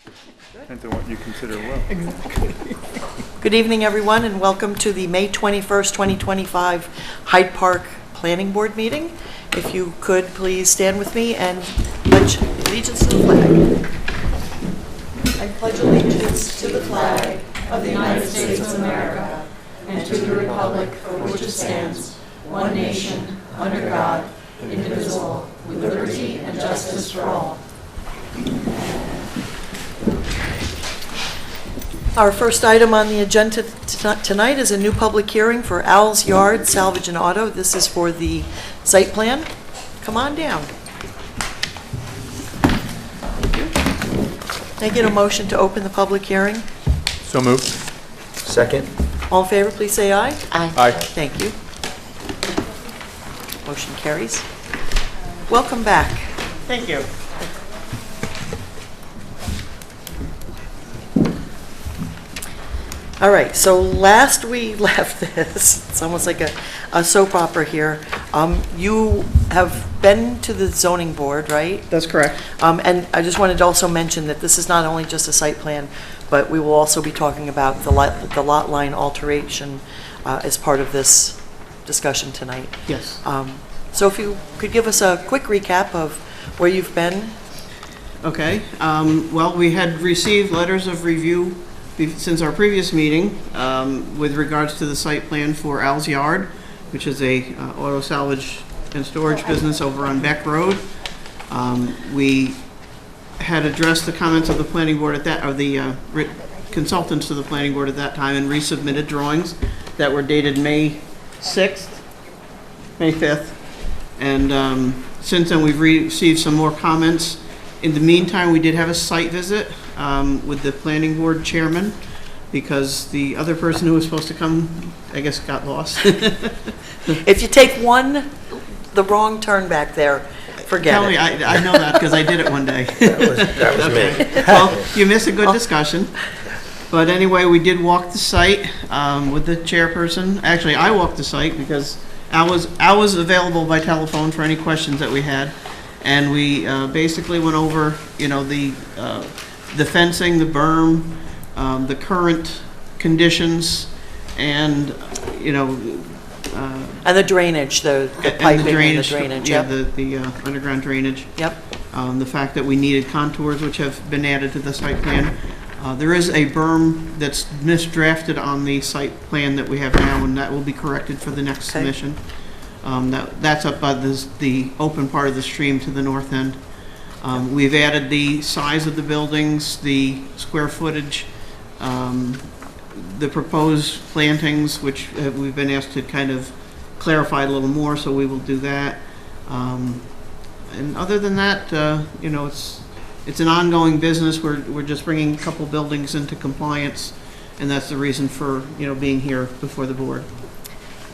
Depends on what you consider well. Good evening, everyone, and welcome to the May 21st, 2025 Hyde Park Planning Board meeting. If you could please stand with me and pledge allegiance to the flag. I pledge allegiance to the flag of the United States of America and to the republic for which it stands, one nation, under God, indivisible, with liberty and justice for all. Our first item on the agenda tonight is a new public hearing for Al's Yard Salvage and Auto. This is for the site plan. Come on down. Can I get a motion to open the public hearing? So moved. Second. All in favor, please say aye. Aye. Aye. Thank you. Motion carries. Welcome back. Thank you. All right, so last we left this, it's almost like a soap opera here. You have been to the zoning board, right? That's correct. And I just wanted to also mention that this is not only just a site plan, but we will also be talking about the lot line alteration as part of this discussion tonight. Yes. So if you could give us a quick recap of where you've been. Okay. Well, we had received letters of review since our previous meeting with regards to the site plan for Al's Yard, which is a auto salvage and storage business over on Beck Road. We had addressed the comments of the planning board at that, or the consultants to the planning board at that time, and resubmitted drawings that were dated May 6th, May 5th. And since then, we've received some more comments. In the meantime, we did have a site visit with the planning board chairman, because the other person who was supposed to come, I guess, got lost. If you take the wrong turn back there, forget Tell it. me, I know that because I did it one day. That was me. Well, you missed a good discussion. But anyway, we did walk the site with the chairperson. Actually, I walked the site because I was available by telephone for any questions that we had. And we basically went over, the fencing, the berm, the current conditions, and, And the drainage, the piping and the drainage, yeah, yep. the underground drainage. Yep. The fact that we needed contours, which have been added to the site plan. There is a berm that's misdrafted on the site plan that we have now, and that will be corrected for the next Okay. submission. That's up by the open part of the stream to the north end. We've added the size of the buildings, the square footage, the proposed plantings, which we've been asked to kind of clarify a little more, so we will do that. And other than that, it's an ongoing business. We're just bringing a couple buildings into compliance, and that's the reason for, being here before the board.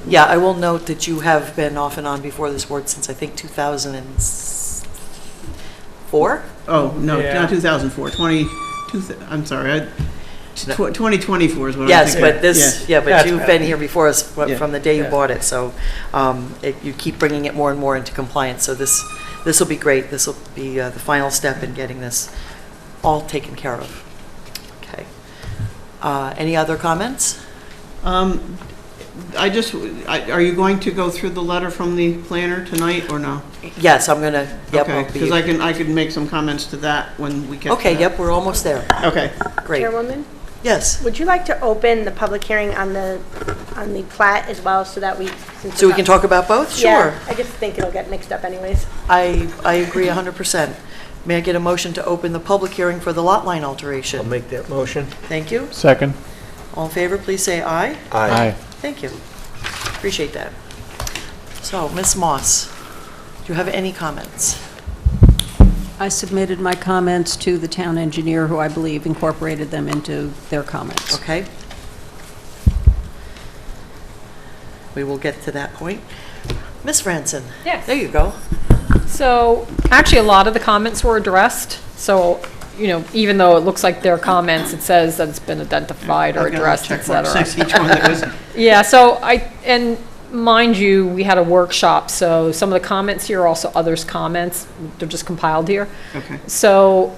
Yeah, I will note that you have been off and on before this board since, I think, 2004? Oh, no, Yeah. not 2004, I'm sorry, 2024 is what I'm Yes, thinking. but but That's you've better. been here before us Yeah. from the day you Yeah. bought it, so you keep bringing it more and more into compliance, so this will be great. This will be the final step in getting this all taken care of. Okay. Any other comments? Are you going to go through the letter from the planner tonight or no? Yes, I'm gonna, yep. Okay, I'll be- because I can make some comments to that when we get to Okay, that. yep, we're almost there. Okay. Great. Chairwoman, Yes, would you like to open the public hearing on the plat as well, so that we... so we can talk about both? Sure. Yeah, I just think it'll get mixed up anyways. I agree 100%. May I get a motion to open the public hearing for the lot line I'll alteration? make that motion. Thank you. Second. All in favor, please say aye. Aye. Thank you. Appreciate that. So, Ms. Moss, do you have any comments? I submitted my comments to the town engineer, who I believe incorporated them into their comments. Okay. We will get to that point. Ms. Franson? Yes. There you go. So actually, a lot of the comments were addressed. So, even though it looks like their comments, it says that it's been identified or I've got a addressed, et check mark cetera. next to each one that was, Yeah, so and mind you, we had a workshop, so some of the comments here are also others' comments. They're just compiled here. okay. So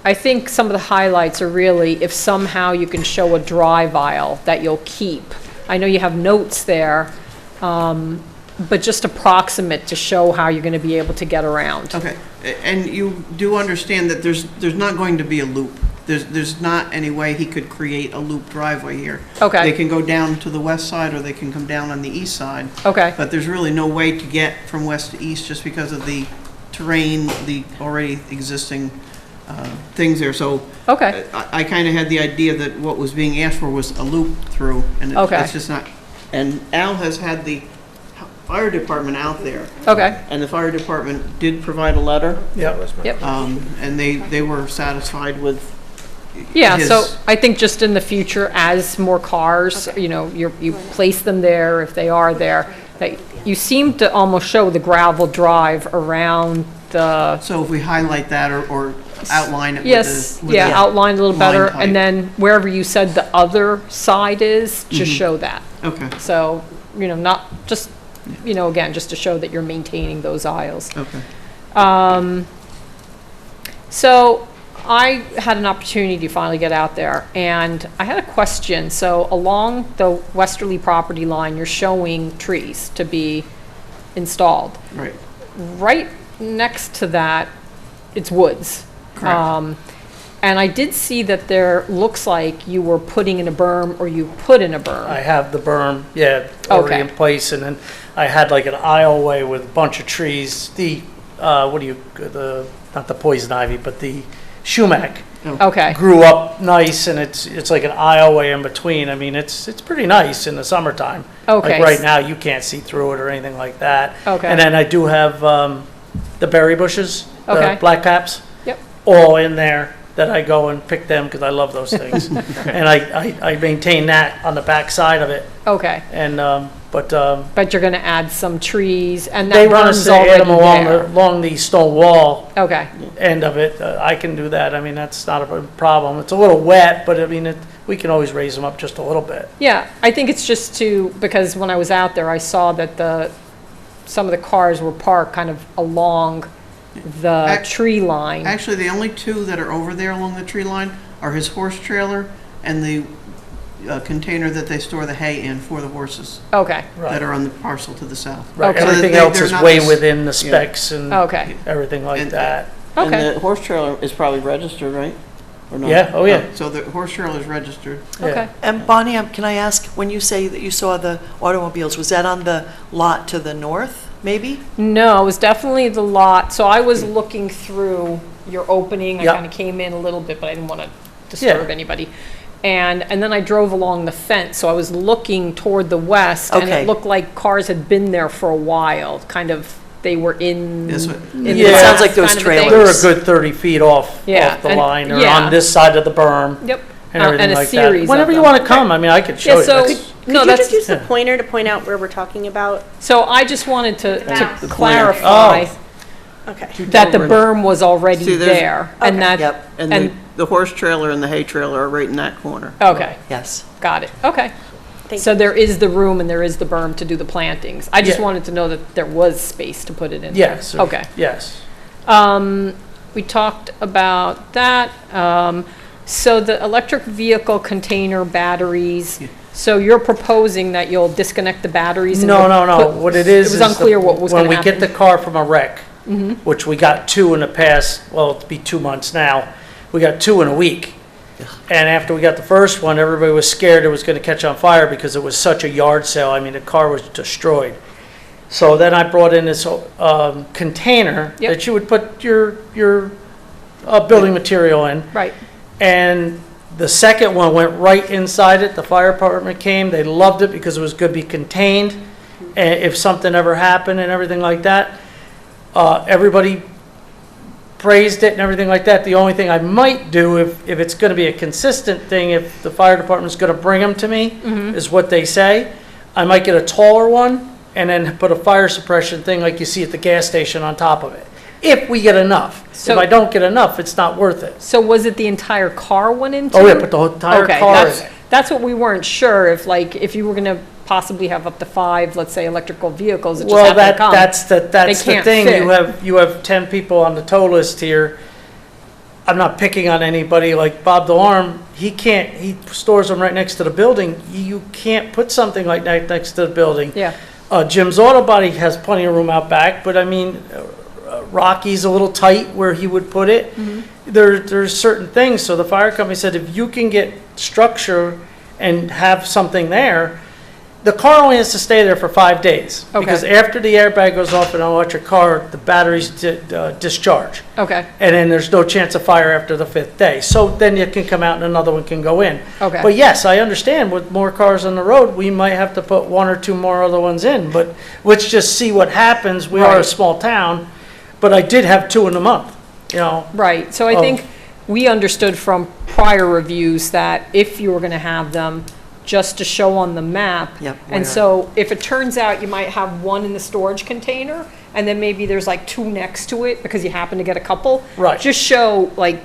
I think some of the highlights are really if somehow you can show a drive aisle that you'll keep. I know you have notes there, but just approximate to show how you're going to be able to get around. Okay, and you do understand that there's not going to be a loop. There's not any way he could create a loop driveway here. Okay. They can go down to the west side or they can come down on the east side. Okay. But there's really no way to get from west to east just because of the terrain, the already existing things there. So Okay. I kind of had the idea that what was being asked for was a loop through, and Okay. it's just not. And Al has had the fire department out there, Okay. and the fire department did provide a letter, That was my- Yep. and they were satisfied with. Yeah, so his- I think just in the future, as more cars, you know, you place them there if they are there, that you seem to almost show the gravel drive around the, So if we highlight that or outline it with yes, the. with yeah, the outline a little line better, type. and then wherever you said the other side is, just Mm-hmm. show that. Okay, So, you know, not just, you know, again, just to show that you're maintaining those aisles. okay. So I had an opportunity to finally get out there, and I had a question. So along the westerly property line, you're showing trees to be installed. Right, Right next to that, it's woods. correct. And I did see that there looks like you were putting in a berm, or you put in a I berm. have the berm, yeah, already in Okay. place, and then I had like an aisleway with a bunch of trees. The, not the poison ivy, but the sumac Okay, grew up nice, and it's like an aisleway in between. I mean, it's pretty nice in the summertime. Okay. Like right now, you can't see through it or anything like that. Okay. And then I do have the berry bushes, Okay. the black caps, yep, all in there that I go and pick them because I love those things. And I maintain that on the back side of it. okay. And, but But you're gonna add some trees, and they that want berm's to add already them there. along the stone wall Okay, end of it. I can do that. I mean, that's not a problem. It's a little wet, but I mean, we can always raise them up just a little bit. yeah, I think it's just because when I was out there, I saw that some of the cars were parked kind of along the Ac- tree line. Actually, the only two that are over there along the tree line are his horse trailer and the container that they store the hay in for the horses Okay, that Right. are on the parcel to the south. Right. Okay. Everything So else they're is not way this- within the specs and okay, everything like And- that. okay, And the horse trailer is probably registered, right? Or not? Yeah, oh, yeah. So the horse trailer is registered. Yeah. okay. And Bonnie, can I ask, when you say that you saw the automobiles, was that on the lot to the north, maybe? No, it was definitely the lot, so I was looking through your opening, I Yep. kind of came in a little bit, but I didn't want to disturb Yeah. anybody. And then I drove along the fence, so I was looking toward the west, and Okay. it looked like cars had been there for a while, kind of, they were in. That's what- in It the sounds like those kind of a thing. trailers. They're a good 30 feet off Yeah, the and- line or yeah. on this side of the berm Yep, and and everything a like series that. of Whenever you them. want to come, I mean, I could show Yeah, you. so, That's- no, Could you that's, just use the pointer to point out where we're talking about? so I just wanted to The clarify Okay. that the berm was already See, there's- there, and Okay. that, Yep, And the horse trailer and the hay trailer are right in that corner. okay. yes. Got it, okay. Thank So you. there is the room and there is the berm to do the plantings. I just Yeah. wanted to know that there was space to put it in. Yes. Okay. Yes. We talked about that. So the electric vehicle container batteries, so you're proposing that you'll disconnect the batteries? and No, you'll no, no. put- What it is It was the- unclear what was going to When we get the happen. car from a wreck, which we got 2 in the past, well, it'll be 2 months now, we got 2 in a week. And after we got the first one, everybody was scared it was going to catch on fire because it was such a yard sale. I mean, the car was destroyed. So then I brought in this container Yep. that you would put your building material in. Right, And the second one went right inside it. The fire department came. They loved it because it was going to be contained. And if something ever happened and everything like that, everybody praised it and everything like that. The only thing I might do if it's going to be a consistent thing, if the fire department's going to bring them to me, is what they say. I might get a taller one and then put a fire suppression thing like you see at the gas station on top of it. If we get enough. So- If I don't get enough, it's not worth it. so was it the entire car went into? Oh, yeah, put the whole entire Okay, car in that's, it. that's what we weren't sure, if you were gonna possibly have up to 5, let's say, electrical vehicles that just Well, happen to come. that's the They thing. can't fit. You have 10 people on the tow list here. I'm not picking on anybody, like Bob DeLorme, he stores them right next to the building. You can't put something like that next to the building. Yeah. Jim's Auto Body has plenty of room out back, but I mean, Rocky's a little tight where he would put it. There's certain things, so the fire company said if you can get structure and have something there, the car only has to stay there for 5 days. Okay. Because after the airbag goes off in an electric car, the batteries discharge. Okay, And then there's no chance of fire after the 5th day. So then it can come out and another one can go in. Okay. But yes, I understand with more cars on the road, we might have to put 1 or 2 more other ones in. But let's just see what happens. We are a Right. small town, but I did have 2 in a month, you know. right. So I think we understood from prior reviews that if you were going to have them, just to show on the map. Yep, And where? so if it turns out you might have one in the storage container, and then maybe there's like 2 next to it because you happen to get a couple. Right. Just show like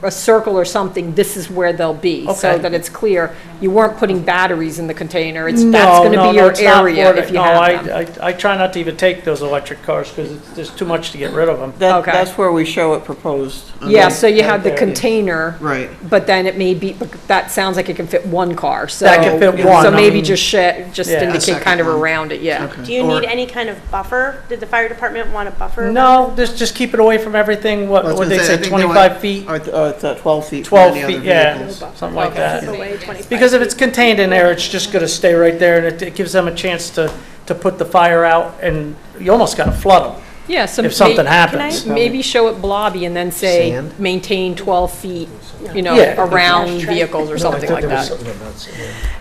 a circle or something, this is where they'll be, so Okay. that it's clear. You weren't putting batteries in the container, that's No, gonna no, be your that's not area what if you no, have them. I try not to even take those electric cars because there's too much to get rid of them. Okay. That's where we show it proposed. Yeah, so you have the Okay. container, Right. but then it may be, but that sounds like it can fit 1 car, so. That can fit one, So I maybe mean, just yeah. indicate kind of Second one. around it, yeah. Okay. Do you Or- need any kind of buffer? Did the fire department want a buffer? No, just keep it away from everything, Well, I what was they gonna say, I think they 25 want- feet, It's 12 feet. from 12 any other feet, yeah, vehicles. something like Okay. that. Keep away 25 Because if feet. it's contained in there, it's just gonna stay right there, and it gives them a chance to put the fire out, and you almost gotta flood them Yeah, so. if something may- happens. Maybe show it blobby and then say, Sand? maintain 12 feet, you know, Yeah. around vehicles or something like that.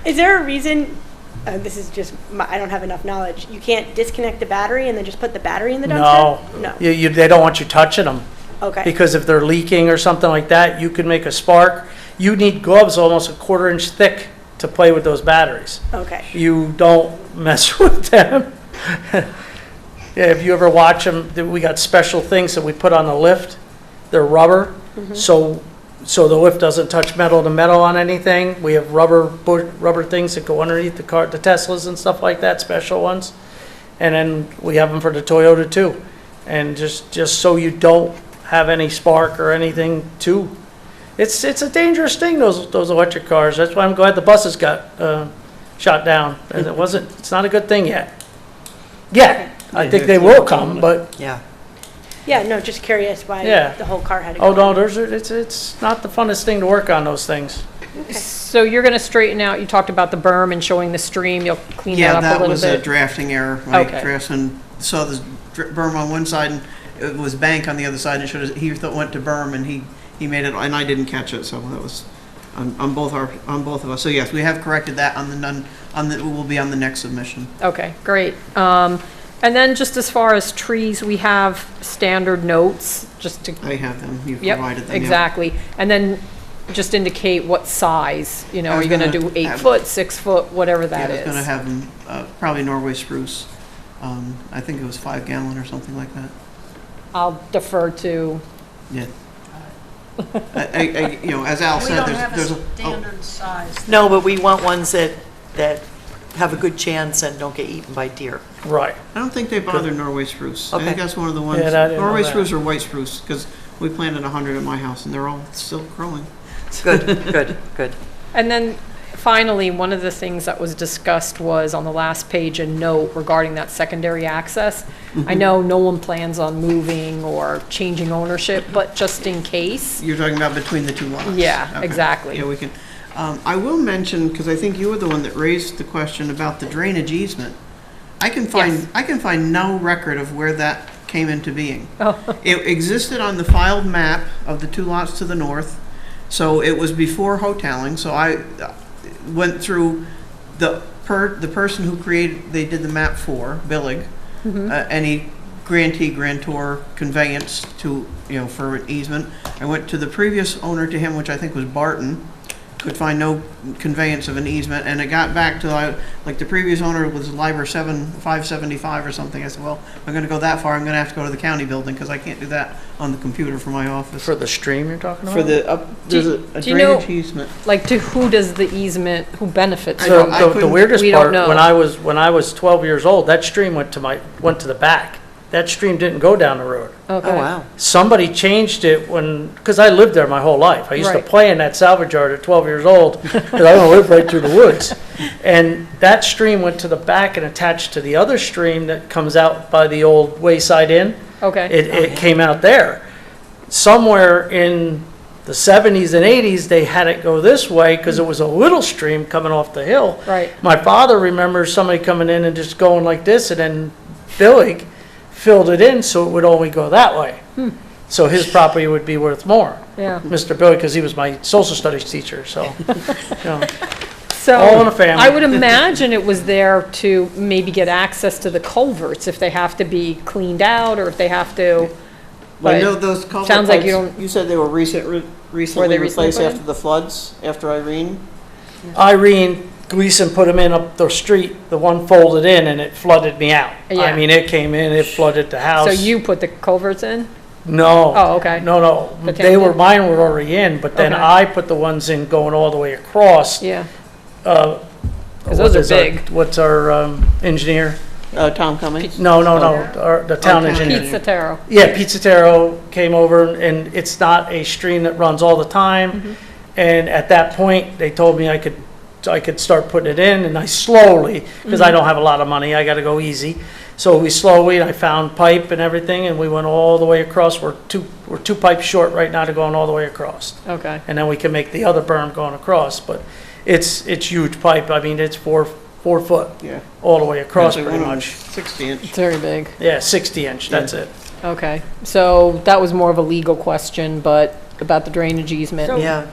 Is there a reason, this is just, I don't have enough knowledge, you can't disconnect the battery and then just put the battery in the No, dumpster? No. they don't want you touching them. Okay. Because if they're leaking or something like that, you could make a spark. You need gloves almost a 1/4 inch thick to play with those batteries. Okay. You don't mess with them. Yeah, if you ever watch them, we got special things that we put on the lift. They're rubber, so the lift doesn't touch metal to metal on anything. We have rubber things that go underneath the car, the Teslas and stuff like that, special ones. And then we have them for the Toyota too. And just so you don't have any spark or anything too. It's a dangerous thing, those electric cars. That's why I'm glad the buses got shot down. And it's not a good thing yet. Yeah, I think they will come, but, Yeah. Yeah, no, just curious why Yeah. the whole car had to go. oh no, in. it's not the funnest thing to work on, those things. So you're gonna straighten out, you talked about the berm and showing the stream, you'll clean that Yeah, up a that little was a bit? drafting error. My Okay. draftsman saw the berm on one side and it was bank on the other side, and he thought went to berm, and he made it, and I didn't catch it, so that was on both of us. So yes, we have corrected that it will be on the next submission. Okay, great. And then just as far as trees, we have standard notes, just to. I have them, you've Yep, provided them. yeah. exactly. And then just indicate what size, you know, I are was you gonna gonna do 8 have- foot, 6 foot, whatever that Yeah, I is? was gonna have them, probably Norway spruce. I think it was 5 gallon or something like that. I'll defer to, Yeah. As Al said, there's a. Oh, size. No, but we want ones that have a good chance and don't get eaten by deer. Right. I don't think they bother Norway spruce. I think Okay. that's one of the ones, Yeah, I didn't know Norway that. spruce or white spruce, because we planted 100 at my house and they're all still growing. Good, good, good. and then finally, one of the things that was discussed was on the last page, a note regarding that secondary access. I know no one plans on moving or changing ownership, but just in case. You're talking about between the two lots? Yeah, Okay. exactly. Yeah, we can. I will mention, because I think you were the one that raised the question about the drainage easement. I can find no record of where that came into being. Oh. It existed on the filed map of the two lots to the north, so it was before hoteling, so I went through the person who they did the map for, Billig, any grantee, grantor, conveyance to, for an easement. I went to the previous owner to him, which I think was Barton, could find no conveyance of an easement, and it got back to, like, the previous owner was Liber 575 or something. I said, well, I'm gonna go that far, I'm gonna have to go to the county building, because I can't do that on the computer from my office. For the stream you're talking about? For the, there's a do you know- drainage easement. Like, to who does the easement, who benefits I So from? don't- the weirdest we don't part, know. when I was 12 years old, that stream went to the back. that stream didn't go down the road. Okay. Oh, wow. Somebody changed it because I lived there my whole life. I used to Right. play in that salvage yard at 12 years old, because I don't live right through the woods. And that stream went to the back and attached to the other stream that comes out by the old Wayside Inn. Okay. It came out there. Somewhere in the 70s and 80s, they had it go this way because it was a little stream coming off the hill. Right. My father remembers somebody coming in and just going like this, and then Billy filled it in so it would only go that way. So his property would be worth more. Yeah. Mr. Billy, because he was my social studies teacher, so, you know. So All in a family. I would imagine it was there to maybe get access to the culverts if they have to be cleaned out or if they have to. I know but those culvert sounds like pipes, you don't- you said they were recently recently replaced put in? after the floods, after Irene? Irene Gleason put them in up the street, the one folded in, and it flooded me out. Yeah. I mean, it came in, it flooded the house. So you put the culverts in? No. Oh, okay. No. The They town were, did? mine were already in, but then Okay. I put the ones in going all the way across. Yeah. Because those are big. What's our engineer? Tom Cummings? No, the town Okay. engineer. Pizza Taro. Yeah, Pizzatero came over, and it's not a stream that runs all the time. And at that point, they told me I could start putting it in, and I slowly, because I don't have a lot of money, I got to go easy. So we slowly, I found pipe and everything, and we went all the way across. We're two pipes short right now to going all the way across. Okay. And then we can make the other berm going across, but it's huge pipe. I mean, it's 4 foot Yeah. all the way across Actually, pretty one of them's much. 60 inch. It's very big. Yeah, 60 inch, that's it. Okay. So that was more of a legal question, but about the drainage easement. So- Yeah.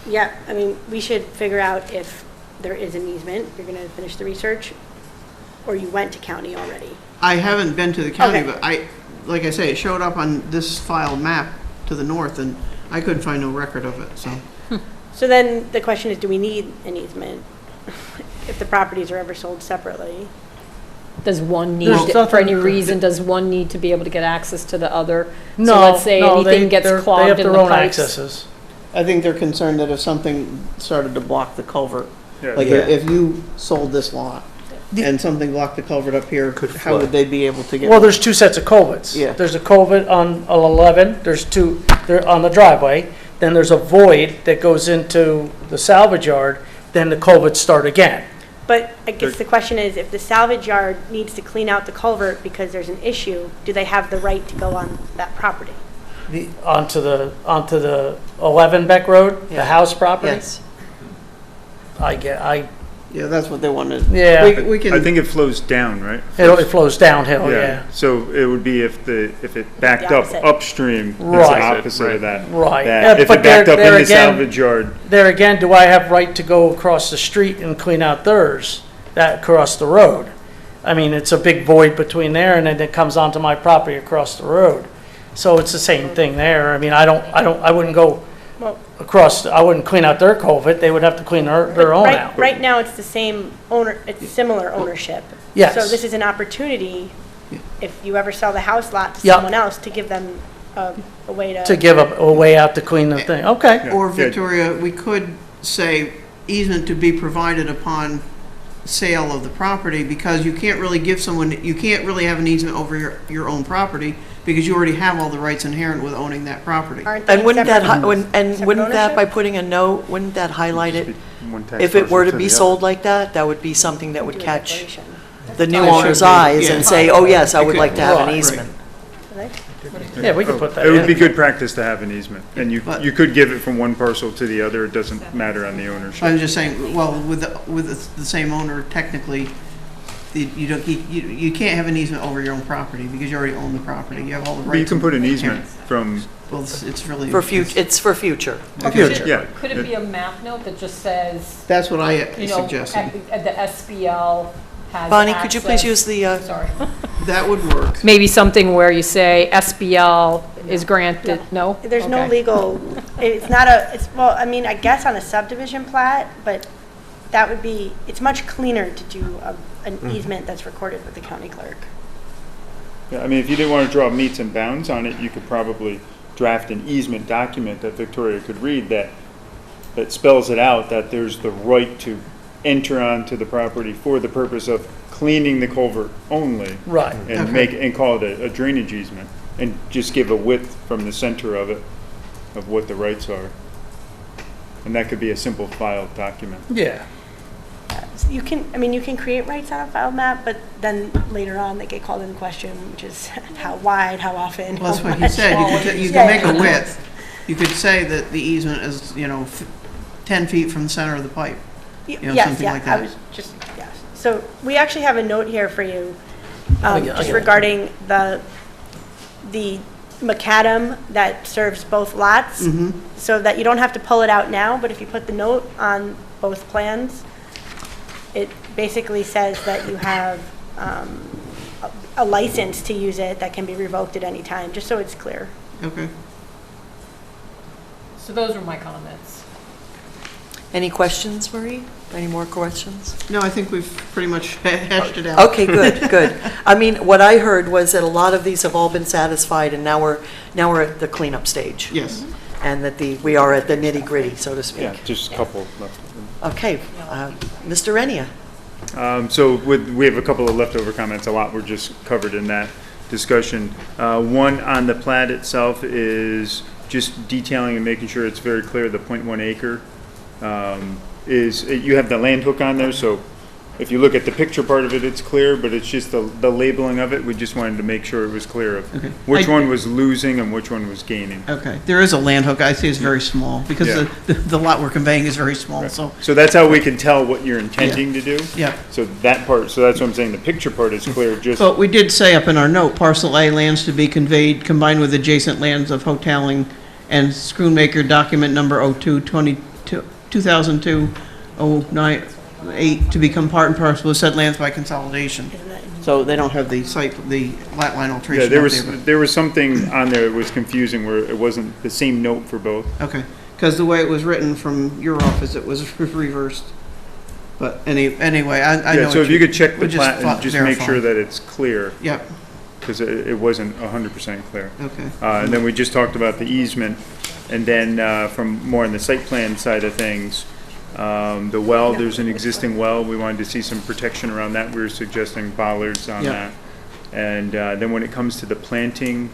Yeah, I mean, we should figure out if there is an easement. You're going to finish the research, or you went to county already? I haven't been to the county, Okay. but like I say, it showed up on this file map to the north, and I couldn't find no record of it, so. So then the question is, do we need an easement if the properties are ever sold separately? Does one need, There's for any nothing- reason, does one need to be able to get access to the other? No, So let's say no, anything gets they have clogged in the their own pipes. accesses. I think they're concerned that if something started to block the culvert, like Yeah. if you sold this lot and something blocked the culvert up here, Could how flood. would they be able to get? Well, there's two sets of culverts. Yeah. There's a culvert on 11, there's two, they're on the driveway, then there's a void that goes into the salvage yard, then the culverts start again. But I guess the question is, if the salvage yard needs to clean out the culvert because there's an issue, do they have the right to go on that property? Onto the 11 Beck Road, the Yeah. house property? Yes. Yeah, that's what they wanted. Yeah. We can. I think it flows down, right? It flows downhill, yeah. So it would be if it backed up opposite. upstream, it's the Right. opposite of that. Right. That Yeah, if but it backed there- up in there the again- salvage yard, There again, do I have right to go across the street and clean out theirs, that across the road? I mean, it's a big void between there, and then it comes onto my property across the road. So it's the same thing there. I mean, I wouldn't go Well- across, I wouldn't clean out their culvert, they would have to clean their own Right- out. Right now, it's the same owner, it's similar ownership. Yes. So this is an opportunity, if you ever sell the house lot to Yeah. someone else, to give them a way to. To give a way out to clean the thing, okay. Or Yeah. Victoria, we could say easement to be provided upon sale of the property, because you can't really give someone, you can't really have an easement over your own property, because you already have all the rights inherent with owning that property. Aren't they And wouldn't that, separate- separate wouldn't that, by ownership? putting a note, wouldn't that highlight it? one tax If it were parcel to be the sold other. like that, that would be something that would Do a catch declaration. the new It should owner's be, eyes yeah. and say, oh, yes, I It would could- like to have an right. easement. Yeah, we can put that It would be in. good practice to have an easement, and But- you could give it from one parcel to the other, it doesn't matter on the ownership. I'm just saying, well, with the same owner, technically, you don't, you can't have an easement over your own property, because you already own the property, you have all the rights. But you can put an easement from, Well, it's really. For future, it's for future. Future. yeah. Could it be a map note that just says, That's what I you know, suggested. the SBL has Bonnie, could you please access- use the, Sorry. That would work. Maybe something where you say SBL is granted, no? There's no Okay. legal, it's not a, it's, well, I mean, I guess on a subdivision plat, but that would be, it's much cleaner to do an easement that's recorded with the county clerk. Yeah, I mean, if you didn't want to draw meets and bounds on it, you could probably draft an easement document that Victoria could read that spells it out, that there's the right to enter onto the property for the purpose of cleaning the culvert only. Right. And call it a drainage easement, and just give a width from the center of it, of what the rights are. And that could be a simple file document. Yeah. You can create rights on a file map, but then later on they get called into question, which is how wide, how often. Well, that's how what he much. said. You can make a width. You could say that the easement is, 10 feet from the center of the pipe. Yes, something yeah, like I that. was just, yes. So we actually have a note here for you, yeah, just yeah. regarding the macadam that serves both lots, so that you don't have to pull it out now, but if you put the note on both plans, it basically says that you have a license to use it that can be revoked at any time, just so it's clear. Okay. So those were my comments. Any questions, Marie? Any more questions? No, I think we've pretty much hashed it out. Okay, good, good. I mean, what I heard was that a lot of these have all been satisfied, and now we're at the cleanup stage. Yes. And that we are at the nitty-gritty, so to speak. Yeah, just a couple left. Okay, Mr. Renia? So we have a couple of leftover comments. A lot were just covered in that discussion. One on the plat itself is just detailing and making sure it's very clear the 0.1 acre you have the land hook on there, so if you look at the picture part of it, it's clear, but it's just the labeling of it. We just wanted to make sure it was clear of Okay. which one was losing and which one was gaining. Okay. There is a land hook. I see it's very small because Yeah. the lot we're conveying is very small, so, So that's how we can tell what you're intending to do. yeah. So that's what I'm saying, the picture part is clear, just, But we did say up in our note, parcel A lands to be conveyed combined with adjacent lands of hoteling and Schoonmaker document number 2002-09-8 to become part and parcel of said lands by consolidation. Isn't that- So they don't have the lot line yeah, alteration there up was, there, but- there was something on there that was confusing where it wasn't the same note for both. Okay, because the way it was written from your office, it was reversed. But anyway, I know. Yeah, so if you could check the we'll plat and just make verify. sure that it's clear, Yep, because it wasn't 100% clear. okay. And then we just talked about the easement, and then from more on the site plan side of things, the well, there's an existing well, we wanted to see some protection around that, we were suggesting bollards on Yeah. that. And then when it comes to the planting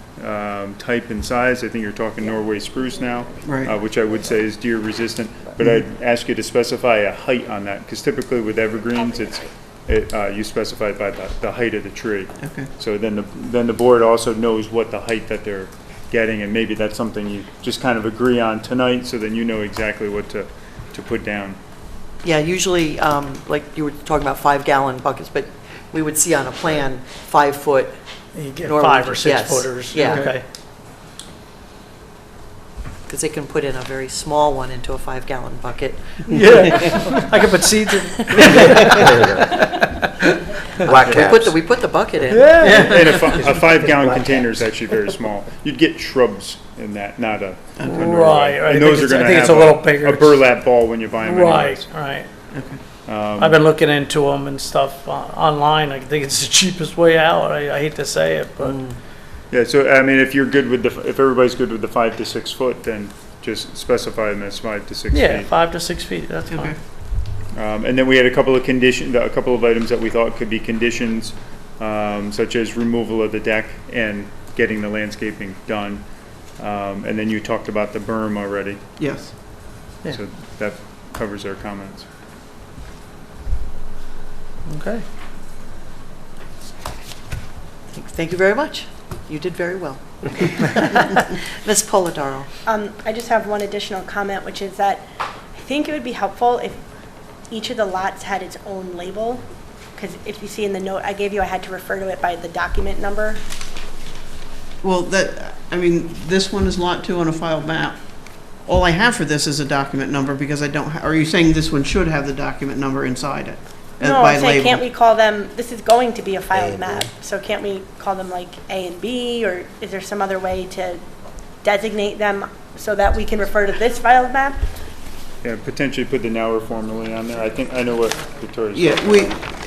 type and size, I think you're talking Norway spruce now, Right. which I would say is deer resistant, but I'd ask you to specify a height on that, because typically with evergreens, you specify it by the height of the tree. Okay. So then the board also knows what the height that they're getting, and maybe that's something you just kind of agree on tonight, so then you know exactly what to put down. Yeah, usually, like you were talking about 5-gallon buckets, but we would see on a plan 5 foot. You get Normal, 5 or 6 yes, footers. yeah. Okay. Because they can put in a very small one into a 5-gallon bucket. Yeah. I could put seeds in. Black caps. We put the bucket in. And a 5-gallon container is actually very small. You'd get shrubs in that, not a Norway. Right, right. And those are I gonna think it's have a little bigger. a burlap ball when you buy them anyways. Right, right. I've been looking into them and stuff online. I think it's the cheapest way out. I hate to say it, but Yeah, so I mean, if everybody's good with the 5 to 6 foot, then just specify them as 5 to 6 yeah, feet. 5 to 6 feet. That's fine. Okay. And then we had a couple of items that we thought could be conditions, such as removal of the deck and getting the landscaping done. And then you talked about the berm already, Yes. Yeah. so that covers our comments. Okay. Thank you very much. You did very well. Ms. Polidoro. I just have one additional comment, which is that I think it would be helpful if each of the lots had its own label, because if you see in the note I gave you, I had to refer to it by the document number. Well, this one is lot 2 on a filed map. All I have for this is a document number because I don't, are you saying this one should have the document number inside it? No, by I'm saying, label? can't we call them, this is going to be a filed map, so can't we call them like A and B, or is there some other way to designate them so that we can refer to this filed map? Yeah, potentially put the Nauer formally on there. I know what Victoria's. Yeah,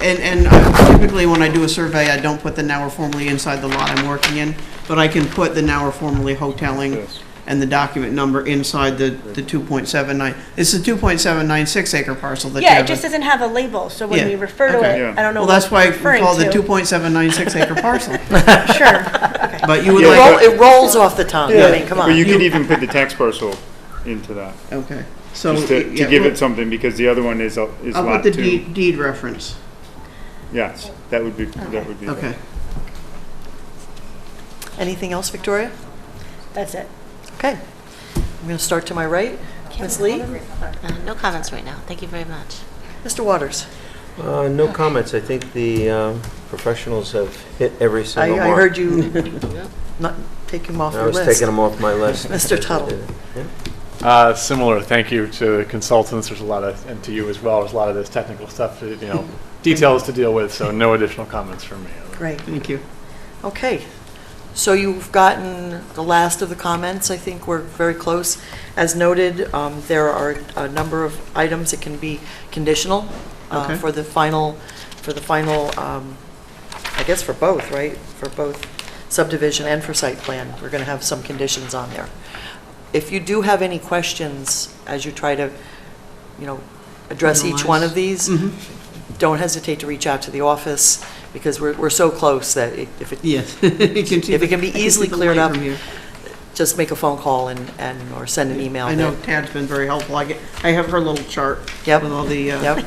and typically when I do a survey, I don't put the Nauer formally inside the lot I'm working in, but I can put the Nauer formally hoteling Yes. and the document number inside the 2.79. It's the 2.796 acre parcel that you Yeah, have. it just doesn't have a label, so when Yeah, we refer to okay. it, Yeah. I don't know Well, what that's why we're we referring call it the to. 2.796 acre parcel. Sure, okay. But you would Yeah, like, It rolls off the tongue, I mean, come But you on. could even put the tax parcel into that, okay, so. just to yeah, give well, it something, because the other one is I'll lot put the 2. deed reference. Yes, that would be, that would be. Okay. Anything else, Victoria? That's it. Okay. I'm going to start to my right. Ms. Lee? No comments right now. Thank you very much. Mr. Waters? No comments. I think the professionals have hit every I single mark. heard you not take him off I your was list. taking them off my list. Mr. Tuttle? Yeah. Similar, thank you to the consultants, there's a lot of, and to you as well, there's a lot of this technical stuff, that, you know, details to deal with, so no additional comments from me. Great. Thank you. Okay. So you've gotten the last of the comments. I think we're very close. As noted, there are a number of items that can be conditional Okay. for the final, I guess for both, right? For both subdivision and for site plan. We're going to have some conditions on there. If you do have any questions as you try to, you know, address each one of these, don't hesitate to reach out to the office, because we're so close that if it Yes. if it can be easily cleared up, From here. just make a phone call or send an email. I know that- Tad's been very helpful. I have her little chart Yep. with all the, Yep.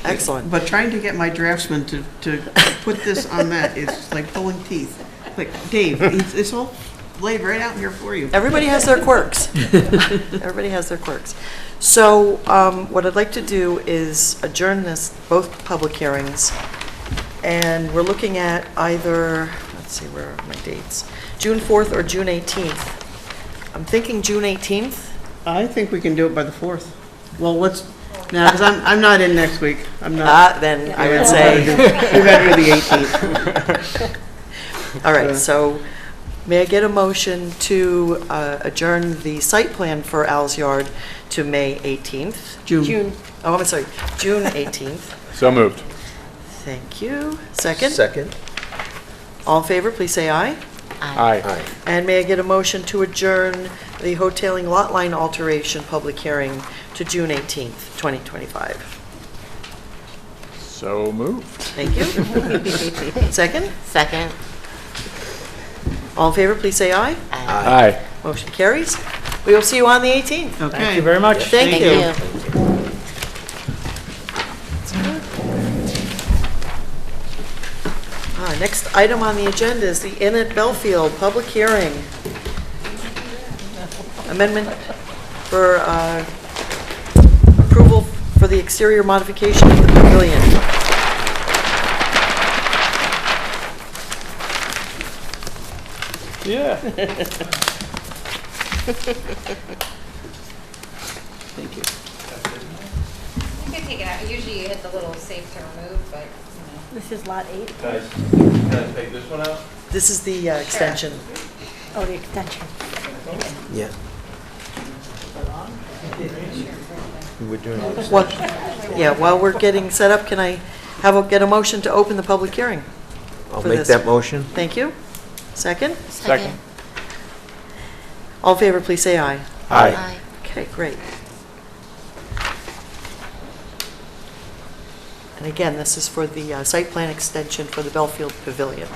Excellent. but trying to get my draftsman to put this on that, it's like pulling teeth. Like, Dave, it's all laid right out here for you. Everybody has their quirks. Everybody has their quirks. So what I'd like to do is adjourn both public hearings, and we're looking at either, let's see, where are my dates? June 4th or June 18th. I'm thinking June 18th. I think we can do it by the 4th. Well, now, because I'm not in next week. I'm not. Then I would say, We better do the 18th. all right, so may I get a motion to adjourn the site plan for Al's Yard to May 18th? June. Oh, I'm sorry, June 18th. So moved. Thank you. Second? Second? All in favor, please say aye. Aye. Aye. And may I get a motion to adjourn the hoteling lot line alteration public hearing to June 18th, 2025? So moved. Thank you. Second? Second. All in favor, please say aye. Aye. Motion carries. We will see you on the 18th. Okay. Thank you very much. Thank you. Next item on the agenda is the Inn at Belfield, public hearing. Amendment for approval for the exterior modification of the pavilion. Yeah. Thank you. You can take it out. Usually you hit the little safe to remove, but, you know. This is lot 8. Can I take this one out? This is the extension. Oh, the extension. Yeah. We're doing it. While we're getting set up, can I get a motion to open the public hearing? I'll for make this. that motion. Thank you. Second? Second. All in favor, please say aye. Aye. Okay, great. And again, this is for the site plan extension for the Belfield Pavilion.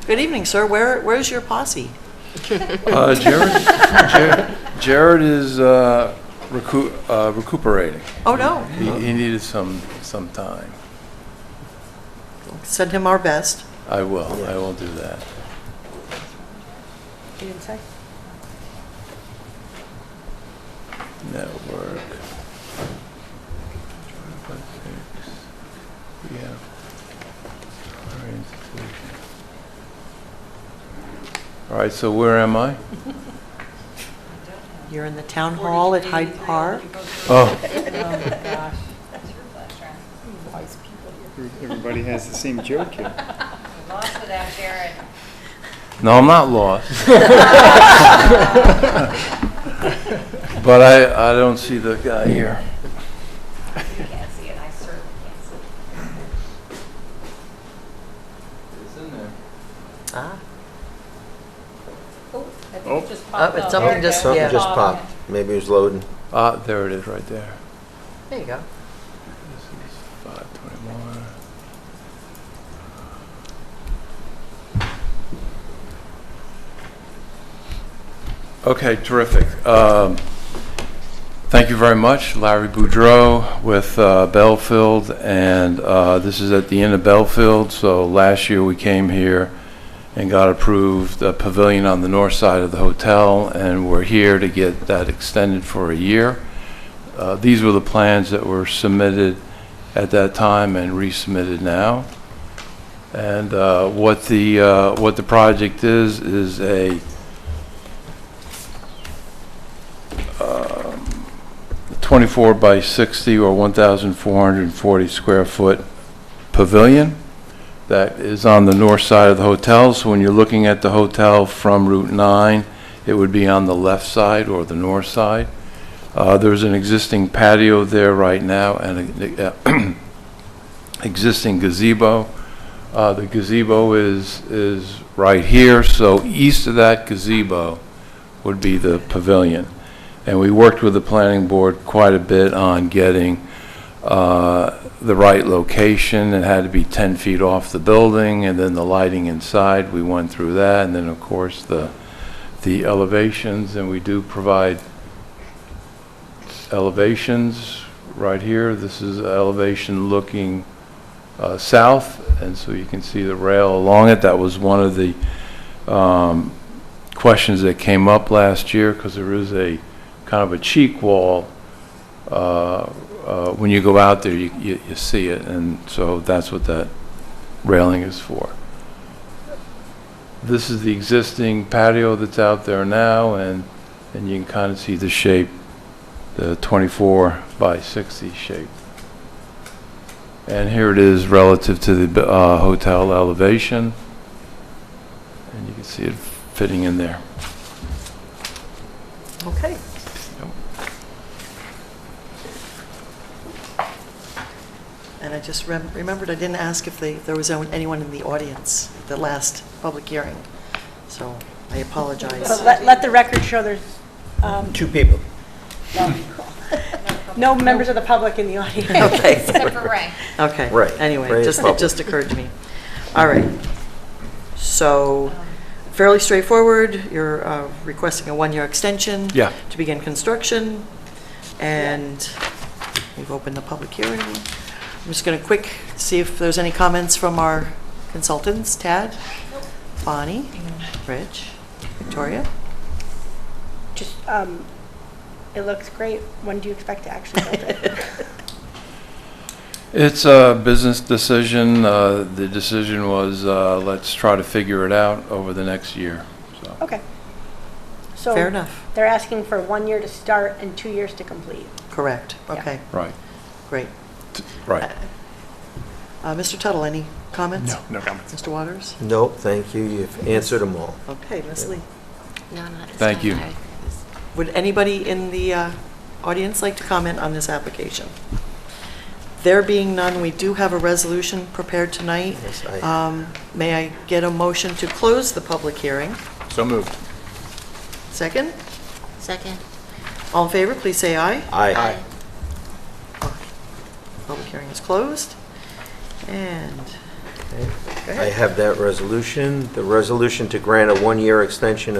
Good evening, sir. Where's your posse? Jared is recuperating. Oh, no. He needed some time. Send him our best. I will do that. You didn't say? Network. Yeah. All right, so where am I? You're in the town hall at Hyde Park. Oh, Everybody has the same joke here. Lost without Jared. no, I'm not lost. But I don't see the guy here. You can't see Ah, Oh, I think Oh. it just popped it's up. something There it just- goes. Something yeah. just popped. Maybe it was loading. There it is, right there. there you go. This is 521. Okay, terrific. Thank you very much. Larry Boudreau with Belfield, and this is at the Inn of Belfield. So last year we came here and got approved a pavilion on the north side of the hotel, and we're here to get that extended for a year. These were the plans that were submitted at that time and resubmitted now. And what the project is a 24 by 60 or 1,440 square foot pavilion that is on the north side of the hotel. So when you're looking at the hotel from Route 9, it would be on the left side or the north side. There's an existing patio there right now and an existing gazebo. The gazebo is right here, so east of that gazebo would be the pavilion. And we worked with the planning board quite a bit on getting the right location. It had to be 10 feet off the building, and then the lighting inside, we went through that, and then of course the elevations, and we do provide elevations right here. This is an elevation looking south, and so you can see the rail along it. That was one of the questions that came up last year, because there is a kind of a cheek wall. When you go out there, you see it, and so that's what that railing is for. This is the existing patio that's out there now, and you can kind of see the shape, the 24 by 60 shape. And here it is relative to the hotel elevation, and you can see it fitting in there. Okay. And I just remembered I didn't ask if there was anyone in the audience at the last public hearing, so I apologize. But let the record show there's 2 people. no members of the public in the audience. Okay. Except for Ray. Okay. Right. Anyway, Ray is it public. just occurred to me. All right. So fairly straightforward. You're requesting a 1-year extension Yeah. to begin construction, and we've opened the public hearing. I'm just going to see if there's any comments from our consultants. Tad? Bonnie? Rich? Victoria? Just, it looks great. When do you expect to actually build it? It's a business decision. The decision was, let's try to figure it out over the next year. So. Okay. So Fair enough. they're asking for 1 year to start and 2 years to complete. Correct. Okay, Right, great. right. Mr. Tuttle, any comments? No comments. Mr. Waters? Nope, thank you. You've answered them all. Okay, Ms. Lee. No, not this Thank time, you. Larry. Would anybody in the audience like to comment on this application? There being none, we do have a resolution prepared tonight. Yes, I- May I get a motion to close the public hearing? So moved. Second? Second. All in favor, please say aye. Aye. Public hearing is closed. And I have that resolution. The resolution to grant a 1-year extension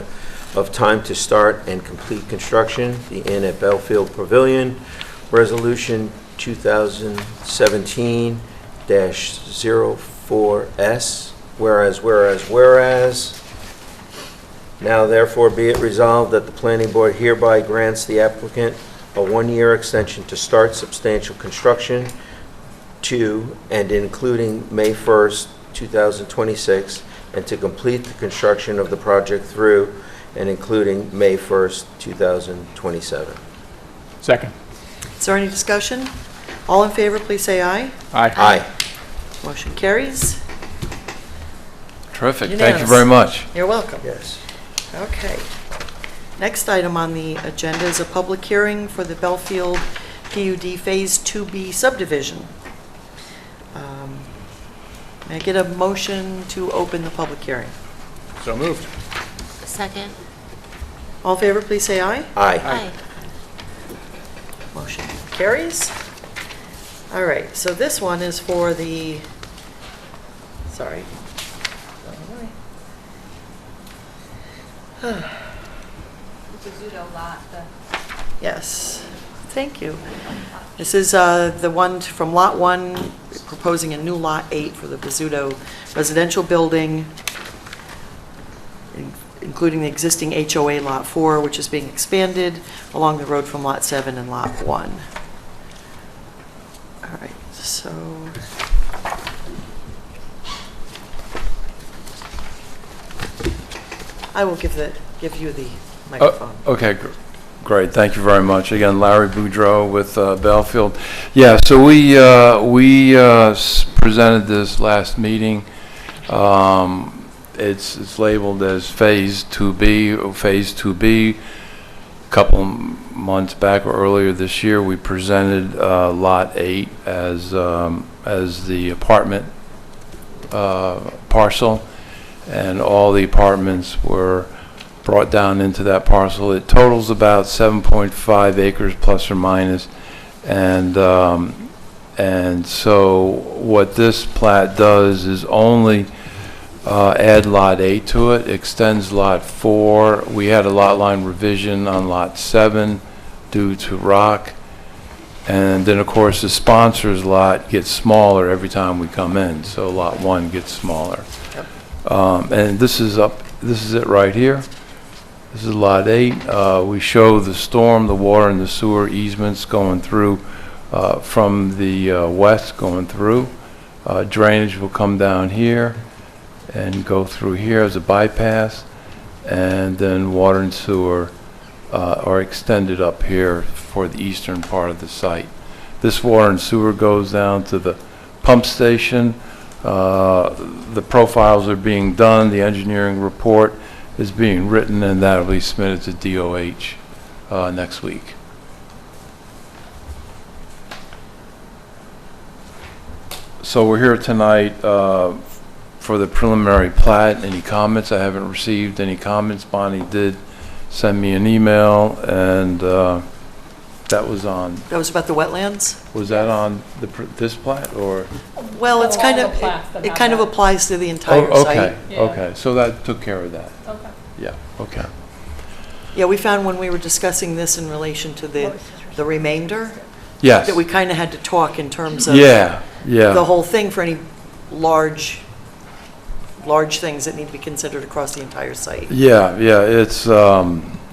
of time to start and complete construction, the Inn at Belfield Pavilion. Resolution 2017-04S. Whereas. Now therefore be it resolved that the planning board hereby grants the applicant a 1-year extension to start substantial construction to and including May 1st, 2026, and to complete the construction of the project through and including May 1st, 2027. Second. is there any discussion? All in favor, please say aye. Aye. Aye. Motion carries. Terrific. Thank you Unanimous. very much. You're welcome. Yes. Okay. Next item on the agenda is a public hearing for the Belfield PUD Phase 2B subdivision. May I get a motion to open the public hearing? So moved. Second. All in favor, please say aye. Aye. Aye. Motion carries. All right, so this one is for the, sorry. Bizzuto lot, the Yes, thank you. This is the one from Lot 1, proposing a new Lot 8 for the Bizzuto residential building, including the existing HOA Lot 4, which is being expanded along the road from Lot 7 and Lot 1. All right, so... I will give you the microphone. Okay, great, thank you very much. Again, Larry Boudreau with Belfield. Yeah, so we presented this last meeting. It's labeled as Phase 2B. Phase 2B, a couple months back or earlier this year, we presented Lot 8 as the apartment parcel, and all the apartments were brought down into that parcel. It totals about 7.5 acres plus or minus, and so what this plat does is only add Lot 8 to it, extends Lot 4. We had a lot line revision on Lot 7 due to rock, and then of course the sponsor's lot gets smaller every time we come in, so Lot 1 gets smaller. And this is it right here. This is Lot 8. We show the storm, the water, and the sewer easements going through from the west going through. Drainage will come down here and go through here as a bypass, and then water and sewer are extended up here for the eastern part of the site. This water and sewer goes down to the pump station. The profiles are being done, the engineering report is being written, and that will be submitted to DOH next week. So we're here tonight for the preliminary plat. Any comments? I haven't received any comments. Bonnie did send me an email, and that was on, That was about the wetlands? was that on this plat, or? Well, it's Oh, kind all of, the plats that it have kind of that. applies to the entire Oh, site. okay, Yeah. okay, so that took care of that. Okay. Yeah, okay. Yeah, we found when we were discussing this in relation to the remainder, Yes. that we kind of had to talk in terms of Yeah, yeah. the whole thing for any large things that need to be considered across the entire site. Yeah, yeah,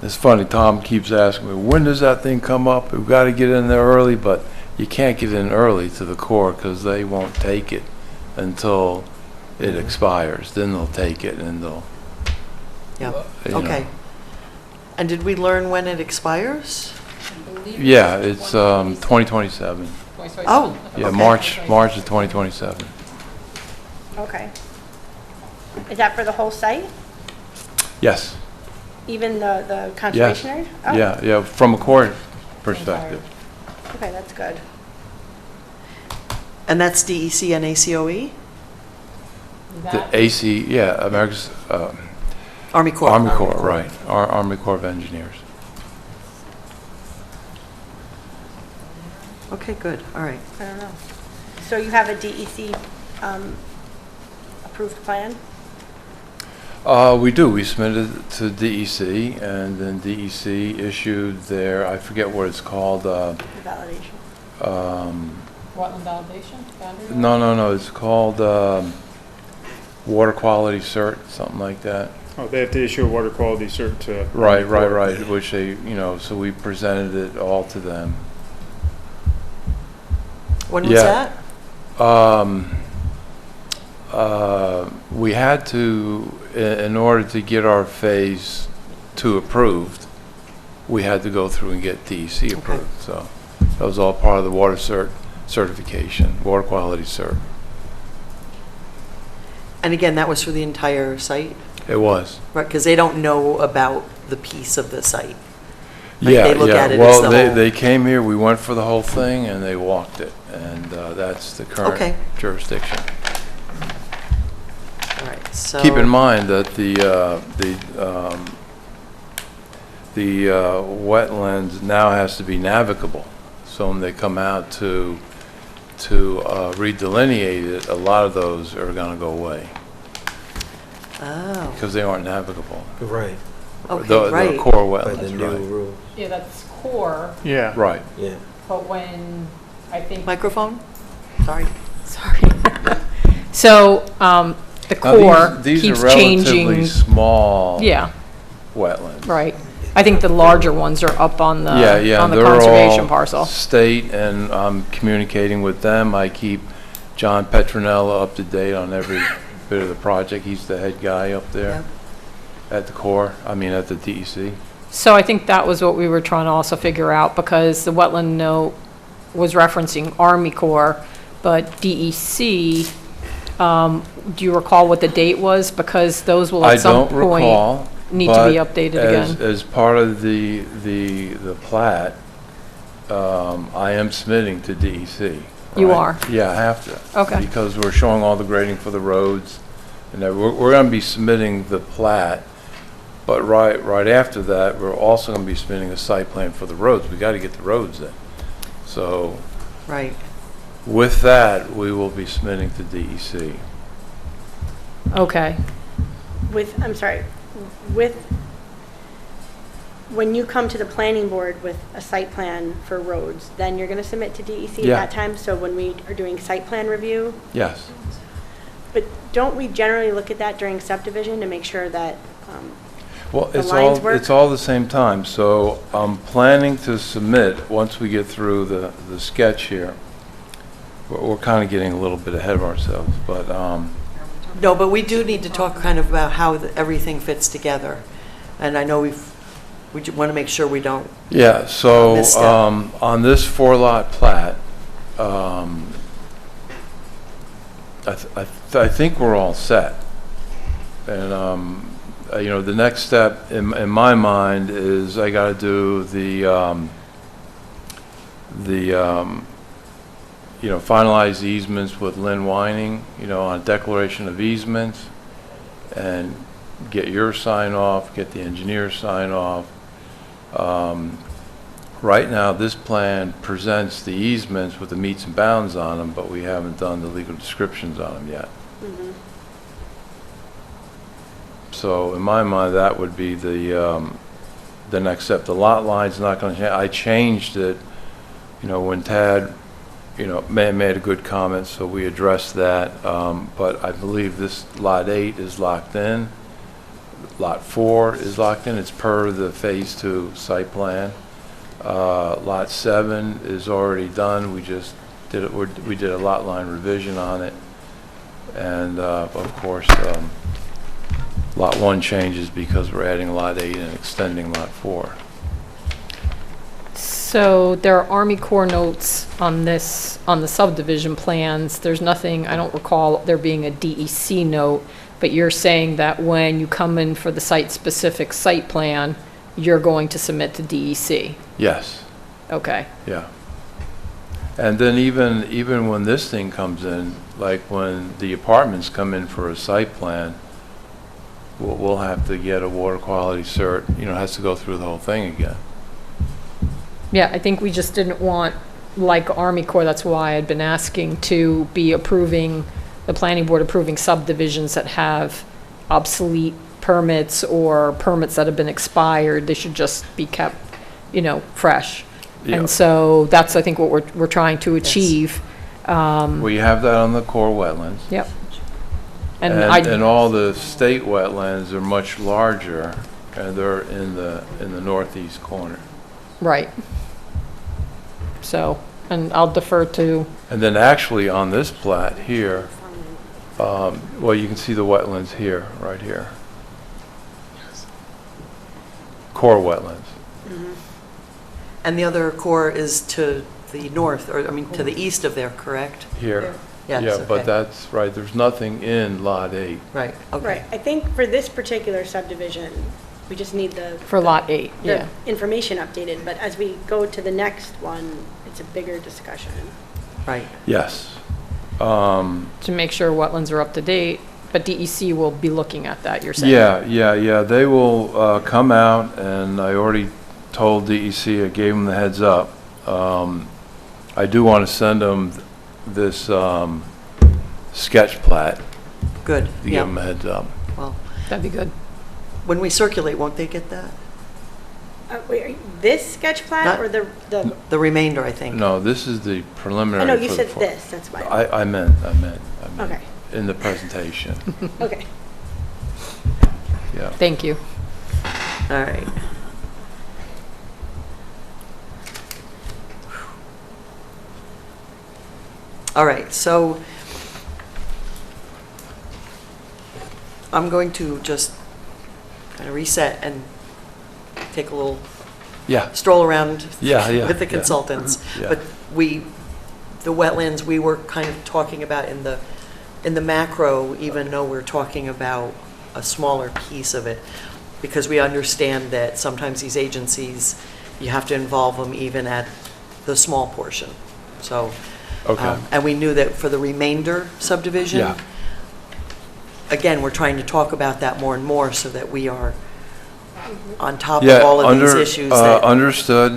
it's funny, Tom keeps asking me, when does that thing come up? We've got to get in there early, but you can't get in early to the Corps because they won't take it until it expires. Then they'll take it and they'll, Yeah, you know. okay. And did we learn when it expires? Yeah, it's 2027. Oh, Yeah, okay. March of 2027. Okay. Is that for the whole site? Yes, Even the conservation area? Oh, yeah, yeah, from a Corps perspective. Okay, that's good. And that's DEC and ACOE? The AC, yeah, America's, Army Corps. Army Corps, right, Army Corps of Engineers. Okay, good, all right. I don't know. So you have a DEC approved plan? We do. We submitted it to DEC, and then DEC issued their, I forget what it's called. The validation? Wetland validation? Boundary No. It's called water quality cert, something like that. Oh, they have to issue a water quality cert to. Right. Which they, so we presented it all to them. When was Yeah. that? We had to, in order to get our phase 2 approved, we had to go through and get DEC approved. So that was all part of the water certification, water quality cert. And again, that was for the entire site? It was. Right, because they don't know about the piece of the site. Like, Yeah, they look at it as Well, the they, whole- they came here, we went for the whole thing, and they walked it. And that's the Okay. current jurisdiction. All right. right, so. Keep in mind that the wetlands now has to be navigable. So when they come out to redelineate it, a lot of those are going to go away Oh, because they aren't navigable. Right, okay, The right. core by the wetlands, new right. rule. Yeah, that's core, Yeah. Right. Yeah. but when, I think, Microphone? Sorry. sorry. So, the Now, core these keeps are relatively changing. small Yeah, wetlands. right. I think the larger ones are up on the, Yeah, yeah, on the they're conservation all parcel. state, and I'm communicating with them. I keep John Petronella up to date on every bit of the project. He's the head guy up there at the Corps, I mean, at the DEC. So I think that was what we were trying to also figure out, because the wetland note was referencing Army Corps, but DEC, do you recall what the date was? Because those will I at some don't point recall, need to be but updated as, again. as part of the plat, I am submitting to DEC. You right? are? Yeah, I have to. Okay. Because we're showing all the grading for the roads, and we're going to be submitting the plat, but right after that, we're also going to be submitting a site plan for the roads. We got to get the roads in. So Right. with that, we will be submitting to DEC. Okay. I'm sorry, when you come to the planning board with a site plan for roads, then you're going to submit to DEC at Yeah. that time? So when we are doing site plan review, Yes. but don't we generally look at that during subdivision to make sure that, Well, The lines work? it's all the same time, so I'm planning to submit, once we get through the sketch here. We're kind of getting a little bit ahead of ourselves, but, No, but we do need to talk kind of about how everything fits together. And I know we want to make sure we don't. yeah, so, Misstep. on this 4-lot plat, I think we're all set. And, the next step in my mind is I got to do finalize the easements with Lynn Whining, on a declaration of easements, and get your sign off, get the engineer's sign off. Right now, this plan presents the easements with the meets and bounds on them, but we haven't done the legal descriptions on them yet. So in my mind, that would be the next step. The lot line's not going to change. I changed it, when Tad, made a good comment, so we addressed that. But I believe this Lot 8 is locked in. Lot 4 is locked in. It's per the Phase 2 site plan. Lot 7 is already done. We just did it. We did a lot line revision on it. And, of course, Lot 1 changes because we're adding Lot 8 and extending Lot 4. So there are Army Corps notes on this, on the subdivision plans. There's nothing, I don't recall there being a DEC note, but you're saying that when you come in for the site-specific site plan, you're going to submit to DEC? Yes. Okay. Yeah. And then even when this thing comes in, like when the apartments come in for a site plan, we'll have to get a water quality cert, it has to go through the whole thing again. Yeah, I think we just didn't want, like Army Corps, that's why I'd been asking to be approving, the planning board approving subdivisions that have obsolete permits or permits that have been expired. They should just be kept, fresh. Yeah. And so that's, I think, what we're trying to achieve. We have that on the core wetlands. Yep. And all the state wetlands are much larger, and they're in the northeast corner. Right. So, and I'll defer to, And then actually on this plat here, well, you can see the wetlands here, right here. Core wetlands. And the other core is to the north, or, to the east of there, correct? Here. Yes, Yeah, but okay. that's right, there's nothing in Lot 8. Right, okay. right, I think for this particular subdivision, we just need for Lot 8, the yeah. information updated, but as we go to the next one, it's a bigger discussion. Right. Yes. To make sure wetlands are up to date. But DEC will be looking at that, you're saying? Yeah. They will come out, and I already told DEC, I gave them the heads up. I do want to send them this sketch plat Good, to give yeah. them a heads up. Well, That'd be good. when we circulate, won't they get that? Wait, this sketch plat Not- or the, The remainder, I think. No, this is the oh, preliminary. no, you for the said for- this, that's why. I meant. Okay. In the presentation, Okay. yeah. Thank you. All right. All right, so I'm going to just kind of reset and take a little Yeah, stroll around Yeah, with the yeah. consultants. Yeah. But the wetlands, we were kind of talking about in the macro, even though we're talking about a smaller piece of it, because we understand that sometimes these agencies, you have to involve them even at the small portion. So, Okay. And we knew that for the remainder subdivision, Yeah. again, we're trying to talk about that more and more so that we are on top Yeah, of all of these issues that. understood.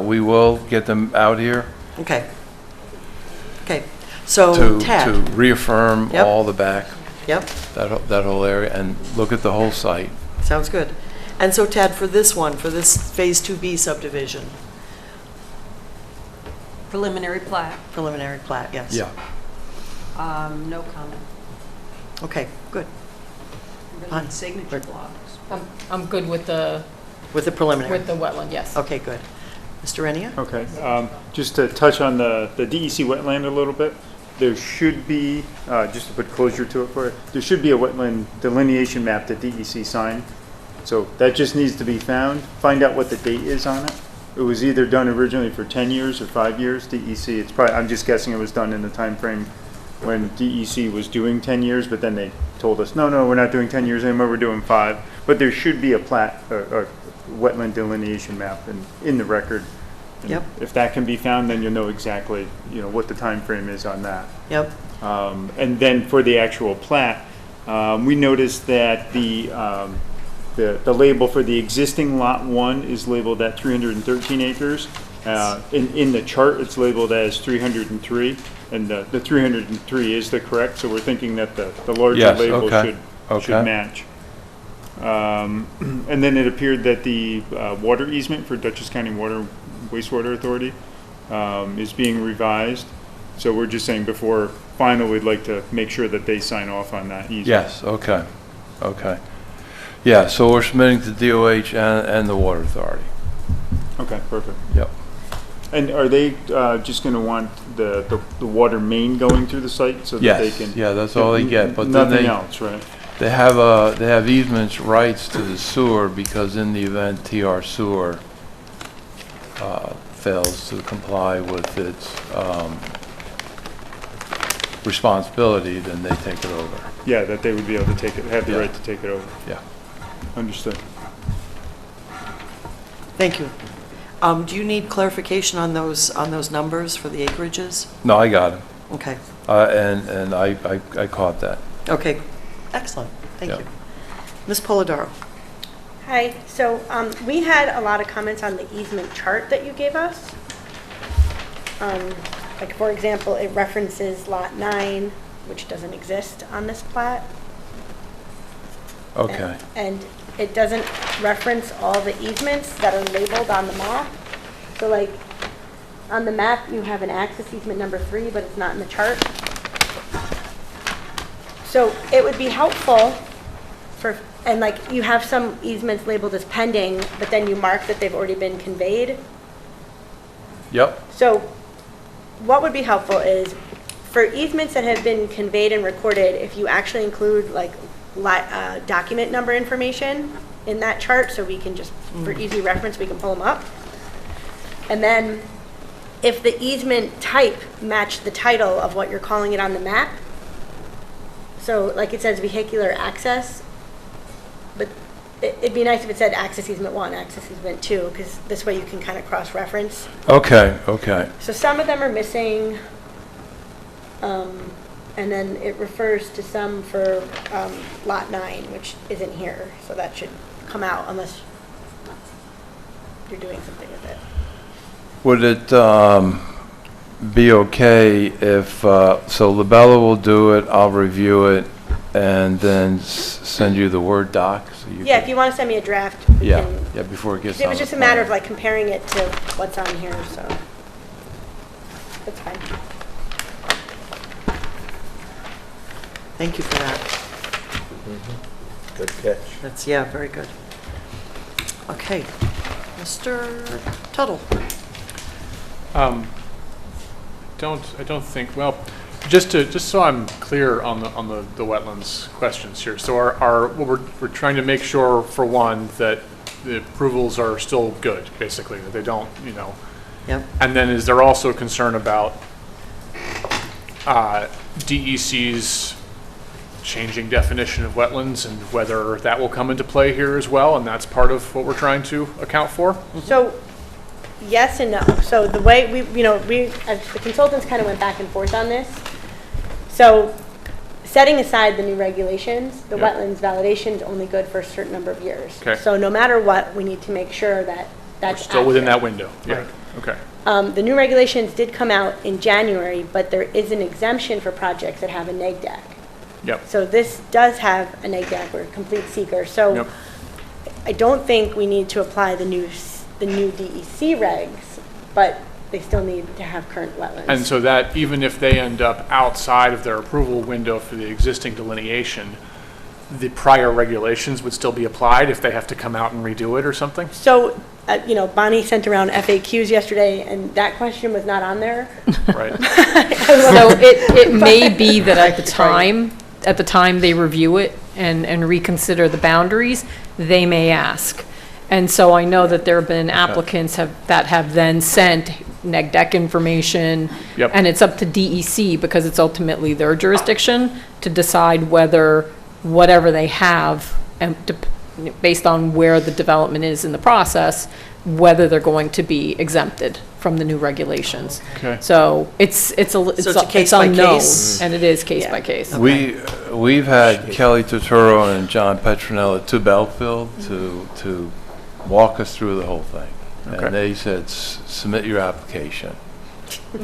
We will get them out here Okay. Okay, so to Tad, reaffirm Yep. all the back, yep, that whole area, and look at the whole site. sounds good. And so Tad, for this one, for this Phase 2B subdivision, Preliminary plat, preliminary plat, yes? Yeah. no comment. Okay, good. Really Fine. need signature blocks. I'm good with the With the wetland, yes. Okay, good. Mr. Renia? Okay, just to touch on the DEC wetland a little bit, there should be, just to put closure to it for you, there should be a wetland delineation map that DEC signed. So that just needs to be found, find out what the date is on it. It was either done originally for 10 years or 5 years, DEC, it's probably, I'm just guessing it was done in the time frame when DEC was doing 10 years, but then they told us, no, we're not doing 10 years anymore, we're doing 5. But there should be a plat, or wetland delineation map in the record. And Yep. If that can be found, then you'll know exactly, what the time frame is on that. Yep, And then for the actual plat, we noticed that the label for the existing Lot 1 is labeled at 313 acres. In the chart, it's labeled as 303, and the 303 is the correct, so we're thinking that the larger Yes, label okay, should okay. match. And then it appeared that the water easement for Dutchess County Wastewater Authority is being revised. So we're just saying before final, we'd like to make sure that they sign off on that easement. Yes, okay. Yeah, so we're submitting to DOH and the Water Authority. Okay, perfect. Yep. And are they just going to want the water main going through the site so that they Yes, can? yeah, that's all they get, but then Nothing they, else, right? they have easements rights to the sewer, because in the event TR Sewer fails to comply with its responsibility, then they take it over. Yeah, that they would be able to take it, have the Yeah. right to take it over. Yeah. Understood. thank you. Do you need clarification on those numbers for the acreages? No, I got it. Okay, And I caught that. okay, excellent, thank Yeah. you. Ms. Polidoro? Hi, so we had a lot of comments on the easement chart that you gave us. Like, for example, it references Lot 9, which doesn't exist on this plat. Okay. And it doesn't reference all the easements that are labeled on the map. So like, on the map, you have an access easement number 3, but it's not in the chart. So it would be helpful for, and like, you have some easements labeled as pending, but then you mark that they've already been conveyed. Yep. So what would be helpful is, for easements that have been conveyed and recorded, if you actually include like document number information in that chart, so we can just, for easy reference, we can pull them up. And then if the easement type matched the title of what you're calling it on the map, so like it says vehicular access, but it'd be nice if it said access easement 1, access easement 2, because this way you can kind of cross-reference. Okay. So some of them are missing and then it refers to some for Lot 9, which isn't here, so that should come out unless you're doing something with it. Would it be okay if, so Labella will do it, I'll review it, and then send you the Word doc? So you Yeah, can- if you want to send me a draft, we Yeah, can. yeah, before it gets It on was the just a matter plan. of like comparing it to what's on here, so that's fine. Thank you for that. Good catch. That's, yeah, very good. Okay, Mr. Tuttle. I don't think, well, just so I'm clear on the wetlands questions here. So what we're trying to make sure, for one, that the approvals are still good, basically, that they don't, Yep. And then is there also concern about DEC's changing definition of wetlands and whether that will come into play here as well, and that's part of what we're trying to account for? So, yes and no. So the way as the consultants kind of went back and forth on this. So, setting aside the new regulations, the Yep. wetlands validation is only good for a certain number of years. Okay. So no matter what, we need to make sure that We're that's still within that accurate. window? Yeah, okay. The new regulations did come out in January, but there is an exemption for projects that have a neg deck. Yep. So this does have a neg deck or a complete seeker. So Yep. I don't think we need to apply the new DEC regs, but they still need to have current wetlands. And so that even if they end up outside of their approval window for the existing delineation, the prior regulations would still be applied if they have to come out and redo it or something? So, Bonnie sent around FAQs yesterday, and that question was not on there. Right. So it may be that at the time they review it and reconsider the boundaries, they may ask. And so I know that there have been applicants that have then sent neg deck information. Yep. And it's up to DEC, because it's ultimately their jurisdiction, to decide whether whatever they have, and based on where the development is in the process, whether they're going to be exempted from the new regulations. Okay. So it's it's a case by unknown, case? and it is case Yeah. by case. We've had Kelly Turturro and John Petronella to Belfield to walk us through the whole thing. Okay. And they said, submit your application. And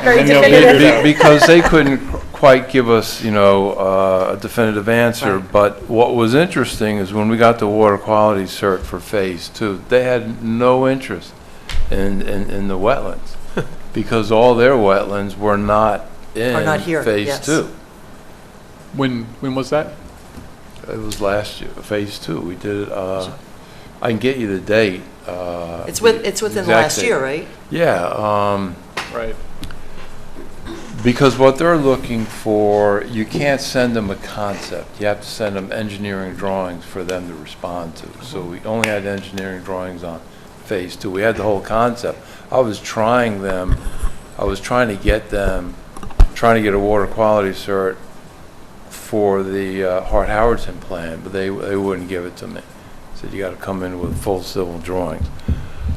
Very And they'll definitive. figure it out. because they couldn't quite give us, a definitive answer. But what was interesting is when we got the water quality cert for Phase 2, they had no interest in the wetlands because all their wetlands were not Are not in here, Phase yes. 2. When was that? It was last year, Phase 2. We did it, I can get you the date. It's within the exact last date. year, right? Yeah, Right. because what they're looking for, you can't send them a concept. You have to send them engineering drawings for them to respond to. So we only had engineering drawings on Phase 2. We had the whole concept. I was trying to get a water quality cert for the Hart-Howardson plan, but they wouldn't give it to me. Said you got to come in with full civil drawings.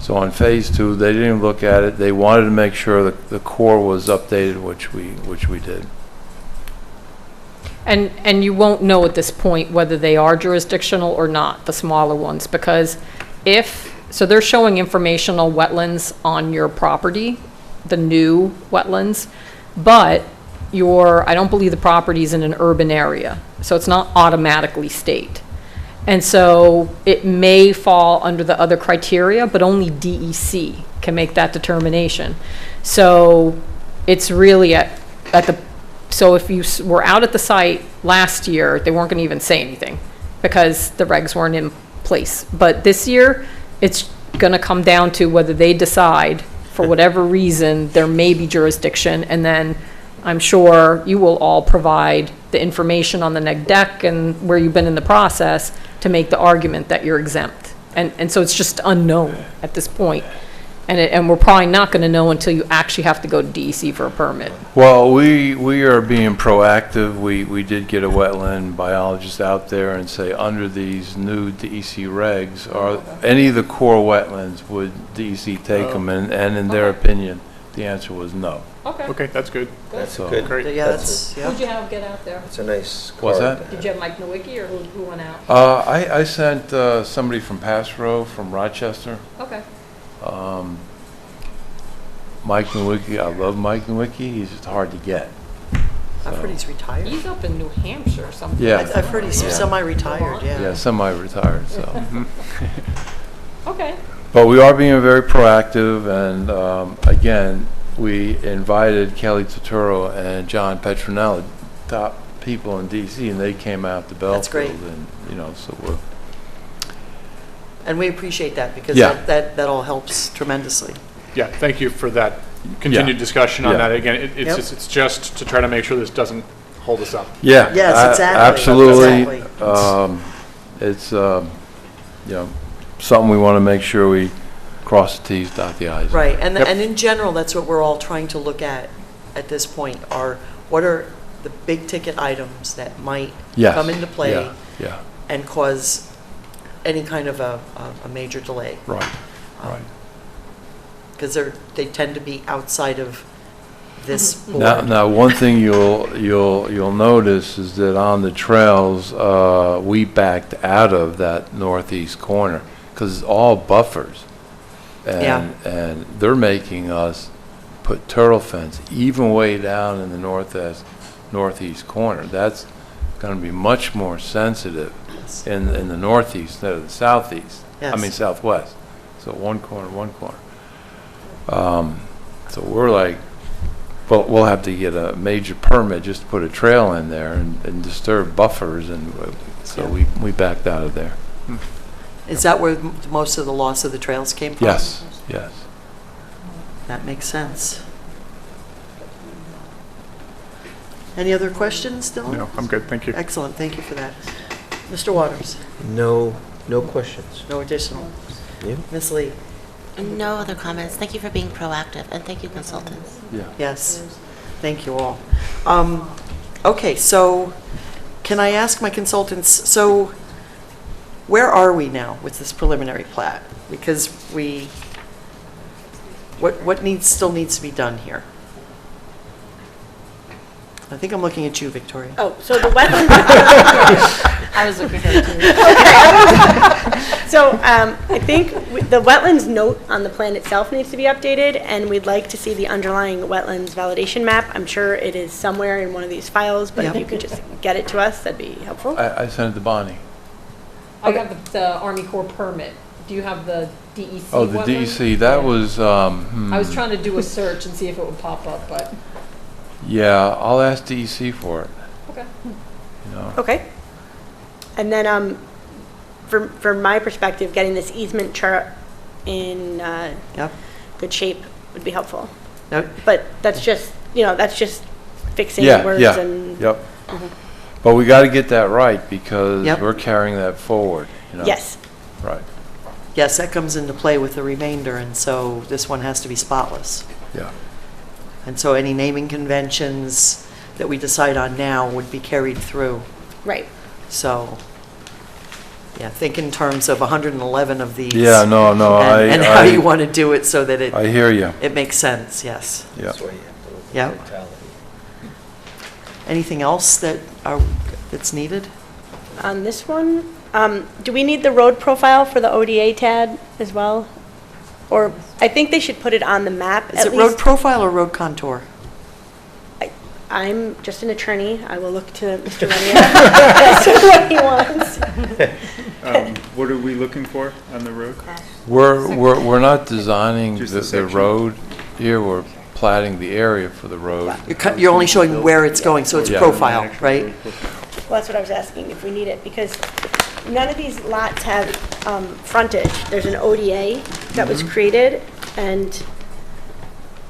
So on Phase 2, they didn't look at it. They wanted to make sure that the core was updated, which we did. And you won't know at this point whether they are jurisdictional or not, the smaller ones, because so they're showing informational wetlands on your property, the new wetlands, but I don't believe the property's in an urban area, so it's not automatically state. And so it may fall under the other criteria, but only DEC can make that determination. So it's really so if you were out at the site last year, they weren't going to even say anything because the regs weren't in place. But this year, it's going to come down to whether they decide, for whatever reason, there may be jurisdiction, and then I'm sure you will all provide the information on the neg deck and where you've been in the process to make the argument that you're exempt. And so it's just unknown at this point. And we're probably not going to know until you actually have to go to DEC for a permit. Well, we are being proactive. We did get a wetland biologist out there and say, under these new DEC regs, are any of the core wetlands, would DEC take them? And in their opinion, the answer was no. Okay. Okay, that's good. That's So- good. Great. Yeah, That's that's, yeah. Who'd you have get out there? It's a nice card. What's that? Did you have Mike Nowicki, or who went out? I sent somebody from Pass Row, from Rochester. Okay. Mike Nowicki, I love Mike Nowicki, he's just hard to get. I've heard he's retired. He's up in New Hampshire or something. Yeah. I've heard he's Yeah. semi-retired, yeah. Yeah, semi-retired, so. Okay. But we are being very proactive, and again, we invited Kelly Turturro and John Petronella, top people in DC, and they came out to Belfield. That's great. And, you know, so we're, And we appreciate that, because Yeah. that all helps tremendously. Yeah, thank you for that continued discussion on Yeah. that. Again, Yep. it's just to try to make sure this doesn't hold us up. yeah. Yes, exactly. Absolutely. Exactly. It's, you know, something we want to make sure we cross the Ts, dot the Is. Right, and, Yep. and in general, that's what we're all trying to look at this point, are what are the big ticket items that might Yes. come into play Yeah, yeah, and cause any kind of a major delay. right, right. Because they tend to be outside of this board. Now, one thing you'll notice is that on the trails, we backed out of that northeast corner because it's all buffers. Yeah. And they're making us put turtle fence even way down in the northeast corner. That's going to be much more sensitive in the northeast instead of the southeast. I mean Yes. southwest. So one corner. So we're like, well, we'll have to get a major permit just to put a trail in there and disturb buffers, and so we backed out of there. Is that where most of the loss of the trails came from? Yes. That makes sense. Any other questions, Dylan? No, I'm good, thank you. Excellent, thank you for that. Mr. Waters, No questions. no additional. Yeah. Ms. Lee? No other comments. Thank you for being proactive, and thank you, consultants. Yeah. Yes, thank you all. Okay, so can I ask my consultants, so where are we now with this preliminary plat? Because what still needs to be done here? I think I'm looking at you, Victoria. Oh, so the wetlands. I was looking at her too. So I think the wetlands note on the plan itself needs to be updated, and we'd like to see the underlying wetlands validation map. I'm sure it is somewhere in one of these files, but if Yep. you could just get it to us, that'd be helpful. I sent it to Bonnie. I have the Army Corps permit. Do you have the DEC? Oh, the wetland? DEC, that Yeah. was, I was trying to do a search and see if it would pop up, but, yeah, I'll ask DEC for it, okay. you know. Okay. And then from my perspective, getting this easement chart in Yep. good shape would be helpful. Nope. But that's just, that's just fixing Yeah, words yeah, and. yep. But we got to get that right because Yep. we're carrying that forward, you know. Yes. Right, Yes, that comes into play with the remainder, and so this one has to be spotless. yeah. And so any naming conventions that we decide on now would be carried through. Right. So, yeah, think in terms of 111 of these. Yeah, no, And how you want to do it so that I hear you, it makes sense, yes. yeah. That's why you have to look Yeah. at totality. Anything else that's needed? On this one, do we need the road profile for the ODA TAD as well? Or, I think they should put it on the map Is at it road least. profile or road contour? I'm just an attorney. I will look to Mr. Renier as to what he wants. What are we looking for on the road? We're not designing Just the the section. road here, we're platting the area for the road. You're only showing where it's going, so it's Yeah. profile, right? Well, that's what I was asking, if we need it, because none of these lots have frontage. There's an ODA that was created, and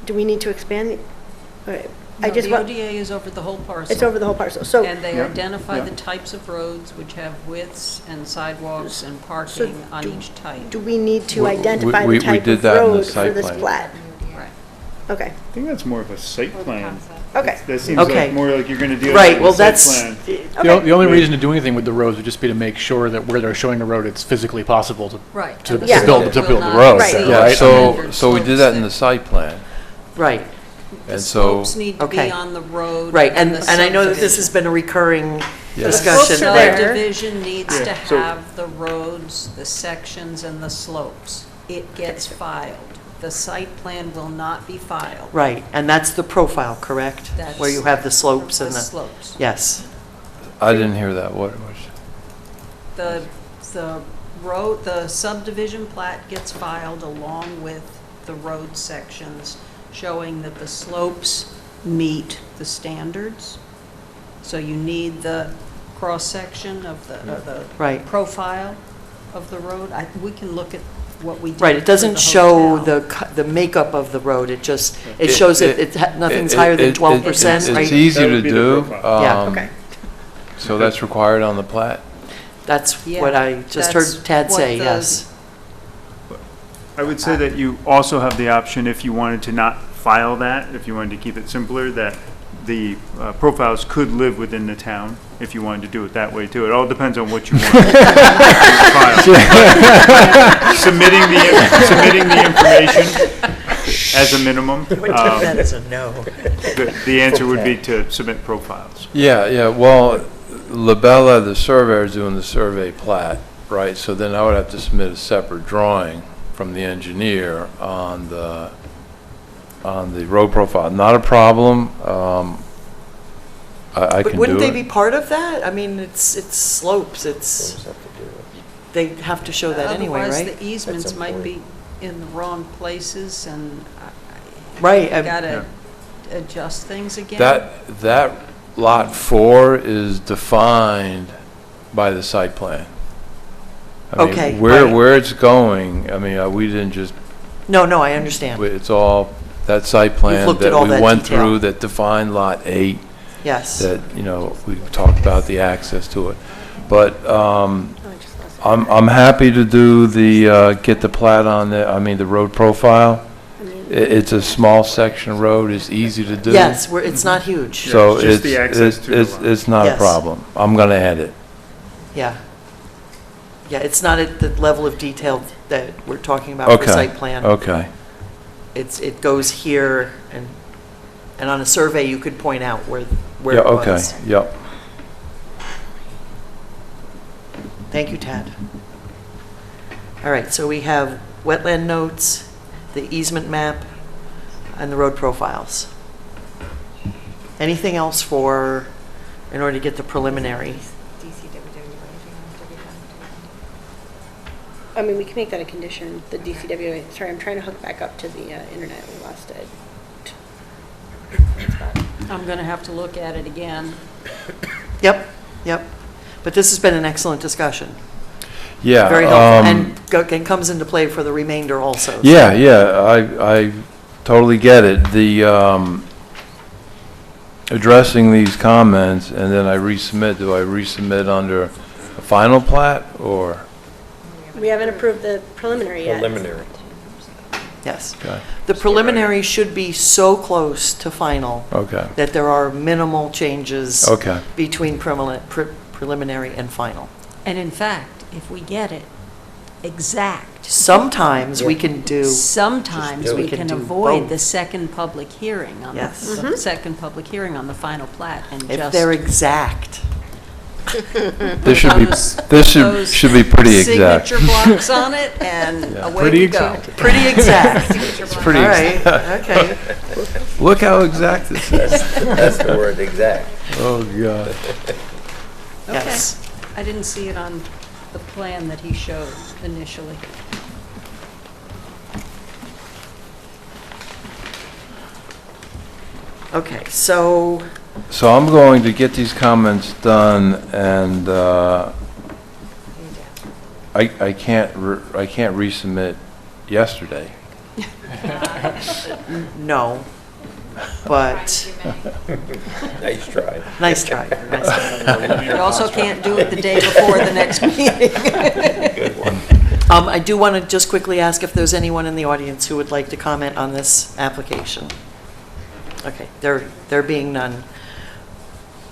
do we need to expand? All right. I just The want, ODA is over the whole parcel. it's over the whole parcel, so, And they Yeah, identify yeah. the types of roads which have widths and sidewalks and parking on do- each type. do we need to We- identify we the type did of that in the road for site this plan. plat? Right. Okay, I think that's more of a site plan. okay. That seems Okay. like more like you're going to deal Right, well, with a site that's, plan. Okay. The only reason to do anything with the roads would just be to make sure that where they're showing the road, it's physically possible to Right. to Yeah. build the road. Right. Yeah, Right? so we did that in the site plan. right. And so, Slopes need to Okay. be on the road. Right, and the I know that this has subdivision. been a recurring Yes. discussion. Slopes are there. Subdivision needs to Yeah, so- have the roads, the sections, and the slopes. It gets filed. The site plan will not be filed. Right, and that's the profile, correct? That's Where you have the slopes and The the, slopes. yes. I didn't hear that, what was? The road, the subdivision plat gets filed along with the road sections showing that the slopes meet the standards. So you need the cross-section of the Right. profile of the road. We can look at what we did. Right, it for doesn't the show hotel. the makeup of the road, it just, it shows that nothing's higher than It- 12%, It's right? easy That to would be the do. profile. Yeah. Okay. So that's required on the plat? That's Yeah, what I just that's heard Tad what say, the- yes. I would say that you also have the option, if you wanted to not file that, if you wanted to keep it simpler, that the profiles could live within the town, if you wanted to do it that way too. It all depends on what you want to file. Submitting the information as a minimum, That is a no. the answer would be to submit profiles. Yeah, well, Labella, the surveyor, is doing the survey plat, right? So then I would have to submit a separate drawing from the engineer on the road profile. Not a problem. I But can wouldn't do they be it. part of that? I mean, it's slopes, they have to show that anyway, Otherwise, right? the easements some might point. be in the wrong places and Right, you gotta adjust things again. That lot 4 is defined by the site plan. I mean, Okay, Where right. it's going, I mean, we didn't just, no, I understand, it's all, that site plan looked at that all we that went detail. through that defined lot 8. yes. That, we talked about the access to it. But I'm happy to do get the plat on the road profile. It's a small section of road, it's easy to do. Yes, it's not huge, So Just the access to the lot. it's not a Yes. problem. I'm gonna add it. yeah. Yeah, it's not at the level of detail that we're talking about for Okay, site plan. okay. It goes here, and on a survey, you could point out where Yeah, it okay, was. yep. Thank you, Tad. All right, so we have wetland notes, the easement map, and the road profiles. Anything else in order to get the preliminary? I mean, we can make that a condition, the DCW. Sorry, I'm trying to hook back up to the internet. We lost it. I'm gonna have to look at it again. Yep. But this has been an excellent discussion. Yeah. Very helpful, and comes into play for the remainder also. so- Yeah, I totally get it. Addressing these comments, and then I resubmit, do I resubmit under a final plat, or? We haven't approved the preliminary yet. Preliminary. Yes. Okay, The preliminary should be so close to final okay, that there are minimal changes okay. between preliminary and final. And in fact, if we get it exact, Sometimes we can do, sometimes We we can can do avoid both. the second public hearing on Yes. the second public hearing on the final plat and if just. they're exact. This should be, those should be pretty exact. Signature blocks on it and Yeah. away Pretty we go. exact. Pretty exact. It's pretty All exact. right, okay. Look how exact this is. That's the word, exact. Oh, God. Okay. Yes. I didn't see it on the plan that he showed initially. Okay, so, So I'm going to get these comments done, and I can't resubmit yesterday. no, but, Nice try. nice try. Nice try. You also can't do it the day before the next meeting. Good one. I do want to just quickly ask if there's anyone in the audience who would like to comment on this application. Okay, there being none,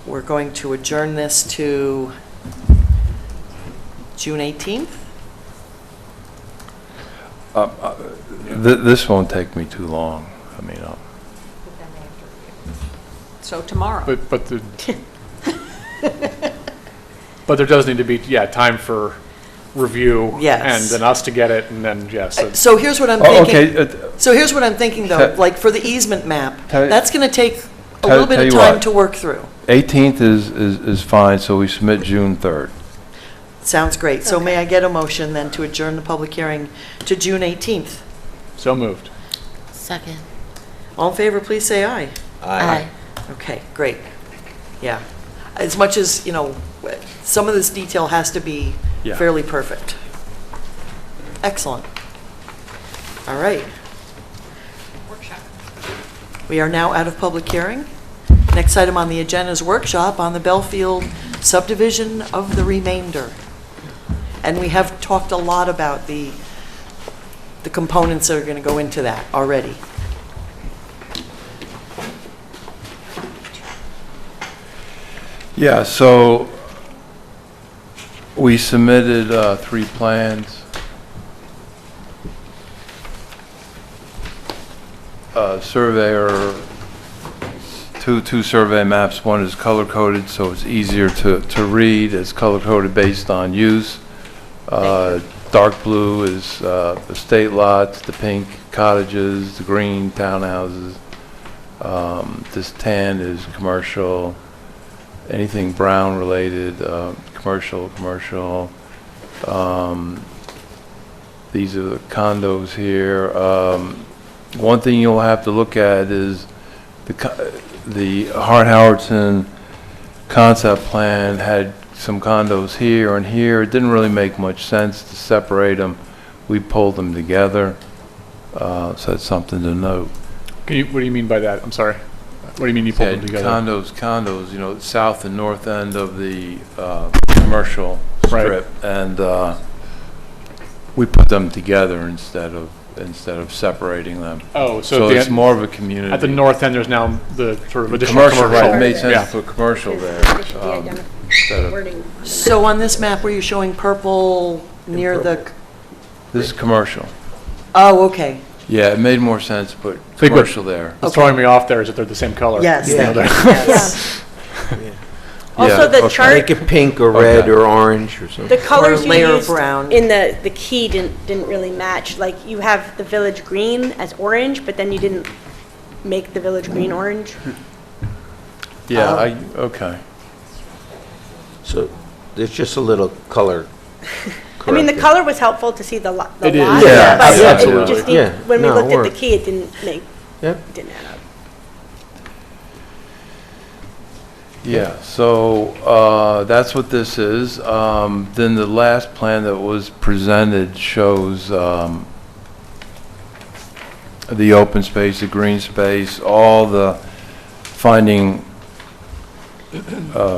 we're going to adjourn this to June 18th? This won't take me too long. I mean, So tomorrow. But but there does need to be, time for review. Yes. And then us to get it, and then, So here's what I'm Oh, thinking. okay, So here's what I'm thinking, though, Te- like for the easement map, Tell- that's going to take a tell- little bit tell of you time what. to work through. 18th is fine, so we submit June 3rd. Sounds great. So may Okay. I get a motion then to adjourn the public hearing to June 18th? so moved. Second. All in favor, please say aye. Aye. Okay, great. Yeah. As much as, some of this detail has to be Yeah. fairly perfect. Excellent. All right. Workshop. We are now out of public hearing. Next item on the agenda is workshop on the Belfield subdivision of the remainder. And we have talked a lot about the components that are going to go into that already. Yeah, so we submitted 3 plans. Surveyor, two survey maps. One is color-coded, so it's easier to read. It's color-coded based on use. Dark blue is estate lots, the pink cottages, the green townhouses. This tan is commercial. Anything brown related, commercial. These are the condos here. One thing you'll have to look at is the Hart-Howardson concept plan had some condos here and here. It didn't really make much sense to separate them. We pulled them together, so that's something to note. What do you mean by that? I'm sorry. What do you mean you pulled them Yeah, together? condos, south and north end of the commercial Right. strip. And we put them together instead of separating them. Oh, So it's more of a community. at the north end, there's now the sort of additional Commercial, commercial. right, it made sense Yeah. to put commercial there. It should be instead of- wording. So on this map, were you showing purple near the, This is commercial. oh, okay. Yeah, it made more sense to put Think what- commercial there. What's throwing me off there is that they're the same color. Yes, You know, thank you. they're- Yes. Also, Yeah, the okay. chart, Make it pink or red Okay. or orange or something. the colors you layer of used brown. in the key didn't really match. Like, you have the village green as orange, but then you didn't make the village green orange. Yeah, okay. So there's just a little color. I mean, the corrected. color was helpful to see the lot, It is. Yeah, but it absolutely. just Yeah, when we no, it looked at the worked. key, it didn't Yep. didn't add up. Yeah, so that's what this is. Then the last plan that was presented shows the open space, the green space, all the finding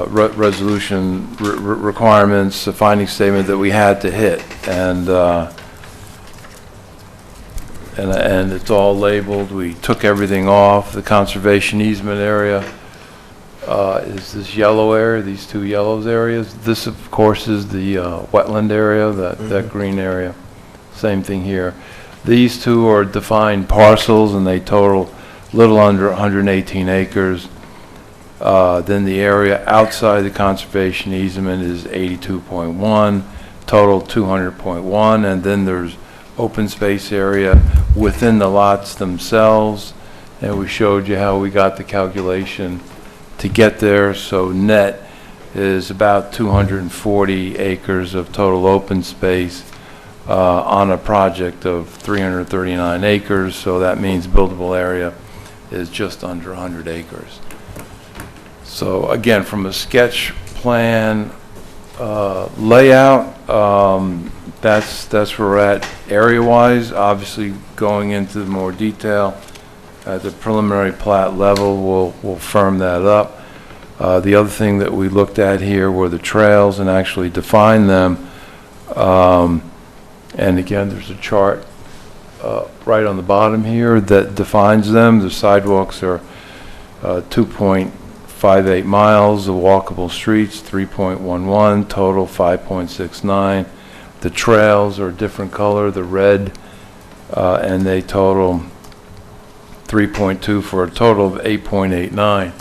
resolution requirements, the finding statement that we had to hit. And it's all labeled. We took everything off. The conservation easement area is this yellow area, these two yellows areas. This, of course, is the wetland area, that green area. Same thing here. These two are defined parcels, and they total little under 118 acres. Then the area outside the conservation easement is 82.1, total 200.1, and then there's open space area within the lots themselves, and we showed you how we got the calculation to get there. So net is about 240 acres of total open space on a project of 339 acres, so that means buildable area is just under 100 acres. So again, from a sketch plan layout, that's where we're at area-wise. Obviously, going into more detail at the preliminary plat level, we'll firm that up. The other thing that we looked at here were the trails and actually define them. And again, there's a chart right on the bottom here that defines them. The sidewalks are 2.58 miles, the walkable streets 3.11, total 5.69. The trails are a different color, the red, and they total 3.2 for a total of 8.89.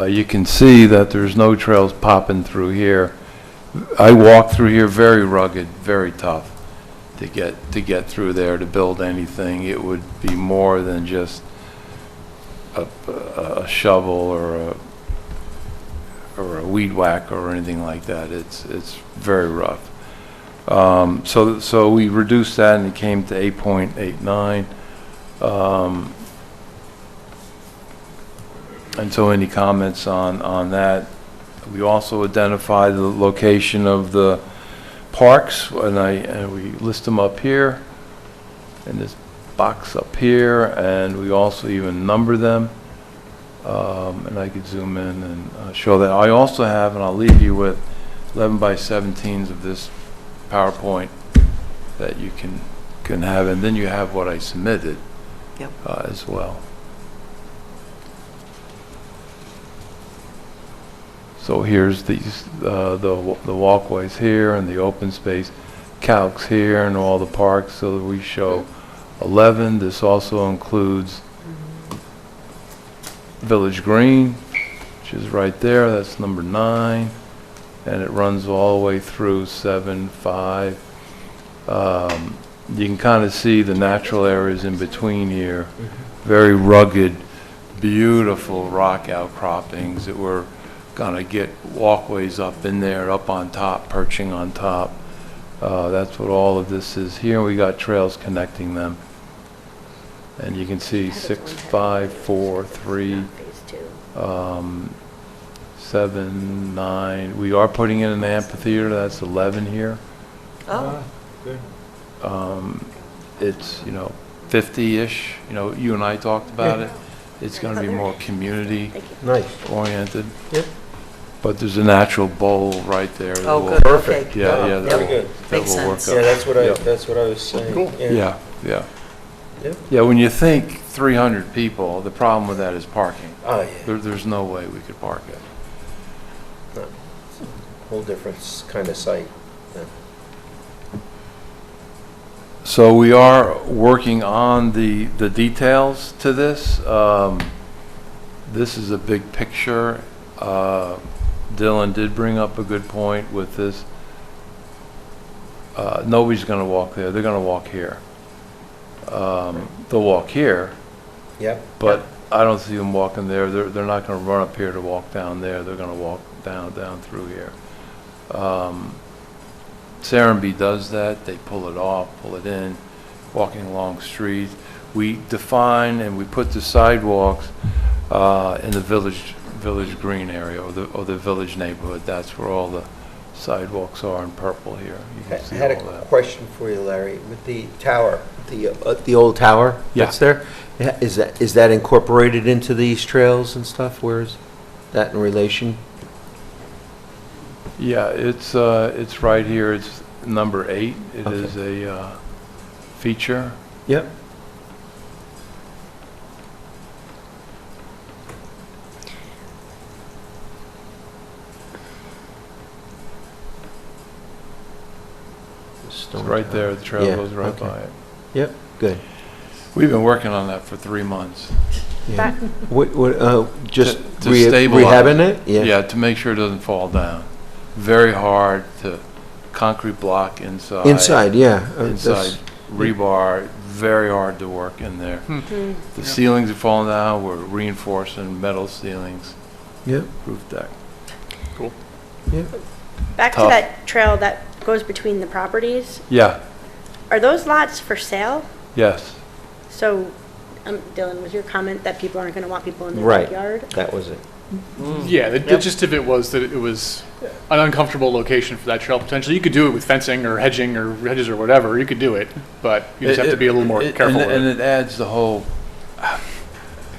You can see that there's no trails popping through here. I walked through here, very rugged, very tough to get through there to build anything. It would be more than just a shovel or a weed whacker or anything like that. It's very rough. So we reduced that and it came to 8.89. And so any comments on that? We also identified the location of the parks, and we list them up here in this box up here, and we also even number them. And I could zoom in and show that. I also have, and I'll leave you with 11 by 17s of this PowerPoint that you can have, and then you have what I submitted as well. So here's these the walkways here and the open space calcs here and all the parks. So we show 11. This also includes Village Green, which is right there. That's number 9, and it runs all the way through 7, 5. You can kind of see the natural areas in between here. Very rugged, beautiful rock outcroppings that we're gonna get walkways up in there, up on top, perching on top. That's what all of this is here. We got trails connecting them. And you can see 6, 5, 4, 3, 7, 9. We are putting in an amphitheater. That's 11 here. Oh, Good. It's, 50-ish. You and I talked about it. It's going to be more community Nice. oriented. Yep. But there's a natural bowl right there. that oh, will- good, Perfect. okay. Yeah, Very good. that Makes will work sense. out. Yeah, Yeah. that's what I was saying. Cool. Yeah, yeah. Yep. Yeah, when you think 300 people, the problem with that is parking. Oh, yeah. There's no way we could park it. Whole different kind of site. So we are working on the details to this. This is a big picture. Dylan did bring up a good point with this. Nobody's going to walk there. They're going to walk here. They'll walk here, Yep. but I don't see them walking there. They're not going to run up here to walk down there. They're going to walk down through here. Serenbe does that. They pull it off, pull it in, walking along streets. We define and we put the sidewalks in the village green area or the village neighborhood. That's where all the sidewalks are in purple here. You I can see had all a that. question for you, Larry. With the tower, the old tower that's there, is that incorporated into these trails and stuff? Where is that in relation? Yeah, it's right here. It's number 8. It is a feature. Yep. It's right there. The trail Yeah, goes right okay. by it. Yep, good. We've been working on that for 3 months. Yeah. Just To stabilize rehabbing it? Yeah, to make sure it doesn't fall down. Very hard to concrete block inside. Inside, yeah. Inside rebar, very hard to work in there. The ceilings are falling down. We're reinforcing metal ceilings, Yep, roof deck. yep. Back to Tough. that trail that goes between the properties, Yeah, are those lots for sale? yes. So, Dylan, was your comment that people aren't gonna want people in their Right. backyard? That was it. Yeah, the gist of it was that it was an uncomfortable location for that trail potentially. You could do it with fencing or hedging or hedges or whatever, you could do it, but you just have to be a little more careful with And it. it adds the whole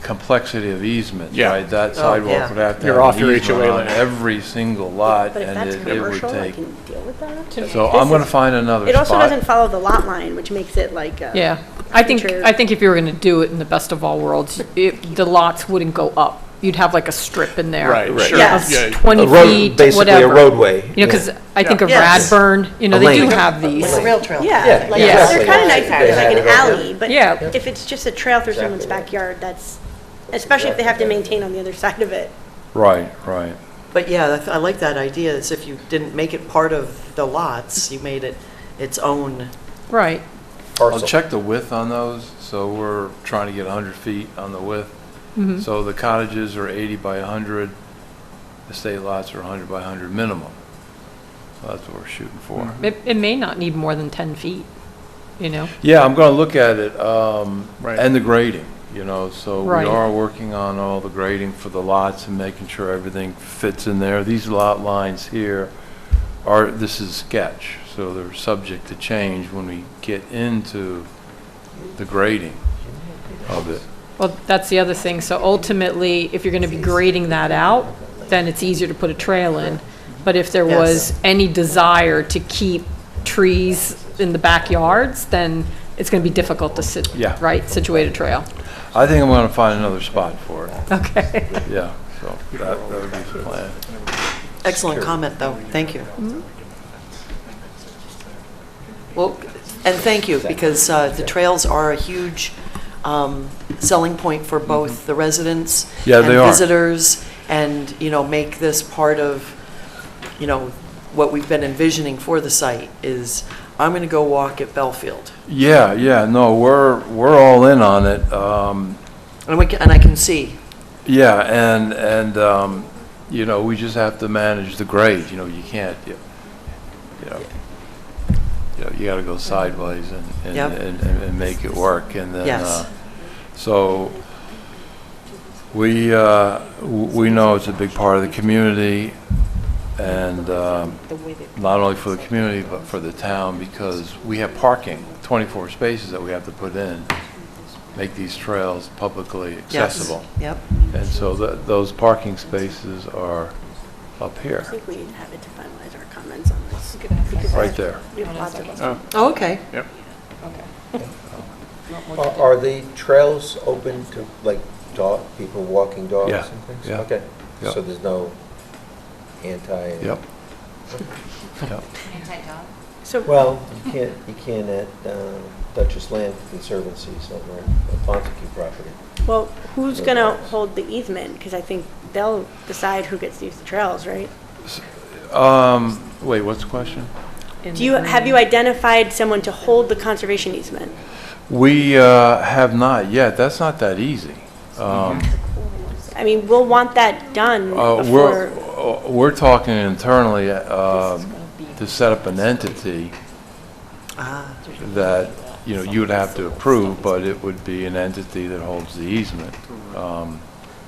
complexity of easement, Yeah. right? That Oh, sidewalk yeah. would have to You're have off an your easement HOA on limit. every single lot, But if and that's it would commercial, I take. can deal with that. So This I'm going to is- find another spot. It also doesn't follow the lot line, which makes it like a. Yeah, I think Future- if you were gonna do it in the best of all worlds, the lots wouldn't go up. You'd have like a strip in there. Right, Right. sure. Yes. Yeah. 20 A road- feet, basically a whatever. roadway. Because I think of Yes. Radburn, A they do lane. have these. Like a rail trail. Yeah, Yeah, like, yeah. they're kind of nice, They because have like an it over alley, but Yeah. if it's just a trail through someone's Exactly right. backyard, that's, especially if they have to maintain on the other side of it. Right, right. But yeah, I like that idea, is if you didn't make it part of the lots, you made it its own. Right. I'll Parcel. check the width on those, so we're trying to get 100 feet on the width. Mhm. So the cottages are 80 by 100, estate lots are 100 by 100 minimum. So that's what we're shooting for. It may not need more than 10 feet, you know? Yeah, I'm going to look at it, Right. and the grading, you know, so we Right. are working on all the grading for the lots and making sure everything fits in there. These lot lines here this is sketch, so they're subject to change when we get into the grading of it. Well, that's the other thing. So ultimately, if you're going to be grading that out, then it's easier to put a trail in. But if there was any desire to keep trees in the backyards, then it's going to be difficult to Yeah. situate a trail. I think I'm going to find another spot for it, Okay. yeah, so that would be the plan. Excellent comment, though. Thank you. Well, and thank you, because the trails are a huge selling point for both the residents Yeah, they and are. visitors, and, you know, make this part of, you know, what we've been envisioning for the site is, I'm going to go walk at Belfield. Yeah, no, we're all in on it. And I can see. Yeah, and you know, we just have to manage the grade, you know, you can't, you know, you gotta go sideways and Yep. and make it work, and then, Yes. so we know it's a big part of the community, and not only for the community, but for the town, because we have parking, 24 spaces that we have to put in, make these trails publicly accessible. Yes. Yep. And so those parking spaces are up I here, think we have it to finalize our comments on this. because right there. We have lots of them. Oh, okay. Yep. Are the trails open to, like, people walking dogs Yeah, and things? yeah, Okay, yeah. so there's no anti... Yep. Yep. Anti-dog? So, Well, you can't at Duchess Land Conservancy somewhere, on Ponticue property. well, who's going to hold the easement? Because I think they'll decide who gets to use the trails, right? Wait, what's the question? Have you identified someone to hold the conservation easement? We have not yet. That's not that easy. I mean, we'll want that done before. We're talking internally to set up an entity that, you know, you would have to approve, but it would be an entity that holds the easement.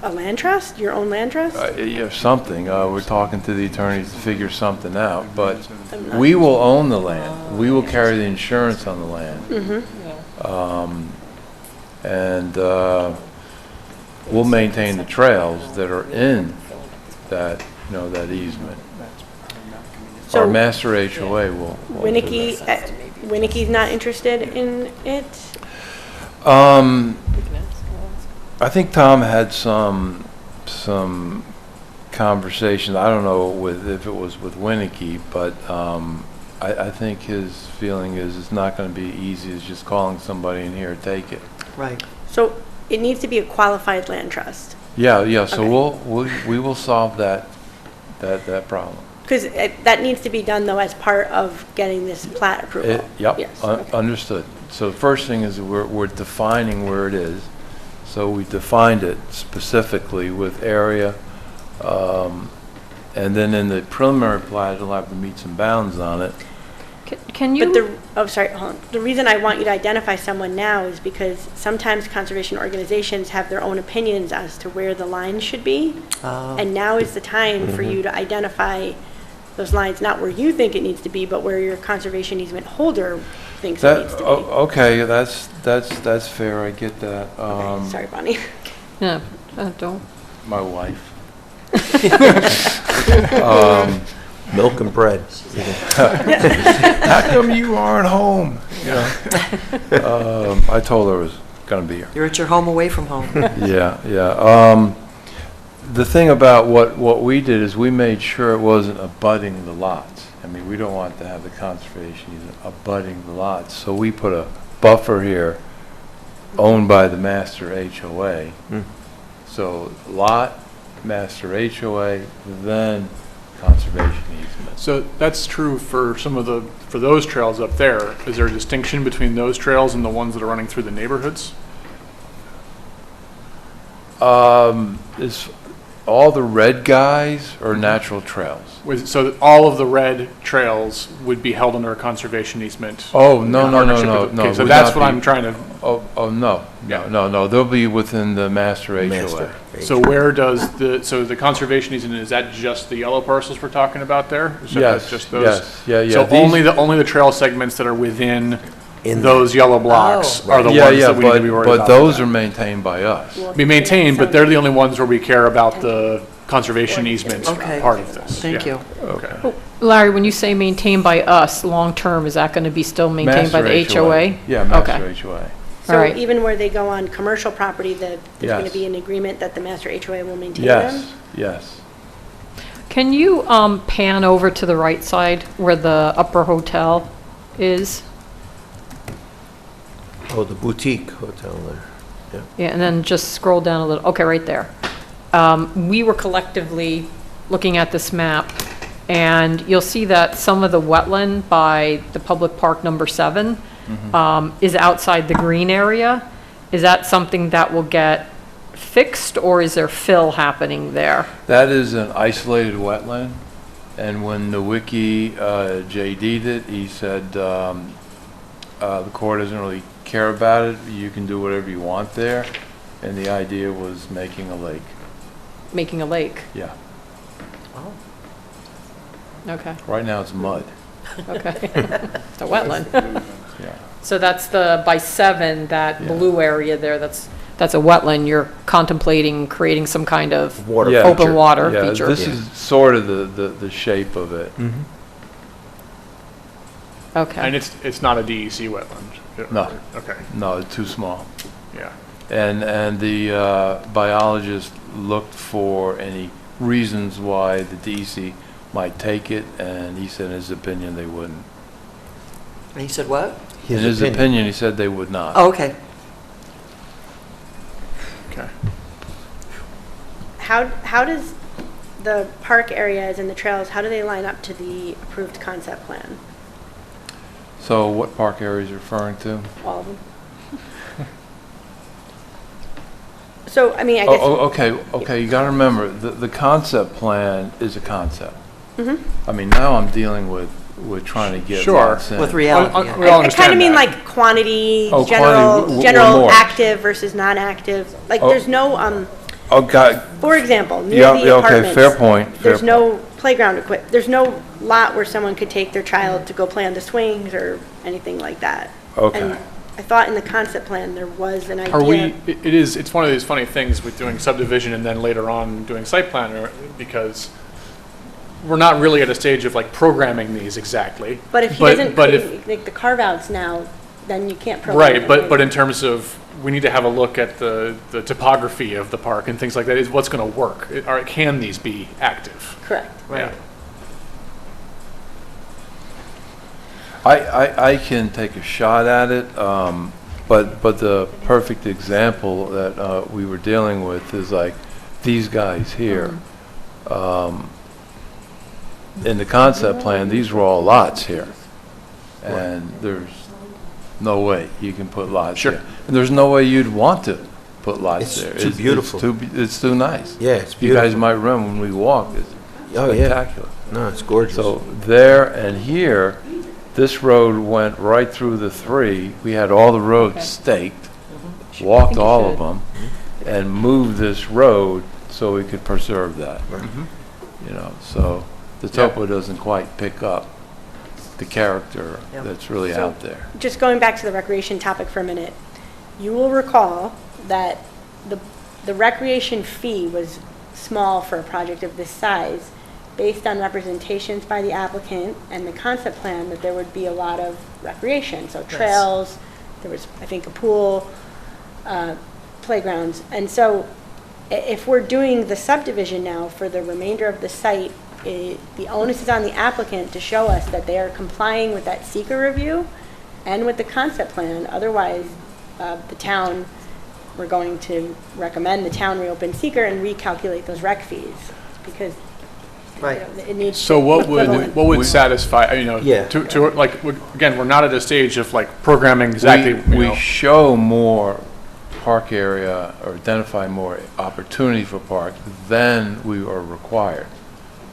A land trust? Your own land trust? Yeah, something. We're talking to the attorneys to figure something out, but we will own the land. We will carry the insurance on the land. And we'll maintain the trails that are in that, you know, that easement. So Our master HOA will. Winicke's not interested in it? I think Tom had some conversations, I don't know if it was with Winnicke, but I think his feeling is it's not going to be easy as just calling somebody in here, take it. Right. So it needs to be a qualified land trust. Yeah, so Okay. we will solve that problem. Because that needs to be done, though, as part of getting this plat approval. Yep, Yes, okay. understood. So the first thing is we're defining where it is. So we defined it specifically with area, and then in the preliminary plat, it'll have the meets and bounds on it. Can you? Sorry, hold on. The reason I want you to identify someone now is because sometimes conservation organizations have their own opinions as to where the lines should be. And now is the time for you to identify those lines, not where you think it needs to be, but where your conservation easement holder thinks it needs to be. Okay, that's fair, I get that. Okay, sorry, Bonnie. No, don't. My wife. Milk and bread. How come you aren't home? You know? I told her I was gonna be here. You're at your home away from home. Yeah. The thing about what we did is we made sure it wasn't abutting the lots. I mean, we don't want to have the conservation easement abutting the lots. So we put a buffer here owned by the master HOA. So lot master HOA, then conservation easement. So that's true for some of the, for those trails up there. Is there a distinction between those trails and the ones that are running through the neighborhoods? Is all the red guys are natural trails? So that all of the red trails would be held under a conservation easement? Oh, no, in no, no, partnership no, with- no. Okay, so would that's not what be- I'm trying to, No, Yeah. no, they'll be within the master HOA. Master. so where does so the conservation easement, is that just the yellow parcels we're talking about there? Is that Yes, just those? yes, yeah. So these- only the trail segments that are within In those yellow blocks Oh. are the Yeah, ones yeah, that we need to be worried but about? those are maintained by us. Be maintained, but they're the only ones where we care about the conservation easement Okay. part of this. Thank Yeah. you. Okay. Larry, when you say maintained by us, long-term, is that going to be still maintained by the Master HOA? Yeah, master Okay. HOA. All So right. even where they go on commercial property, that there's going Yes. to be an agreement that the master HOA will maintain them? Yes, yes. Can you pan over to the right side where the Upper Hotel is? Oh, the boutique hotel there. Yeah, and then just scroll down a little, okay, right there. We were collectively looking at this map, and you'll see that some of the wetland by the public park number 7 is outside the green area. Is that something that will get fixed, or is there fill happening there? That is an isolated wetland, and when the wiki JD'd it, he said the Corps doesn't really care about it, you can do whatever you want there, and the idea was making a lake. Making a lake? Yeah, Okay, right now it's mud. okay. It's a wetland. Yeah. So that's the, by 7, that blue area there, that's a wetland. You're contemplating creating some kind of Water Yeah. open feature. water Yeah, feature. this is sort of the shape of it. Okay. And it's not a DEC wetland? No. Okay, No, it's too small. yeah. And the biologist looked for any reasons why the DEC might take it, and he said in his opinion they wouldn't. And he said what? In his opinion, he said they would not. Oh, okay. Okay. How does the park areas and the trails, how do they line up to the approved concept plan? So what park area is he referring to? All of them? So, I mean, I guess. Okay, you gotta remember, the concept plan is a concept. I mean, now I'm dealing with trying to get Sure. lots in. With reality. yeah. We all I kind understand of mean that. like quantity, Oh, general, quantity, general more. active versus non-active. Like, Oh. there's no, Okay, for example, near yeah, the yeah, okay, apartments. fair point, fair There's no playground there's no lot where someone could take their child to go play on the swings or anything like that. Okay. And I thought in the concept plan, there was an idea. Are we, it's one of these funny things with doing subdivision and then later on doing site plan, because we're not really at a stage of like programming these exactly. But if he doesn't, but if- like the carve-outs now, then you can't program Right, it. but in terms of, we need to have a look at the topography of the park and things like that, is what's gonna work? Or can these be active? Correct. Yeah. I can take a shot at it, but the perfect example that we were dealing with is like these guys here. In the concept plan, these were all lots here. And there's no way you can put lots Sure. here. And there's no way you'd want to put lots It's there. too beautiful. It's too nice. Yeah, it's You guys beautiful. might remember when we walked, it's Oh, yeah. spectacular. No, it's gorgeous. So there and here, this road went right through the 3. We had all the roads staked, walked you all should. of them, and moved this road so we could preserve that. You know, so the topo doesn't quite pick up the character Yeah. that's really So- out there. Just going back to the recreation topic for a minute, you will recall that the recreation fee was small for a project of this size, based on representations by the applicant and the concept plan that there would be a lot of recreation, so trails, there was, I think, a pool, playgrounds. And so if we're doing the subdivision now for the remainder of the site, the onus is on the applicant to show us that they are complying with that seeker review and with the concept plan. Otherwise, the town we're going to recommend the town reopen seeker and recalculate those rec fees, because you Right. know, it needs. So to be equivalent. what would satisfy, you know, Yeah. to, like, again, we're not at a stage of like programming exactly, you We know. show more park area or identify more opportunity for park than we are required.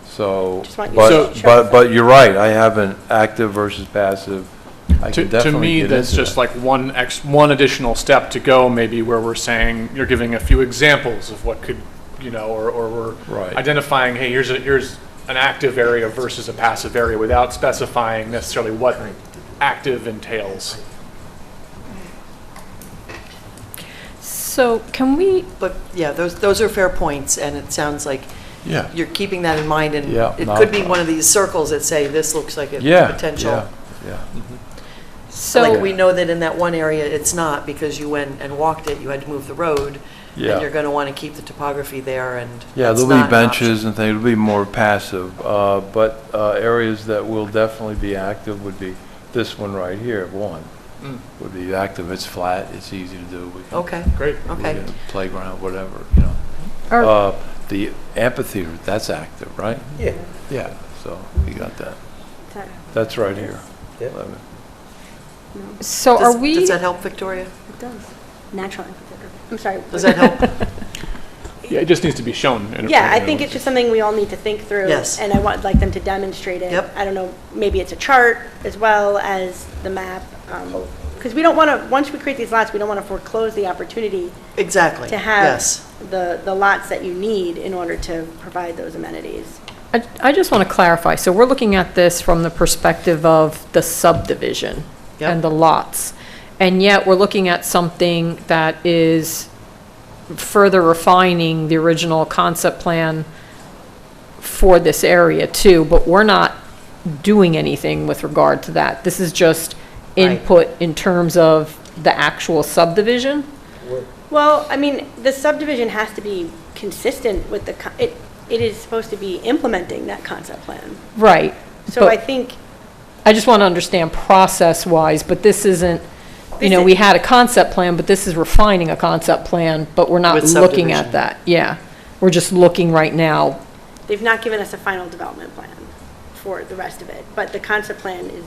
So, Just want you to show us but you're right, I have an active versus passive. I To can definitely me, get that's into just that. like one additional step to go, maybe, where we're saying, you're giving a few examples of what could, you know, or we're Right. identifying, hey, here's an active area versus a passive area, without specifying necessarily what active entails. So can we, But, yeah, those are fair points, and it sounds like Yeah, you're keeping that in mind, and Yeah, it not could a be problem. one of these circles that say, this looks like a yeah, potential. yeah. so. Like, we know that in that one area, it's not, because you went and walked it, you had to move the road, and Yeah. you're gonna wanna keep the topography there, and Yeah, that's there'll not be an option. benches and things, it'll be more passive, but areas that will definitely be active would be this one right here, one, would be active, it's flat, it's easy to do. We can- Okay, Great. we okay. can Playground, whatever, you know. Are- The amphitheater, that's active, right? Yeah. Yeah, so you got that. That- That's right here. Yeah. 11. So are Does we, that help, Victoria? It does. Natural amphitheater. I'm sorry. Does that help? Yeah, it just needs to be shown. in a- Yeah, I you know, think it's just something we all need to think through. Yes. And I would like them to demonstrate it. Yep. I don't know, maybe it's a chart as well as the map. Because we don't want to, once we create these lots, we don't want to foreclose the opportunity Exactly, to have yes. the lots that you need in order to provide those amenities. I just want to clarify, so we're looking at this from the perspective of the subdivision Yep. and the lots, and yet we're looking at something that is further refining the original concept plan for this area too, but we're not doing anything with regard to that. This is just Right. input in terms of the actual subdivision? Well, I mean, the subdivision has to be consistent with the, it is supposed to be implementing that concept plan. Right. So but- I think, I just want to understand process-wise, but this isn't, you know, This we is- had a concept plan, but this is refining a concept plan, but we're not With looking subdivision. at that. Yeah. We're just looking right now. they've not given us a final development plan for the rest of it, but the concept plan is,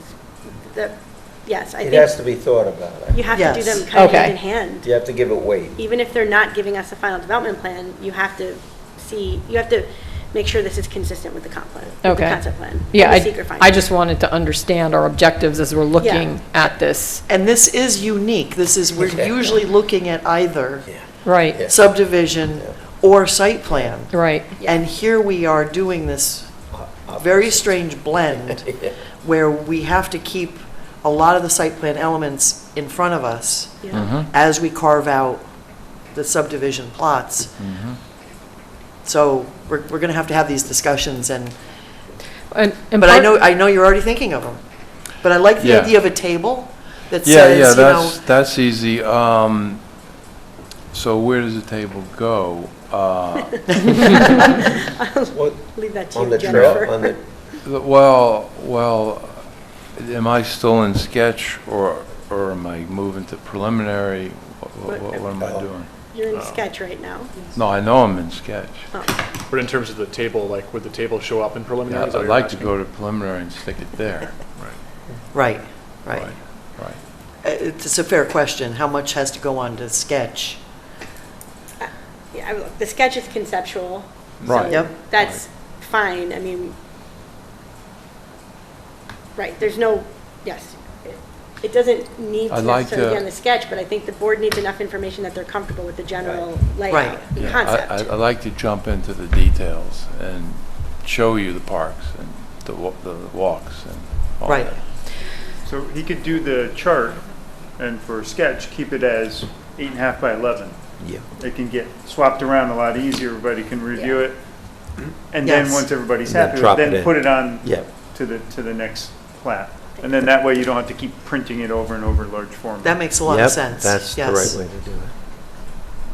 yes, I It has think to be thought about. you have to do Yes. them kind of Okay. hand in hand. You have to give it weight. Even if they're not giving us a final development plan, you have to make sure this is consistent with the comp plan, with the Okay. concept plan. Yeah, and the seeker I findings. just wanted to understand our objectives as we're looking at this. And this is unique, we're usually looking at either Right, subdivision or site plan. right. And here we are doing this very strange blend where we have to keep a lot of the site plan elements in front of us Yeah. as we carve out the subdivision plots. So we're going to have these discussions, and And but I part- know you're already thinking of them. But I like the Yeah. idea of a table that Yeah, says, yeah, you know, that's easy. So where does the table go? What, Leave that to on you, the trail, Jennifer. on the, Well, am I still in sketch or am I moving to preliminary? What am I doing? You're in sketch right now. No, I know I'm in sketch. But in terms of the table, like, would the table show up in preliminary? Yeah, Is that what I'd you're like to asking? go to preliminary and stick it there. right. Right. It's a fair question. How much has to go on to sketch? Yeah, look, the sketch is conceptual. Right. so Yep. That's fine, I mean, right, there's no, yes, it doesn't need to I'd like necessarily be to- on the sketch, but I think the board needs enough information that they're comfortable with the general layout Right. and Yeah, concept. I'd like to jump into the details and show you the parks and the walks and all Right. that. So he could do the chart, and for sketch, keep it as 8.5 by 11. yeah. It can get swapped around a lot easier, everybody can review it. And then, Yes. once everybody's And then happy with drop it, it then in. put it on Yeah. to the next plat. And then that way you don't have to keep printing it over and over large format. That makes a lot Yep, of sense. that's the Yes. right way to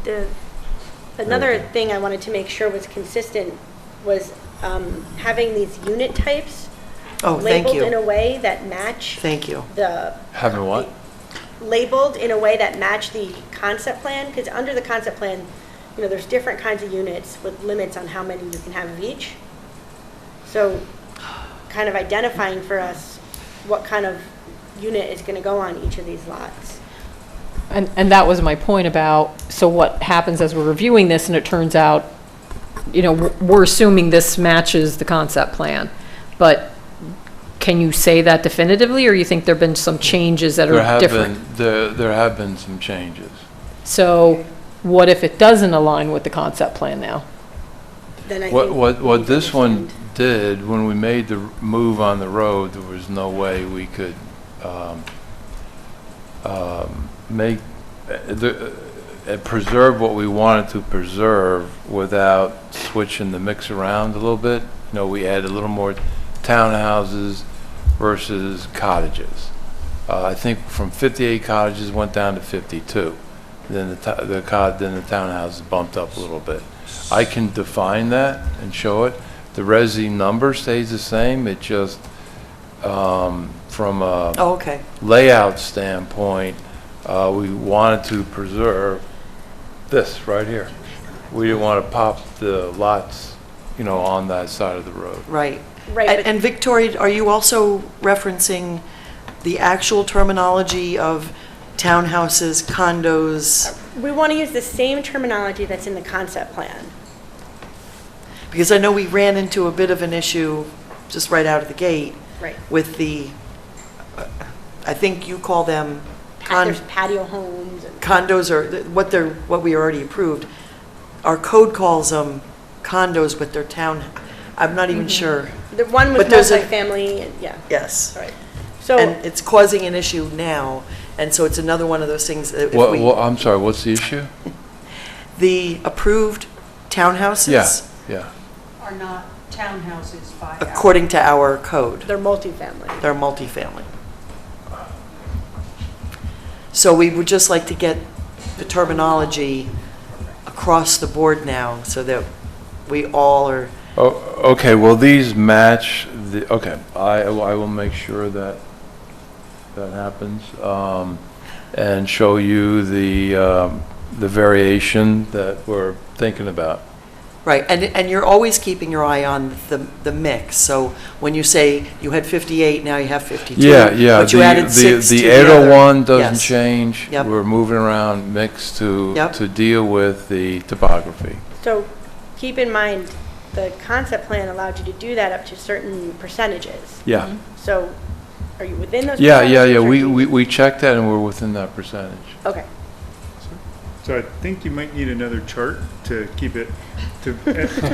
do it. Another Okay. thing I wanted to make sure was consistent was having these unit types Oh, thank labeled in you. a way that match Thank you. the Having what? labeled in a way that match the concept plan, because under the concept plan, you know, there's different kinds of units with limits on how many you can have of each. So kind of identifying for us what kind of unit is going to go on each of these lots. And that was my point about, so what happens as we're reviewing this and it turns out, you know, we're assuming this matches the concept plan, but can you say that definitively, or you think there've been some changes that are different? There have been some changes. So what if it doesn't align with the concept plan now? Then I think What this one did, when we made the move on the road, there was no way we could preserve what we wanted to preserve without switching the mix around a little bit. You know, we added a little more townhouses versus cottages. I think from 58 cottages went down to 52. Then the townhouses bumped up a little bit. I can define that and show it. The resi number stays the same. It just from a Oh, okay. layout standpoint, we wanted to preserve this right here. We didn't want to pop the lots, you know, on that side of the road. Right. Right, but- And Victoria, are you also referencing the actual terminology of townhouses, condos? we want to use the same terminology that's in the concept plan. Because I know we ran into a bit of an issue just right out of the gate Right. with the, I think you call them There's patio homes and. condos, or what we already approved. Our code calls them condos, but they're town, I'm not even sure. The one was But there's a- multifamily, and yeah, Yes. right. So, And it's causing an issue now, and so it's another one of those things that if we, I'm sorry, what's the issue? the approved townhouses. Yeah. Are not townhouses by our. According to our code, they're multifamily. they're multifamily. So we would just like to get the terminology across the board now, so that we all are, Oh, okay, well, these match the, okay, I will make sure that that happens, and show you the variation that we're thinking about. right, and you're always keeping your eye on the mix, so when you say you had 58, now you have 52. Yeah, But you added 6 to the the other. 801 doesn't Yes. change. Yep. We're moving around mix Yep. to deal with the topography. So keep in mind, the concept plan allowed you to do that up to certain percentages. Yeah, So are you within those? yeah, percentages, or we do you- we checked that and we're within that percentage. Okay. So I think you might need another chart to keep it, to.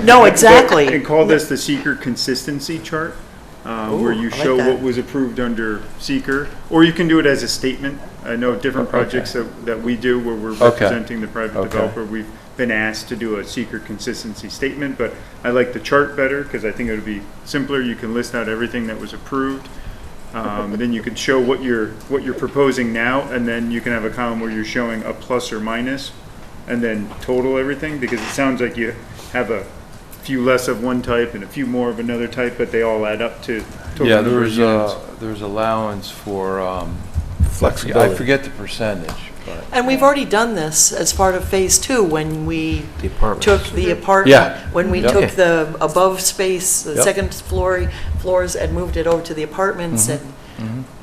No, exactly. And call this the seeker consistency chart, where you I like show that. what was approved under seeker, or you can do it as a statement. I know different Okay. projects that we do where we're Okay. representing the private Okay. developer, we've been asked to do a seeker consistency statement, but I like the chart better because I think it would be simpler. You can list out everything that was approved. Then you could show what you're proposing now, and then you can have a column where you're showing a plus or minus, and then total everything, because it sounds like you have a few less of one type and a few more of another type, but they all add up to total Yeah, number of units. there's allowance for, Flexibility. I forget the percentage, but. And we've already done this as part of Phase 2, when we The apartments. took the apartment, Yeah. when we Yep. took the above space, the Yep. second floors, and moved it over to the apartments, and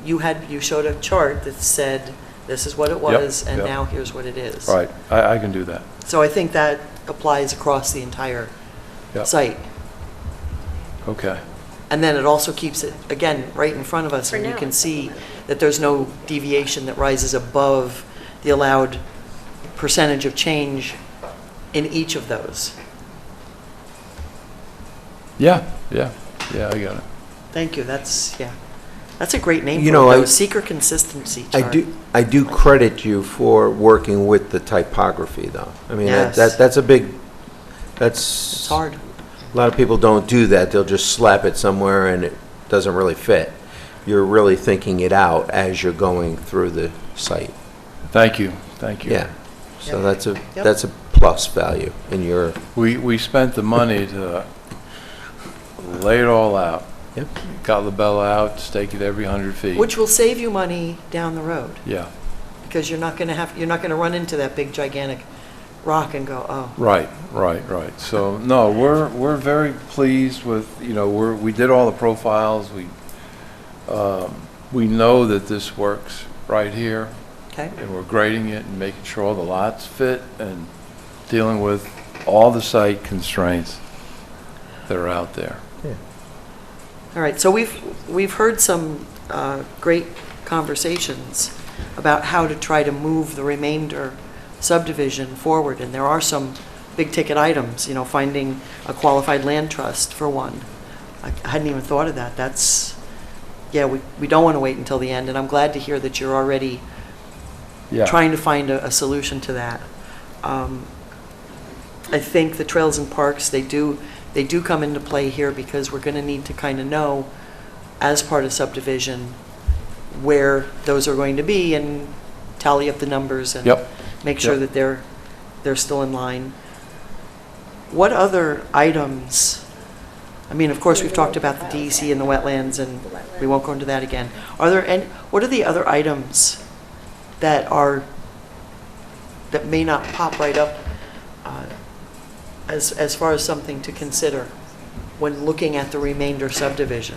you showed a chart that said, this is what it was, and yep. now here's what it is. Right, I can do that. So I think that applies across the entire Yep. site. Okay. And then it also keeps it, again, right in front of us, For and you now, can it's see that there's no deviation that rises above the allowed percentage of change in each of those. Yeah, I got it. Thank you, that's a great name You for know, it, I- though, seeker consistency chart. I do credit you for working with the typography, though. I mean, Yes. that's a big, It's hard. A lot of people don't do that. They'll just slap it somewhere and it doesn't really fit. You're really thinking it out as you're going through the site. Thank you. Yeah. So Yep. that's a plus value in your, We spent the money to lay it all out. Yep. Got Labella out, staked it every 100 feet. Which will save you money down the road. Yeah. because you're not gonna run into that big gigantic rock and go, oh. Right. So, no, we're very pleased with, we did all the profiles, we know that this works right here, Okay, and we're grading it and making sure all the lots fit and dealing with all the site constraints that are out there. all right, so we've heard some great conversations about how to try to move the remainder subdivision forward, and there are some big-ticket items, finding a qualified land trust for one. I hadn't even thought of that. That's, yeah, we don't want to wait until the end, and I'm glad to hear that you're already Yeah. trying to find a solution to that. I think the trails and parks, they do come into play here because we're going to need to kind of know, as part of subdivision, where those are going to be and tally up the numbers and Yep. make sure Yep. that they're still in line. What other items, I mean, of course, we've talked about the DEC and the wetlands, and we won't go into that again. What are the other items that may not pop right up as far as something to consider when looking at the remainder subdivision?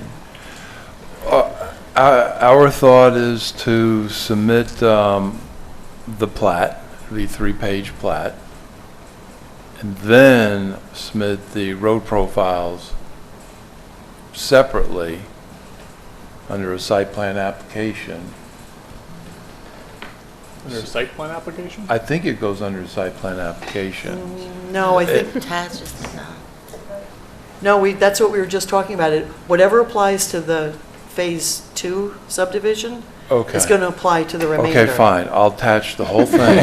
Our thought is to submit the plat, the 3-page plat, and then submit the road profiles separately under a site plan application. Under a site plan application? I think it goes under a site plan application. No, I think, Taz just, no, that's what we were just talking about. Whatever applies to the Phase 2 subdivision Okay. is going to apply to the remainder. Okay, fine. I'll attach the whole thing.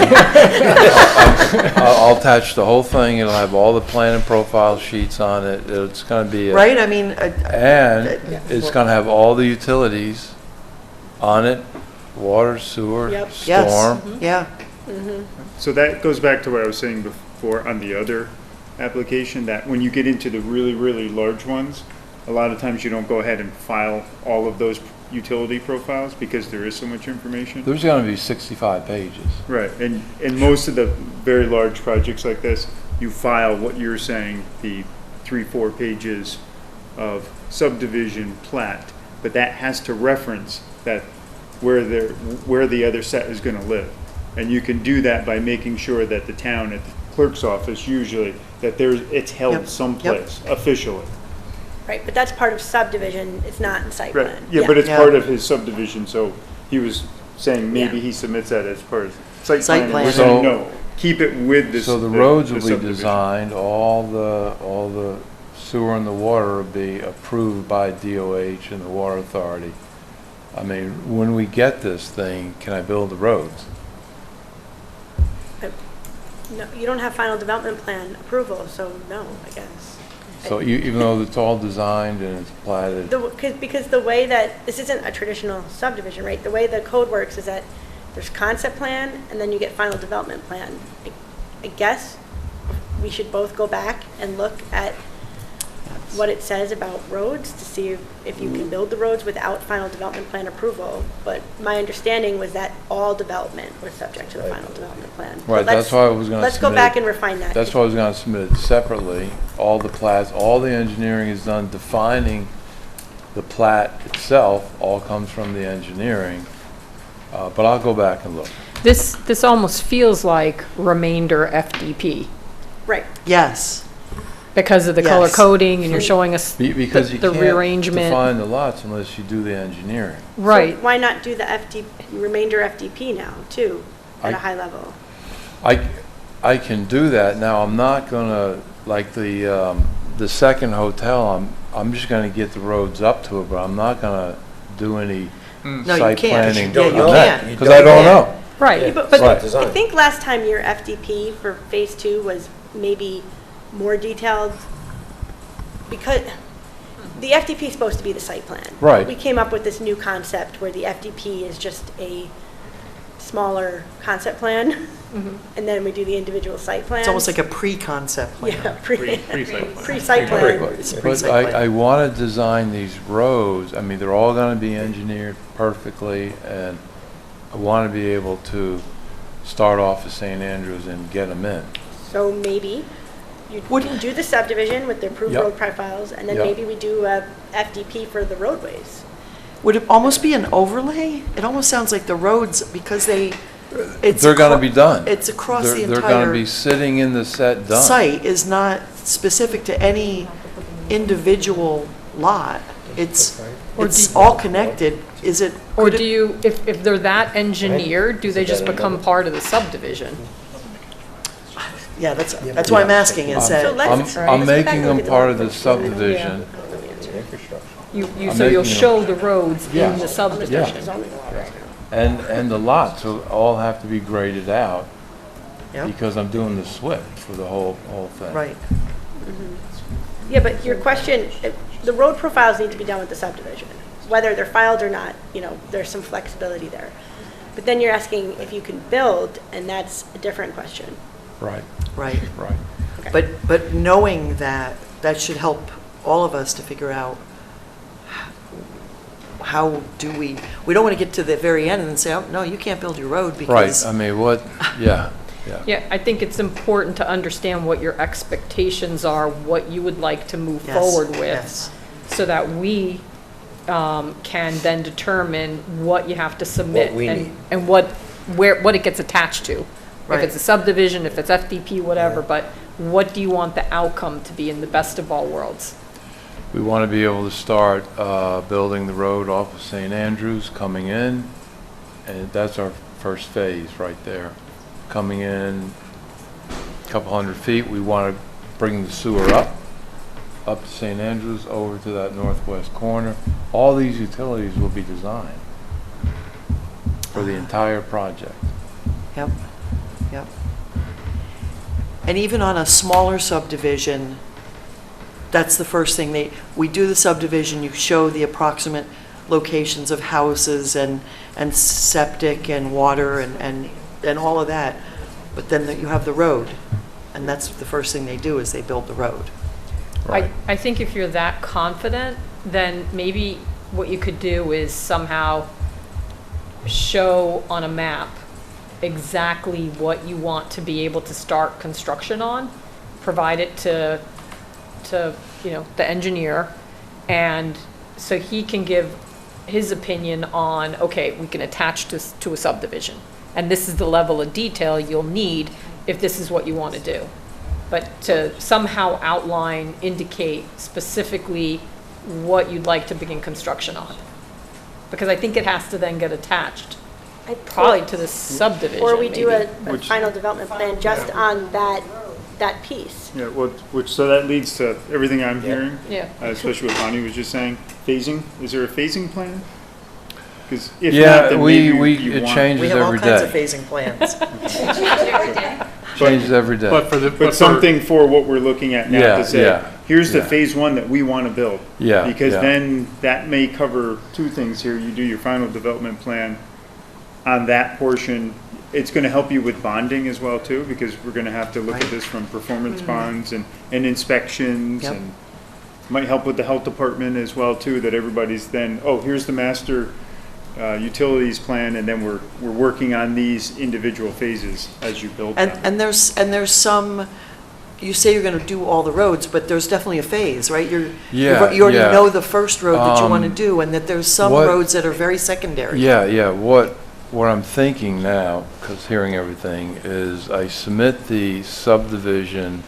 I'll attach the whole thing. It'll have all the plan and profile sheets on it. It's going to be Right? I mean, and it's going to have all the utilities on it, water, sewer, Yep. yes, storm. yeah. So that goes back to what I was saying before on the other application, that when you get into the really, really large ones, a lot of times you don't go ahead and file all of those utility profiles because there is so much information. There's going to be 65 pages. Right, and most of the very large projects like this, you file what you're saying, the 3-4 pages of subdivision plat, but that has to reference that where the other set is going to live. And you can do that by making sure that the town at the clerk's office usually, that it's held Yep, someplace officially. Right, but that's part of subdivision, it's not in site Right, plan. yeah, but it's Yeah. part of his subdivision, so he was saying maybe Yeah. he submits that as part of site Site plan. And we're plan. saying, So- no, keep it with this. So the roads will be subdivision. designed, all the sewer and the water will be approved by DOH and the Water Authority. I mean, when we get this thing, can I build the roads? No, you don't have final development plan approval, so no, I guess. So even though it's all designed and it's platted, Because the way that, this isn't a traditional subdivision, right? The way the code works is that there's concept plan, and then you get final development plan. I guess we should both go back and look at what it says about roads to see if you can build the roads without final development plan approval. But my understanding was that all development was subject to the final development plan. right, But that's why I was going to Let's go back and refine that. That's why I was going to submit it separately. All the plats, all the engineering is done defining the plat itself, all comes from the engineering. But I'll go back and look. This almost feels like remainder FDP Right. Yes, because of the color Yes. coding, and you're showing us Because you the can't rearrangement. define the lots unless you do the engineering. Right. So why not do the remainder FDP now, too, at I- a high level? I can do that. Now, I'm not gonna, like the second hotel, I'm just gonna get the roads up to it, but I'm not gonna do any No, you site can't. planning Yeah, you on that. can't. Because I don't know. Right. But Right. I think last time your FDP for Phase 2 was maybe more detailed, because the FDP is supposed to be the site plan. Right. We came up with this new concept where the FDP is just a smaller concept plan, and then we do the individual site plans. it's almost like a pre-concept plan. Yeah, Pre-site plan. pre-site plan. It's a But pre-site plan. I want to design these roads, I mean, they're all going to be engineered perfectly, and I want to be able to start off at St. Andrews and get them in. So maybe you Would- do the subdivision with the approved Yep. road profiles, and then Yep. maybe we do a FDP for the roadways. Would it almost be an overlay? It almost sounds like the roads, because it's. They're going to be done. It's across the They're going to be entire sitting in the set done. site, is not specific to any individual lot. It's Or all connected. Is it? Or could it- do you, if they're that engineered, do they just become part of the subdivision? Yeah, that's why I'm asking, is So that, let's- I'm let's making go back and them look at part of the the subdivision. You, I'm so you'll making them- show the roads Yeah. in the subdivision? And the lots will all have to be graded out yeah, because I'm doing the SWIP for the whole thing. right. Yeah, but your question, the road profiles need to be done with the subdivision. Whether they're filed or not, there's some flexibility there. But then you're asking if you can build, and that's a different question. Right, Right. right. But knowing that, that should help all of us to figure out how do we don't want to get to the very end and then say, oh, no, you can't build your road Right, because. I mean, yeah. Yeah, I think it's important to understand what your expectations are, what you would like to move Yes, forward with, yes. so that we can then determine what you have to submit What we and need. and what it gets attached to. Right. If it's a subdivision, if it's FDP, whatever, but what do you want the outcome to be in the best of all worlds? We want to be able to start building the road off of St. Andrews, coming in, and that's our first phase right there. Coming in a couple hundred feet, we want to bring the sewer up to St. Andrews, over to that northwest corner. All these utilities will be designed for the entire project. Yep, yep. And even on a smaller subdivision, that's the first thing we do the subdivision, you show the approximate locations of houses and septic and water and all of that. But then you have the road, and that's the first thing they do is they build the road. Right. I think if you're that confident, then maybe what you could do is somehow show on a map exactly what you want to be able to start construction on, provide it to the engineer, and so he can give his opinion on, okay, we can attach this to a subdivision, and this is the level of detail you'll need if this is what you want to do. But to somehow outline, indicate specifically what you'd like to begin construction on. Because I think it has to then get attached, probably to the subdivision, Or we do maybe. a final development plan just on that piece. Yeah, so that leads to everything I'm hearing, Yeah. especially what Bonnie was just saying. Phasing, is there a phasing plan? Because if not, Yeah, then maybe you it want. changes We have all every kinds of day. phasing plans. Changes every day. But for the, But something for what we're looking at now Yeah, to say, yeah, here's the yeah. phase one that we want to build. Yeah, Because yeah. then that may cover two things here. You do your final development plan on that portion. It's going to help you with bonding as well too, because we're going to have to look at this from performance bonds and inspections, Yep. and might help with the health department as well too, that everybody's then, oh, here's the master utilities plan, and then we're working on these individual phases as you build them. And there's some, you say you're going to do all the roads, but there's definitely a phase, right? You already yeah. know the first road that you want to do, and that there's some what- roads that are very secondary. Yeah, what I'm thinking now, because hearing everything, is I submit the subdivision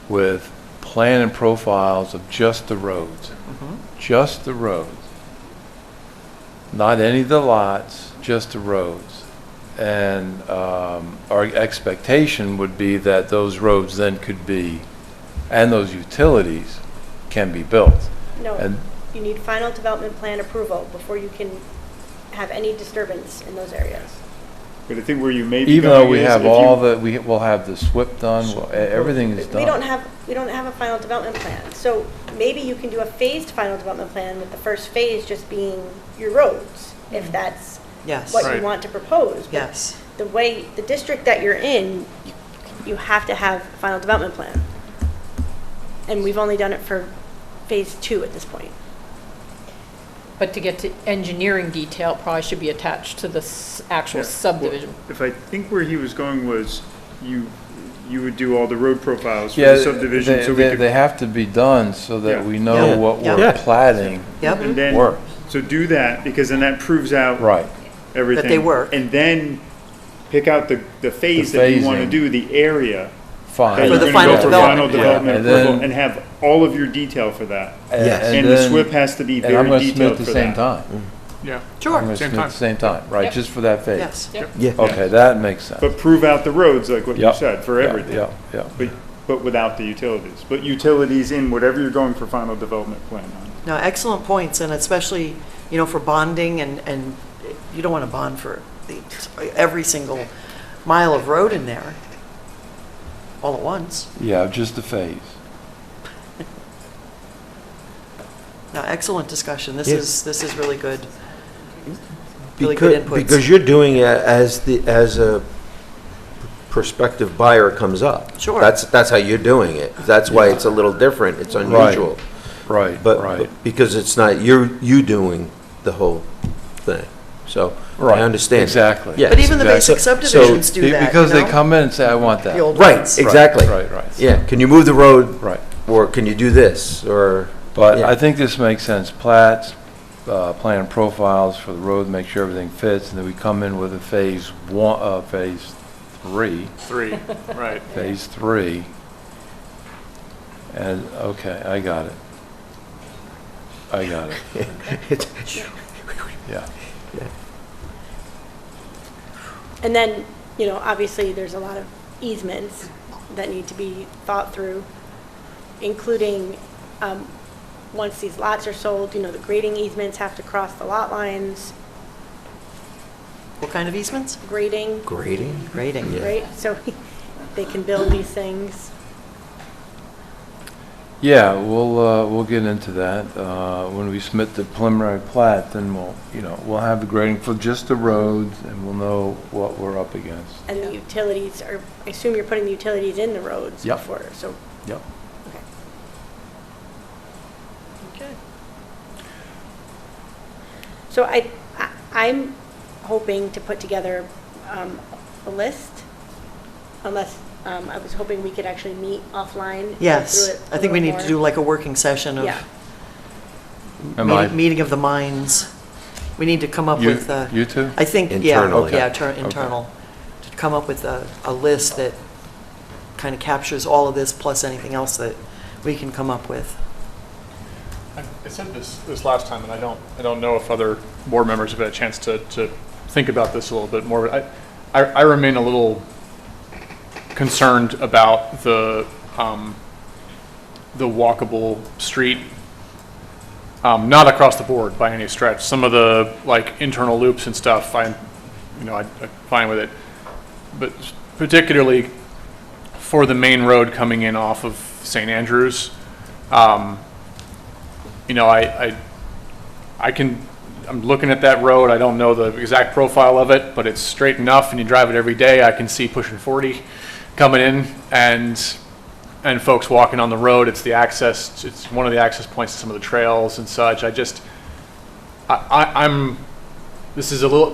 with plan and profiles of just the roads. Just the roads. Not any of the lots, just the roads. And our expectation would be that those roads then could be, and those utilities can be built. No, And you need final development plan approval before you can have any disturbance in those areas. But I think where you may be even though going we is have if you- all the, we will have the SWIP done, everything is done. We don't have a final development plan. So maybe you can do a phased final development plan with the first phase just being your roads, if that's Yes. what Right. you want to propose. But Yes. the district that you're in, you have to have a final development plan. And we've only done it for phase 2 at this point. But to get to engineering detail, it probably should be attached to the actual Yeah. subdivision. Well, if I think where he was going was, you would do all the road profiles for Yeah, the subdivision, so we they could. have to be done so Yeah. that we know Yeah. what Yeah. we're Yeah. platting Yep, And then, works. so do that, because then that proves out Right. everything. That they work. And then pick out the phase The that you want to phasing. do, the area. Fine. that For you're the gonna final go for development. Final development And approval, then- and have all of your detail for that. Yes. And the SWIP has to be And I'm very going to submit detailed at the for same that. time. Yeah. I'm sure, going to Same submit at time. the same time, right, Yep. just for that phase? yes. Yeah. Okay, that makes sense. But prove out the roads, like what you Yep. said, for Yeah, everything. Yeah, yeah. But without the utilities. But utilities in whatever you're going for final development plan on. No, excellent points, and especially, for bonding, and you don't want to bond for every single mile of road in there all at once. Yeah, just the phase. No, excellent discussion. This Yes. is really good. Really good inputs. Because you're doing it as a prospective buyer comes up. Sure. That's how you're doing it. That's why it's a little different. It's unusual. Right, But right. because it's not you doing the whole thing. So I Right, understand. exactly. Yeah. But even the exactly. basic subdivisions do that, Because they you know? come in and say, I want that. The old Right, ones. exactly. Right, right. Yeah, can you move the road, Right. or can you do this, or? But Yeah. I think this makes sense. Plats, plan profiles for the road, make sure everything fits, and then we come in with a phase 3, 3, right. phase 3. And, okay, I got it. Yeah. And then, obviously, there's a lot of easements that need to be thought through, including, once these lots are sold, the grading easements have to cross the lot lines, What kind of easements? grading, Grading? Grading. Yeah. right? So they can build these things. Yeah, we'll get into that. When we submit the preliminary plat, then we'll have the grading for just the roads, and we'll know what we're up against. And the utilities are, I assume you're putting the utilities in the roads Yep. before, so, Yep. okay. Okay. So I'm hoping to put together a list, unless, I was hoping we could actually meet offline. go Yes, through it a I think we little need to more. do like a working session of Yeah. meeting of the minds. We need to come up You with, you two? I think, Internally. internal, to come up with a list that kind of captures all of this plus anything else that we can come up with. I said this last time, and I don't know if other board members have had a chance to think about this a little bit more. But I remain a little concerned about the walkable street. Not across the board by any stretch. Some of the internal loops and stuff, I'm fine with it. But particularly for the main road coming in off of St. Andrews, I'm looking at that road, I don't know the exact profile of it, but it's straight enough, and you drive it every day, I can see pushing 40 coming in, and folks walking on the road. It's the access, it's one of the access points to some of the trails and such. This is a little,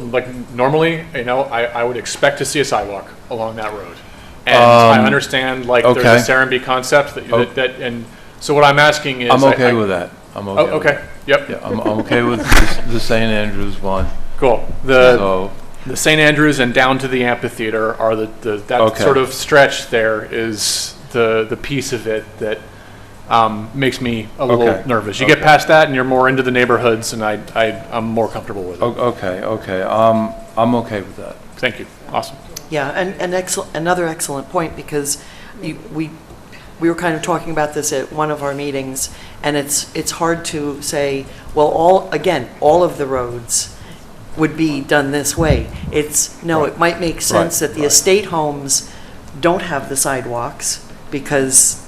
normally, I would expect to see a sidewalk along that road. And I understand, there's okay. a Serenbe concept and so what I'm asking is. I'm okay with that. I'm okay. Oh, with okay, that. yep, Yeah, I'm okay with the St. Andrews one. cool. So, The St. Andrews and down to the amphitheater are that Okay. sort of stretch there is the piece of it that makes me a little Okay. nervous. You get Okay. past that and you're more into the neighborhoods, and I'm more comfortable with it. okay. I'm okay with that. Thank you, awesome. Yeah, and another excellent point, because we were kind of talking about this at one of our meetings, and it's hard to say, well, all of the roads would be done this way. It might make sense that the right. estate homes don't have the sidewalks because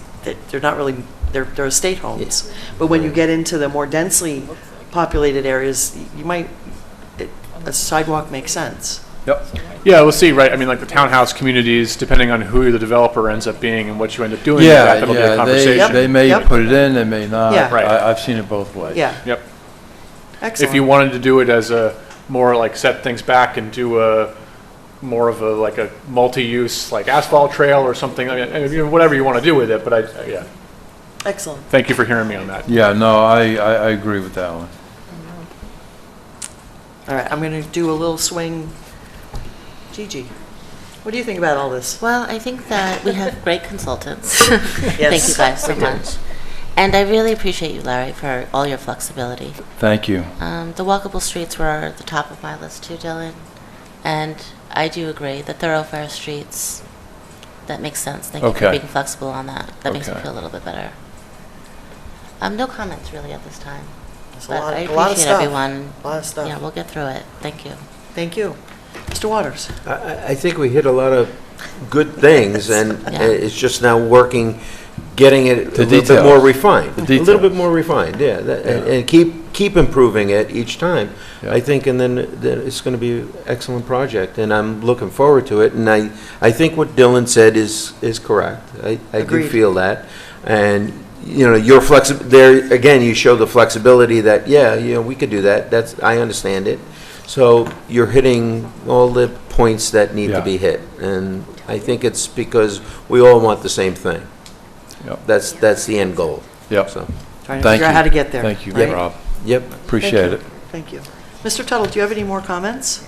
they're not really, they're estate homes. But when you get into the more densely populated areas, a sidewalk makes sense. Yep. Yeah, we'll see, right? I mean, the townhouse communities, depending on who the developer ends up being and what you end up doing with that, that'll be a conversation. They may Yep. put it in, they may not. Yeah. Right. I've seen it both ways. Yeah. Yep. If you Excellent. wanted to do it as a more like set things back and do a more of a like a multi-use like asphalt trail or something, I mean, you know, whatever you want to do with it, but yeah, Excellent. thank you for hearing me on that. Yeah, no, I agree with that one. All right, I'm going to do a little swing. Gigi, what do you think about all this? Well, I think that we have great consultants. Thank Yes, you guys so we do. much. And I really appreciate you, Larry, for all your flexibility. Thank you. The walkable streets were at the top of my list too, Dylan. And I do agree, the thoroughfare streets, that makes sense. Thank you for Okay. being flexible on that. That makes me Okay. feel a little bit better. No comments really at this time. There's But I a lot of appreciate stuff. everyone. A lot of stuff. Yeah, we'll get through it. Thank you. Thank you. Mr. Waters? I think we hit a lot of good things, and Yeah. it's just now working, getting it a The little bit more details. refined. The A little details. bit more refined, yeah, and keep improving it each time, Yeah. I think, and then it's going to be an excellent project, and I'm looking forward to it, and I think what Dylan said is correct. I do Agreed. feel that, and, you know, your there, again, you show the flexibility that, yeah, you know, we could do that, I understand it. So you're hitting all the points that need to Yeah. be hit, and I think it's because we all want the same thing. Yep. That's the end goal. Yep. So, Trying to Thank figure out you. how to get there. Thank you, right? Rob. yep. Appreciate it. Thank you. Mr. Tuttle, do you have any more comments?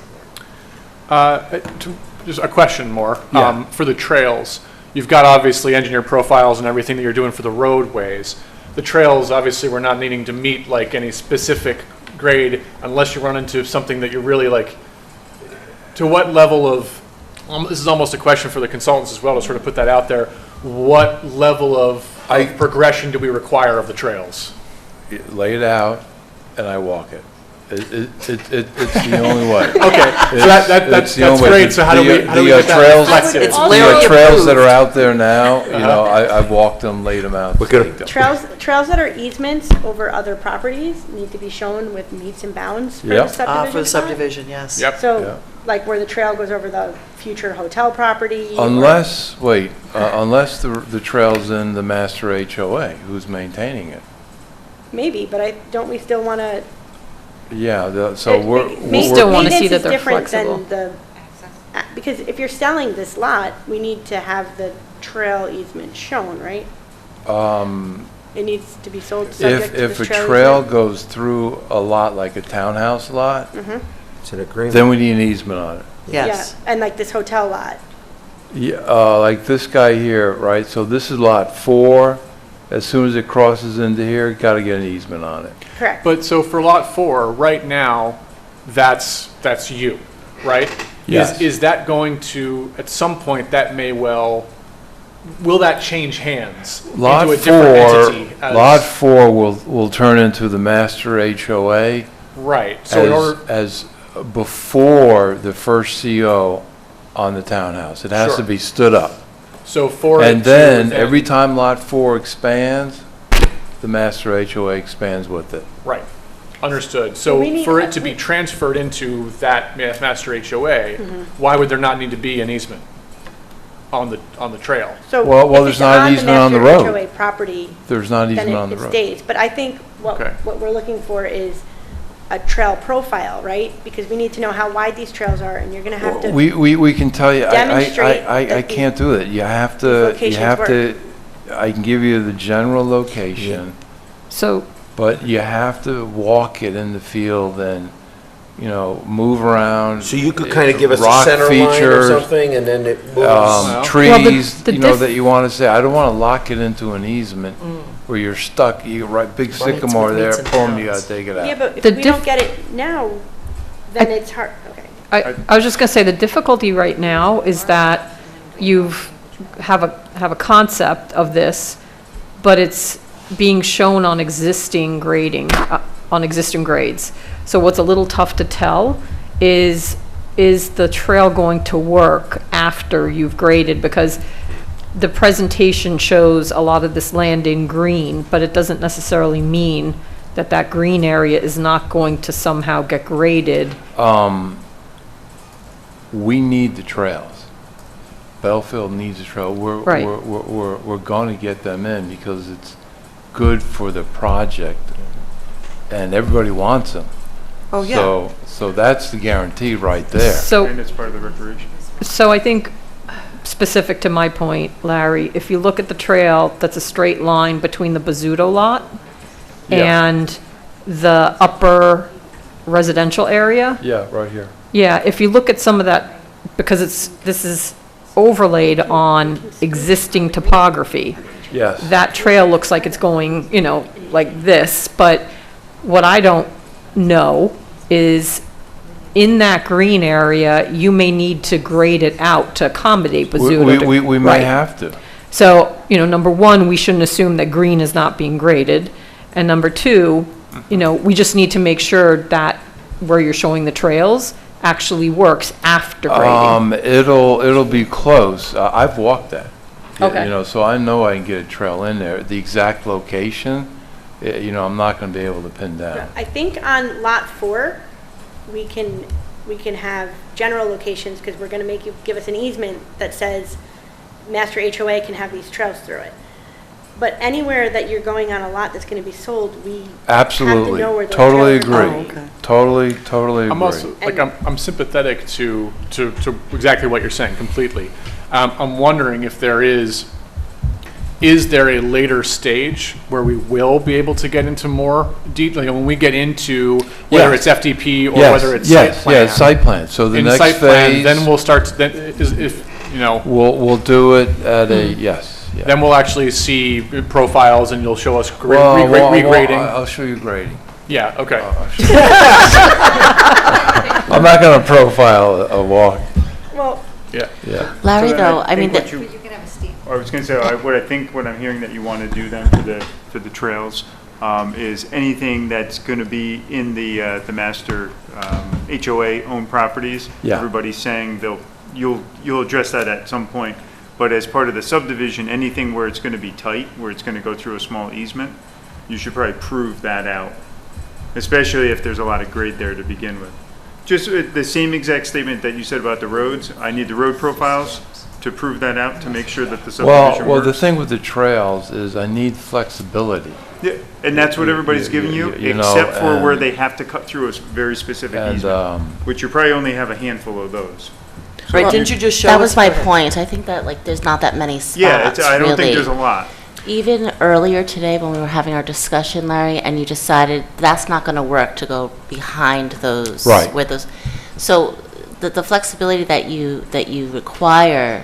Just a question more. Yeah. For the trails, you've got obviously engineered profiles and everything that you're doing for the roadways. The trails, obviously, we're not needing to meet like any specific grade unless you run into something that you're really like, to what level of, this is almost a question for the consultants as well to sort of put that out there. What level of progression do we require of the trails? Lay it out, and I walk it. It's the only way. Okay, so that's the only way. great. So how do we get that trails- reflected? It's The Larry trails that approved. are out there now, you know, I've walked them, laid them out. We're gonna- staked them. Trails that are easements over other properties need to be shown with meets and bounds for the Yep. subdivision. For the plot. subdivision, yes. Yep. Yeah. So, like where the trail goes over the future hotel property. or- Unless the trail's in the master HOA, who's maintaining it. Maybe, but don't we still want to? Yeah, so we're. still wanna see Maintenance that is they're different flexible. than the, because if you're selling this lot, we need to have the trail easement shown, right? It needs to be sold subject to If this a trail trail easement? goes through a lot like a townhouse lot, It's an agreement. then we need an easement on it. Yes. Yeah, and like this hotel lot. Yeah, like this guy here, right, so this is lot 4, as soon as it crosses into here, gotta get an easement on it. Correct. But so for lot 4, right now, that's you, right? Yes. Is that going to, at some point, that may well, will that change hands Lot into a different 4, entity? as- lot 4 will turn into the master HOA Right, so in order, as before the first CO on the townhouse. It has to Sure. be stood up. so for. And then, every time lot 4 expands, the master HOA expands with it. Right, understood. we So need- for it to be transferred into that master HOA, why would there not need to be an easement on the trail? So Well, if there's it's not an easement on the master road. HOA property, There's not an then easement on the it road. stays. But I think Okay. what we're looking for is a trail profile, right? Because we need to know how wide these trails are, and you're going to have to. We can tell you, demonstrate I that the- can't do it. You have these to, locations I can give you the general location, So, but you have to walk it in the field and, you know, move around. So you could kind of give us a rock center line or features, something, and then it moves. Well, trees, the you know, diff- that you want to say, I don't want to lock it into an easement where you're stuck, you right, big sycamore with there, meets and boom, you bounds. gotta take it Yeah, out. but if The we don't get it now, then it's hard, okay. I was just gonna say, the difficulty right now is that have a concept of this, but it's being shown on existing grading, on existing grades. So what's a little tough to tell is the trail going to work after you've graded? Because the presentation shows a lot of this land in green, but it doesn't necessarily mean that that green area is not going to somehow get graded. We need the trails. Belfield needs a trail. Right. We're going to get them in because it's good for the project, and everybody wants them. Oh, yeah. So that's the guarantee right there. So, And it's part of the recreation. so I think, specific to my point, Larry, if you look at the trail, that's a straight line between the Bazzuto lot Yeah. and the upper residential area. Yeah, right here. Yeah, if you look at some of that, because this is overlaid on existing topography, Yes. that trail looks like it's going, like this, but what I don't know is in that green area, you may need to grade it out to accommodate Bazzuto. We may Right. have to. So, number one, we shouldn't assume that green is not being graded. And number two, we just need to make sure that where you're showing the trails actually works after grading. It'll be close. I've walked that. Okay. So I know I can get a trail in there. The exact location, I'm not going to be able to pin down. I think on lot 4, we can have general locations, because we're gonna make you give us an easement that says master HOA can have these trails through it. But anywhere that you're going on a lot that's gonna be sold, we Absolutely. have to know where those Totally trails are. agree. Oh, okay. Totally agree. I'm also, I'm sympathetic to exactly what you're saying completely. I'm wondering if is there a later stage where we will be able to get into more detail, when we get into whether Yes. it's FDP or Yes, whether it's yes, site plan? yeah, site plan. So the In next site plan, phase, then we'll start, if, we'll do it at a, yes. Yeah. then we'll actually see profiles and you'll show us Well, regrading. I'll show you grading. Yeah, okay. I'm not going to profile a walk. Well, Yeah. Yeah. Larry, So then though, I mean, think the- what you- You can have a steep. I was going to say, what I'm hearing that you want to do then for the trails is anything that's going to be in the master HOA owned properties. Yeah. Everybody's saying you'll address that at some point. But as part of the subdivision, anything where it's going to be tight, where it's going to go through a small easement, you should probably prove that out, especially if there's a lot of grade there to begin with. Just the same exact statement that you said about the roads. I need the road profiles to prove that out, to make sure that the subdivision Well, the works. thing with the trails is I need flexibility. Yeah, and that's what everybody's giving you, You know, except for where and- they have to cut through a very specific And, easement, which you probably only have a handful of those. Right, Well, didn't you just show that us? was my Go ahead. point. I think that, there's not that many spots, Yeah, I don't think really. there's a lot. Even earlier today, when we were having our discussion, Larry, and you decided that's not going to work to go behind those. Right. Where those, so the flexibility that you require,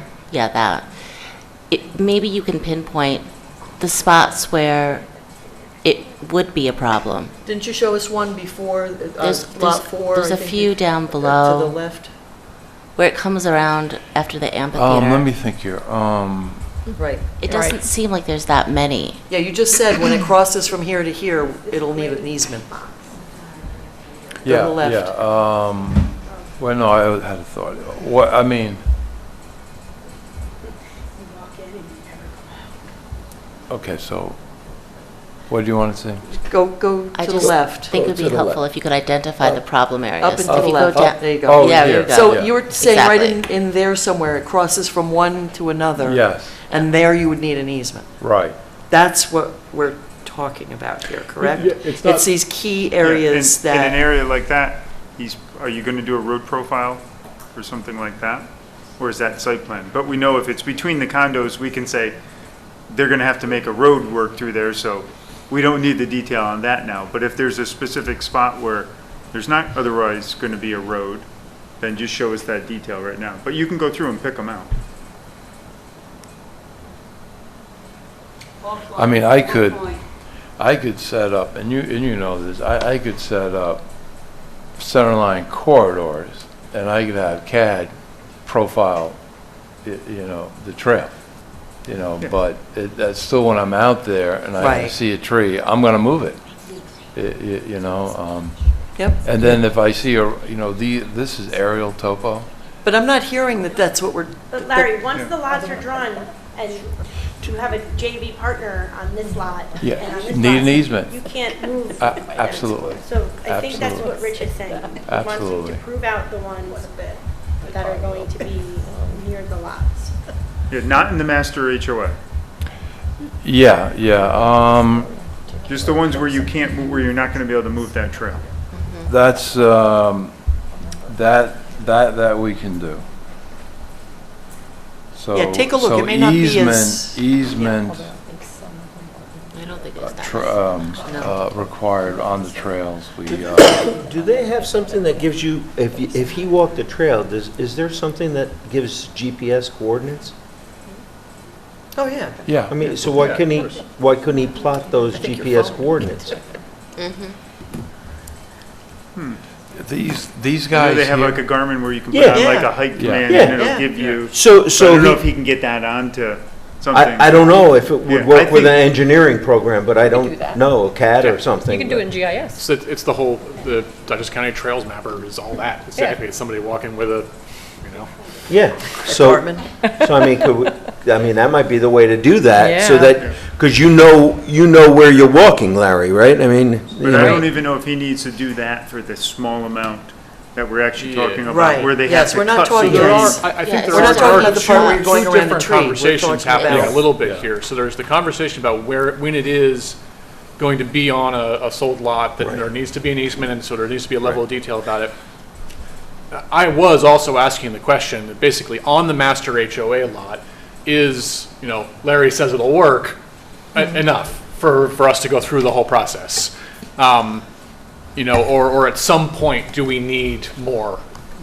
maybe you can pinpoint the spots where it would be a problem. Didn't you show us one before, There's lot 4? there's I a think few down To the below left? where it comes around after the amphitheater. Let me think here. Right. It doesn't seem like there's that many. Yeah, you just said when it crosses from here to here, it'll need an easement. Yeah, the left. yeah. Well, no, I had a thought. What, I mean, okay, so what do you want to see? Go I to the just left. think it would be to the helpful if you could identify the problem areas. Up and to If the you go left. down- There you go. Oh, Yeah, here. there you go. So Yeah. you were saying right Exactly. in there somewhere, it crosses from one to another. Yes, And there you would need an easement. right. That's what we're talking about here, correct? Yeah, it's not- It's these key Yeah, areas in an that, area like that, are you going to do a road profile or something like that? Or is that site plan? But we know if it's between the condos, we can say they're going to have to make a road work through there, so we don't need the detail on that now. But if there's a specific spot where there's not otherwise going to be a road, then just show us that detail right now. But you can go through and pick them out. I mean, I could set up, and you know this, I could set up centerline corridors, and I could have CAD profile, the trail, Yeah. but that's still when I'm out there and I Right. see a tree, I'm gonna move it. yep. And then if I see this is aerial topo. But I'm not hearing that that's what we're, But Larry, once the lots are drawn and you have a JV partner on this lot Yeah, and on this need lot, an easement. you can't move. Absolutely. So I think that's Absolutely. what Rich is saying. He wants you Absolutely. to prove out the ones that are going to be near the lots. Yeah, not in the master HOA. Yeah. Just the ones where you can't, where you're not going to be able to move that trail. That's, that we can do. So, Yeah, take a look. so It may not be as- Easement, I don't think it's that. required on the trails. We, Do they have something that gives you, if he walked the trail, is there something that gives GPS coordinates? Oh, yeah. yeah. I mean, so why couldn't he plot those think your GPS phone- coordinates? These You know, guys they have here- like a Garmin where you can put Yeah. on like Yeah. a height Yeah. command Yeah. and it'll Yeah. give you, So, so I don't know he- if he can get that onto something. I don't know if it Yeah, would I work with think- an engineering program, but I do don't that. know, CAD or something. You can do it in GIS. So it's the whole, the Dutchess County Trails Mapper is all that. It's Yeah. technically somebody walking with a, you know, Yeah, so, Cartman. so I mean, that might be the way to do that, so Yeah. that, because you know where you're walking, Larry, right? I mean, you But I know, don't even know if he needs to do that for the small amount that we're actually Yeah. talking about, Right. where they Yes, have to we're not cut. talking so there are, Yes. I Yeah, think there we're are not talking about the part where you're going two around the different tree. We're conversations talking happening about- a little bit here. So there's the conversation about when it is going to be on a sold lot, that there needs to be an easement, and so there needs to be a level of detail about it. I was also asking the question that basically on the master HOA lot is, you know, Larry says it'll work, enough for us to go through the whole process. You know, or at some point, do we need more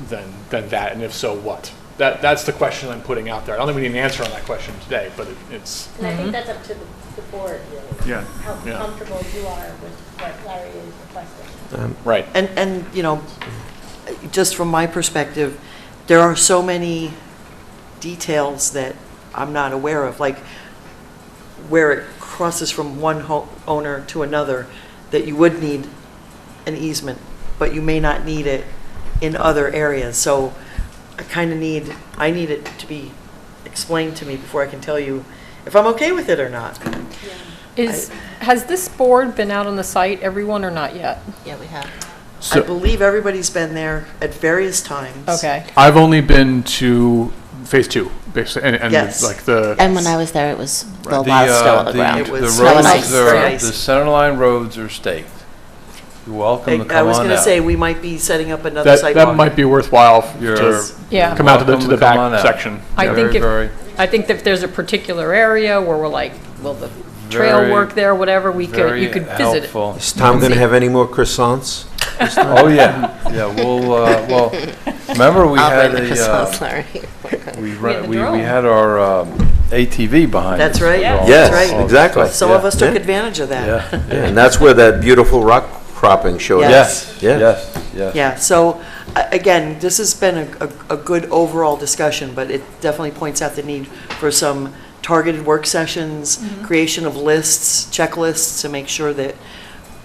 than that, and if so, what? That's the question I'm putting out there. I don't think we need an answer on that question today, but it's, And I think that's up to the board, really, Yeah. how Yeah. comfortable you are with what Larry is requesting. right. And, you know, just from my perspective, there are so many details that I'm not aware of, like where it crosses from one owner to another, that you would need an easement, but you may not need it in other areas. So I need it to be explained to me before I can tell you if I'm okay with it or not. Has this board been out on the site, everyone, or not yet? Yeah, we have. I believe everybody's been there at various times. Okay. I've only been to phase 2, basically, and Yes. like the. And when I was there, it was, the lot's still on the ground. It was The snow and roads ice. are, Very nice. the center line roads are staked. You're welcome to I come was on going to out. say, we might be setting up another That sidewalk. might be worthwhile You're to Yeah. come out to the welcome to come on back out. section. I Very, think very- I think that if there's a particular area where we're like, will the trail Very- work there, whatever, you Very could visit it. helpful. is Tom going to have any more croissants? Oh, yeah, yeah, well, remember we I'll had bring the a, croissants, Larry. we drone. had our ATV behind us. That's right. Yeah. All- Yes, all the exactly. stuff, Some yeah. of us took Yeah. advantage of that. Yeah, Yeah, and that's where that beautiful rock cropping showed up. Yes. yes, Yeah. yes, yes. Yeah, so, again, this has been a good overall discussion, but it definitely points out the need for some targeted work sessions, creation of lists, checklists, to make sure that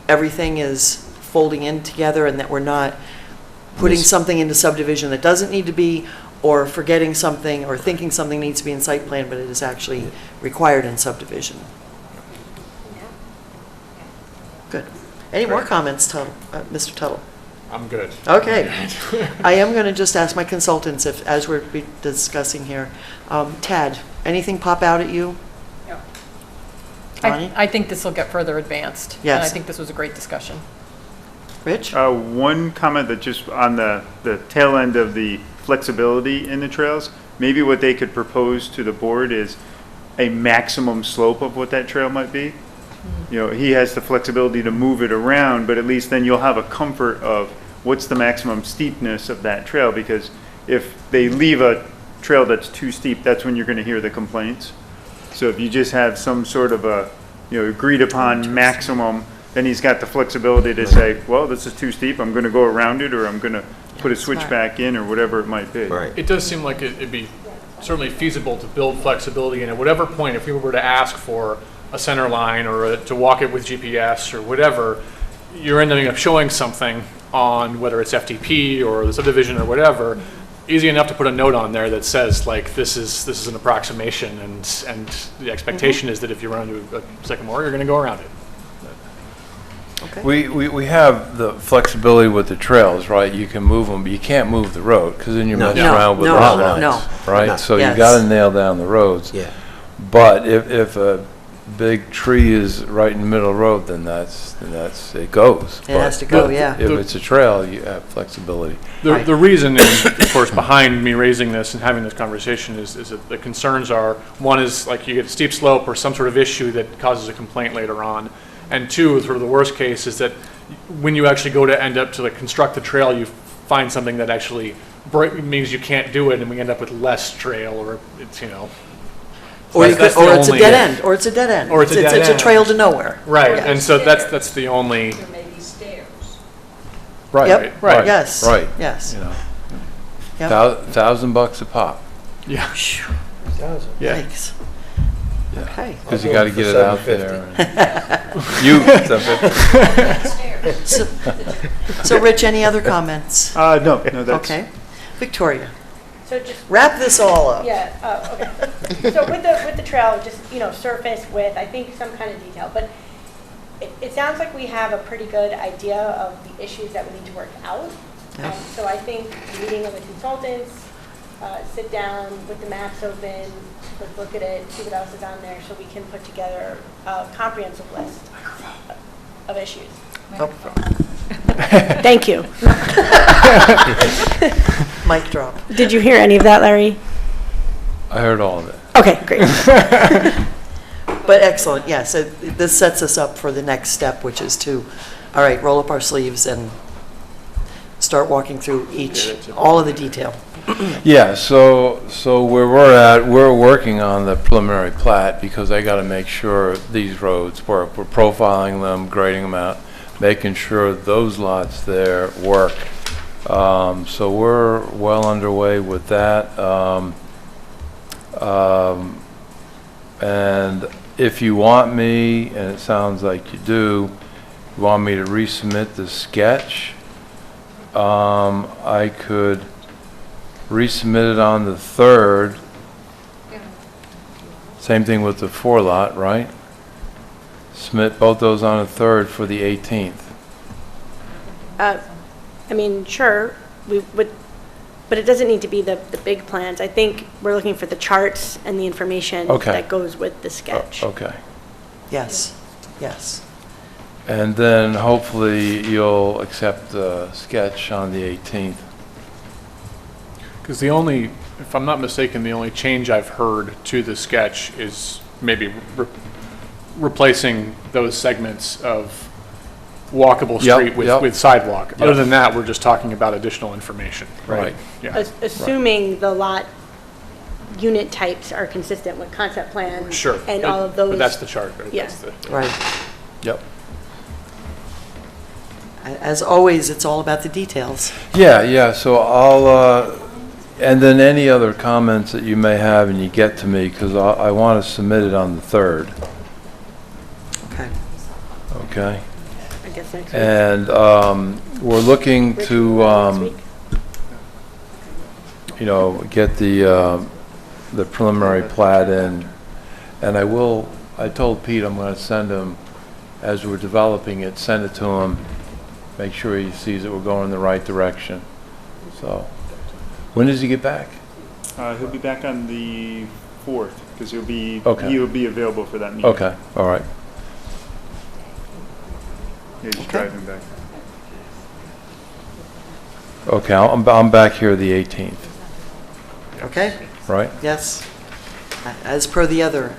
everything is folding in together and that we're not putting something into subdivision that doesn't need to be, or forgetting something, or thinking something needs to be in site plan, but it is actually required in subdivision. Good. Any more comments, Mr. Tuttle? I'm good. Okay. I am going to just ask my consultants, if, as we're discussing here, Tad, anything pop out at you? No. Bonnie? I think this will get further advanced. And Yes. I think this was a great discussion. Rich? One comment that just on the tail end of the flexibility in the trails, maybe what they could propose to the board is a maximum slope of what that trail might be. You know, he has the flexibility to move it around, but at least then you'll have a comfort of what's the maximum steepness of that trail, because if they leave a trail that's too steep, that's when you're going to hear the complaints. So if you just have some sort of a, you know, agreed upon maximum, then he's got the flexibility to say, well, this is too steep, I'm going to go around it, or I'm going to put a switch Smart. back in, or whatever it might be. Right. It does seem like it'd be certainly feasible to build flexibility, and at whatever point, if we were to ask for a center line or to walk it with GPS or whatever, you're ending up showing something on whether it's FTP or the subdivision or whatever, easy enough to put a note on there that says like this is an approximation, and the expectation is that if you run into a sycamore, you're going to go around it. Okay. We have the flexibility with the trails, right? You can move them, but you can't move the road, because then you're No. messing No, around with no, lot no, lines, no. right? No. So you Yes. got to nail down the roads. Yeah. But if big tree is right in the middle of the road, then it goes. It has to go, yeah. If it's a trail, you have flexibility. The reason, of course, behind me raising this and having this conversation is that the concerns are, one is like you get a steep slope or some sort of issue that causes a complaint later on. And two, sort of the worst case is that when you actually go to end up to construct the trail, you find something that actually means you can't do it and we end up with less trail or it's, Or that's the it's a only- dead end, or it's a dead end. Or it's a dead It's a end. trail to nowhere. Right, Yeah. and so that's the only, There may be stairs. Right, Yep. right. Yes. Right. Yes. You know, Yep. $1,000 a pop, yeah. Phew, Yeah. Yikes. yeah. Okay. Because you I'll got go to for get it out there. You, Stairs. So, Rich, any other comments? No, that's. Okay. Victoria, So just, wrap this all up. yeah, okay. So with the trail, just, surface width, I think some kind of detail, but it sounds like we have a pretty good idea of the issues that we need to work out. Yeah. So I think meeting with the consultants, sit down with the maps open, let's look at it, see what else is on there, so we can put together a comprehensive list of issues. Oh, Thank you. mic drop. Did you hear any of that, Larry? I heard all of it. Okay, great. But excellent, yes. This sets us up for the next step, which is to, all right, roll up our sleeves and start walking through all of the detail. Yeah, so where we're at, we're working on the preliminary plat because I got to make sure these roads work. We're profiling them, grading them out, making sure those lots there work. So we're well underway with that. And if you want me, and it sounds like you do, you want me to resubmit the sketch, I could resubmit it on the 3rd. Same thing with the 4 lot, right? Submit both those on the 3rd for the 18th. I mean, sure, we would, but it doesn't need to be the big plans. I think we're looking for the charts and the information Okay. that goes with the sketch. Okay. Yes, yes. And then hopefully you'll accept the sketch on the 18th. Because if I'm not mistaken, the only change I've heard to the sketch is maybe replacing those segments of walkable Yep, street yep. with sidewalk. Yep. Other than that, we're just talking about additional information. Right. Yeah. Assuming the lot unit types are consistent with concept plan. Sure. And all of those. But that's the chart, right? Yeah. That's the- Right. Yep. As always, it's all about the details. Yeah, so I'll, and then any other comments that you may have and you get to me, because I want to submit it on the 3rd, Okay. okay? I guess next week. And we're looking Rich, to, next week? get the preliminary plat in. And I told Pete I'm going to send him, as we're developing it, send it to him, make sure he sees that we're going in the right direction. So, when does he get back? He'll be back on the 4th, because he'll be available for that meeting. Okay, all right. Yeah, he's Okay. driving back. Okay, I'm back here the 18th, Okay? right? Yes. As per the other.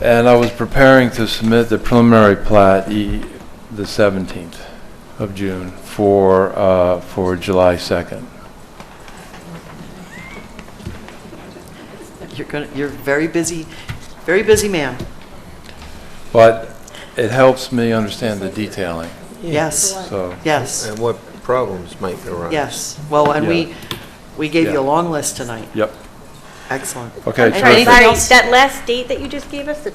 And I was preparing to submit the preliminary plat the 17th of June for July 2nd. You're very busy man. But it helps me understand the detailing, Yes, so. yes, And what problems might arise. yes. Well, and Yeah. we gave you Yeah. a long list tonight. Yep. Excellent. Okay, And Anything sorry, else? that last date that you just gave us, the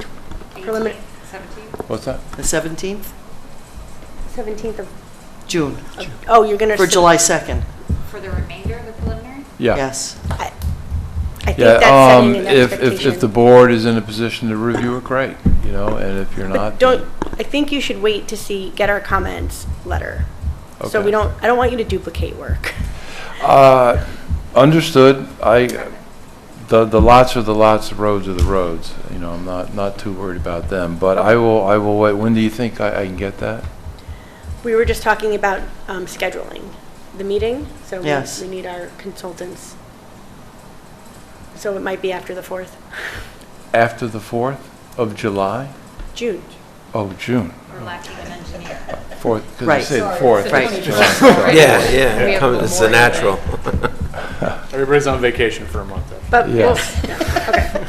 preliminary, 17th? What's that? The 17th, 17th of, June, oh, you're going to. for July 2nd. For the remainder of the preliminary? Yeah. Yes. I think that's setting an expectation. If the board is in a position to review it, great, and if you're not. But I think you should wait to get our comments letter. So Okay. I don't want you to duplicate work. Understood. The lots are the lots, the roads are the roads. You know, I'm not too worried about them, but I will wait. When do you think I can get that? We were just talking about scheduling the meeting, so Yes. we need our consultants. So it might be after the 4th, After the 4th of July? June. Oh, June. We're lacking an engineer. 4th, because Right. you say the 4th. Right. Yeah, yeah, it's a natural. Everybody's on vacation for a month. But Yeah. okay.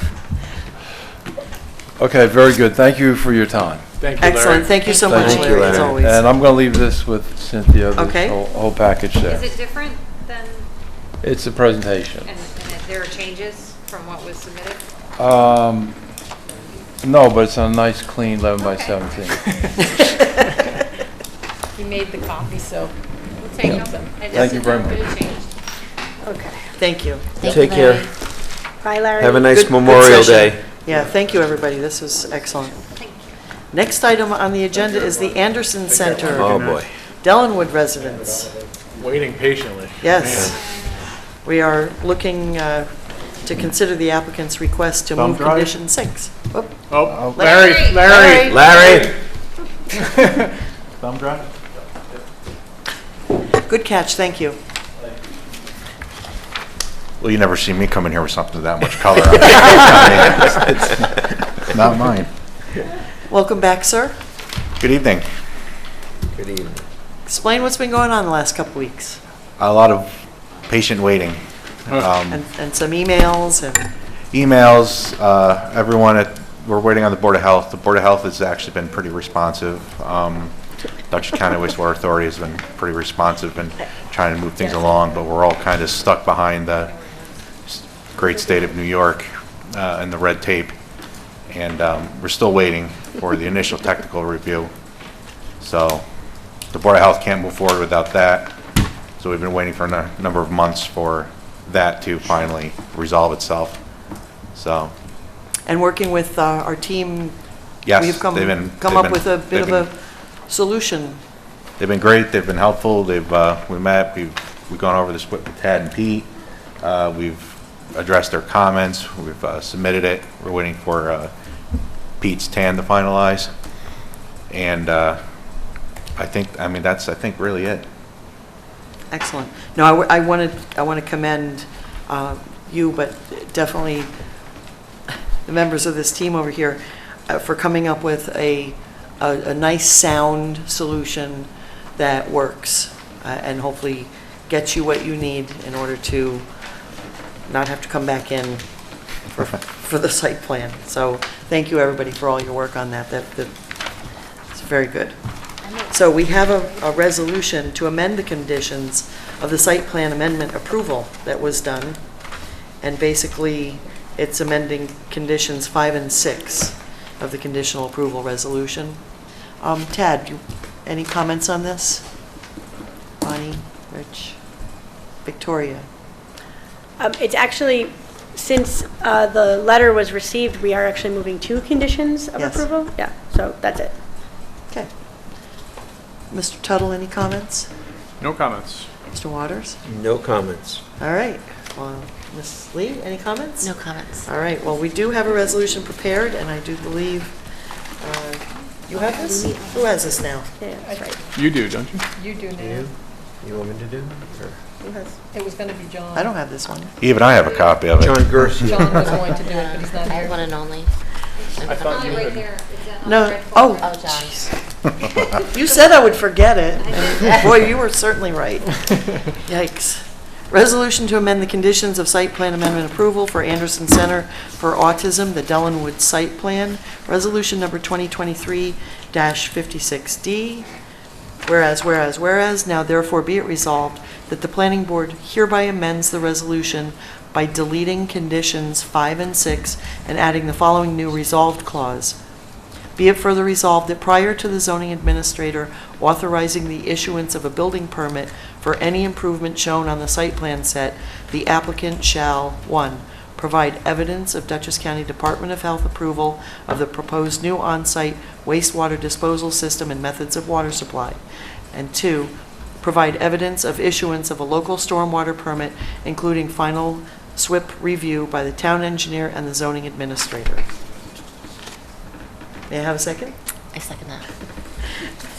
Okay, very good. Thank you for your time. Thank you, Larry. Excellent, thank you so much, Thank you, Larry, as Larry. always. And I'm going to leave this with Cynthia, Okay. this whole package Is there. it different than, It's a presentation. and if there are changes from what was submitted? No, but it's a nice, clean 11 by Okay. 17. He made the copy, so We'll take them. I just Thank you very didn't know if much. it had changed. Okay. Thank you. Thank Take you, care. Larry. Bye, Larry. Have a nice Good Memorial session. Day. Yeah, thank you, everybody, this was excellent. Next item on the agenda is the Anderson Center, Oh, boy. Dellenwood residents. Waiting patiently. Yes. We are looking to consider the applicant's request to move condition 6. Oop. Oh, Larry. Larry. Larry? Thumb drive? Good catch, thank you. Well, you never see me come in here with something that much color on it. It's not mine. Welcome back, sir. Good evening. Good evening. Explain what's been going on the last couple weeks. A lot of patient waiting. And some emails and, Emails, we're waiting on the Board of Health. The Board of Health has actually been pretty responsive. Dutchess County Wastewater Authority has been pretty responsive and trying to move things along, but we're all kind of stuck behind the great state of New York and the red tape. And we're still waiting for the initial technical review. So the Board of Health can't move forward without that. So we've been waiting for a number of months for that to finally resolve itself. So, and working with our team. yes, We've come they've up been- with a bit they've of been- a solution. They've been great, they've been helpful, we met, we've gone over this with Tad and Pete, we've addressed their comments, we've submitted it, we're waiting for Pete's TAN to finalize, and that's, I think really it. Excellent. No, I want to commend you, but definitely the members of this team over here for coming up with a nice sound solution that works and hopefully gets you what you need in order to not have to come back in for the site plan. So thank you, everybody, for all your work on that. It's very good. So we have a resolution to amend the conditions of the site plan amendment approval that was done. And basically, it's amending conditions 5 and 6 of the conditional approval resolution. Tad, any comments on this? Bonnie, Rich, Victoria? It's actually, since the letter was received, we are actually moving 2 conditions of Yes. approval. Yeah, so that's it. Okay. Mr. Tuttle, any comments? No comments. Mr. Waters? No comments. All right. Well, Ms. Lee, any comments? No comments. All right, well, we do have a resolution prepared, and I do believe, you have this? Who has this now? Yeah, that's right. You do, don't you? You do now. You want me to do? Or Who has? It was going to be John. I don't have this one. Even I have a copy of it. John Gerst. John was going to do it, but he's not I have here. one and only. I thought you Right had. there. Is that on No, the red oh, folder? Oh, John. you said I would forget it. and Boy, you were certainly right. Yikes. Resolution to amend the conditions of site plan amendment approval for Anderson Center for Autism, the Dellenwood Site Plan, Resolution number 2023-56D. Whereas, now therefore be it resolved that the planning board hereby amends the resolution by deleting conditions 5 and 6 and adding the following new resolved clause. Be it further resolved that prior to the zoning administrator authorizing the issuance of a building permit for any improvement shown on the site plan set, the applicant shall, 1, provide evidence of Dutchess County Department of Health approval of the proposed new on-site wastewater disposal system and methods of water supply, and 2, provide evidence of issuance of a local stormwater permit, including final SWIP review by the town engineer and the zoning administrator. May I have a second? I second that.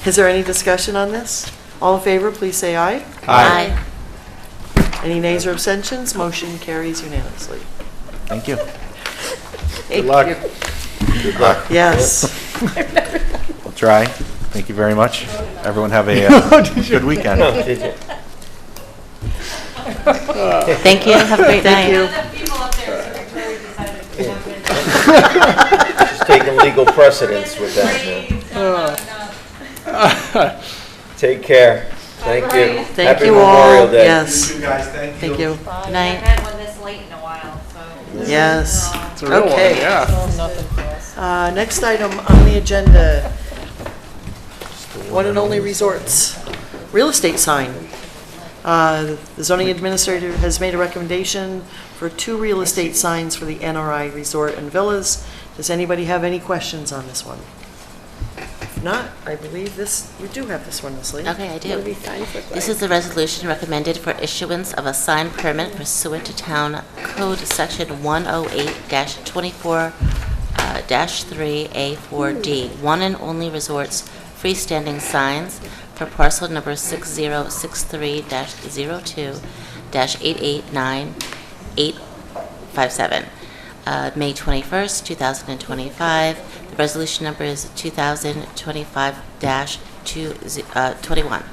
Is there any discussion on this? All in favor, please say aye. Aye. Any nays or abstentions? Motion carries unanimously. Thank you. Good luck. Good luck. Yes. We'll try. Thank you very much. Everyone have a good weekend. No, did you? Thank you. Have a great Thank night. you. Just taking legal precedence with that now. Take care. Thank you. Thank Happy you all. Memorial Day. Yes. You guys, thank you. Thank you. Good night. I've had one this late in a while, so. Yes. It's a real one, Okay. yeah. Next item on the agenda, one and only resorts, real estate sign. The zoning administrator has made a recommendation for 2 real estate signs for the NRI Resort and Villas. Does anybody have any questions on this one? If not, I believe we do have this one, Ms. Lee. Okay, I do. This is the resolution recommended for issuance of a sign permit pursuant to Town Code Section 108-24-3A4D, one and only resorts freestanding signs for parcel number 6063-02-889857. May 21st, 2025. The resolution number is 2025-21.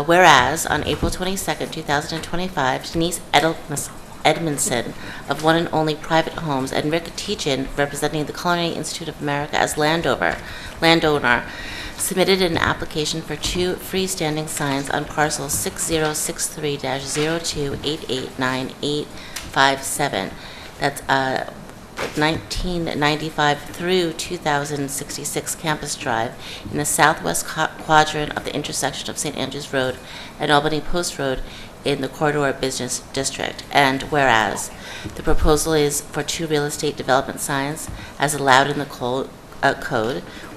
Whereas on April 22nd, 2025, Denise Edmondson of One and Only Private Homes and Rick Teachin, representing the Culinary Institute of America as landowner, submitted an application for 2 freestanding signs on parcel 6063-02-889857. That's 1995 through 2066 Campus Drive in the southwest quadrant of the intersection of St. Andrews Road and Albany Post Road in the Corridor Business District. And whereas the proposal is for 2 real estate development signs as allowed in the code,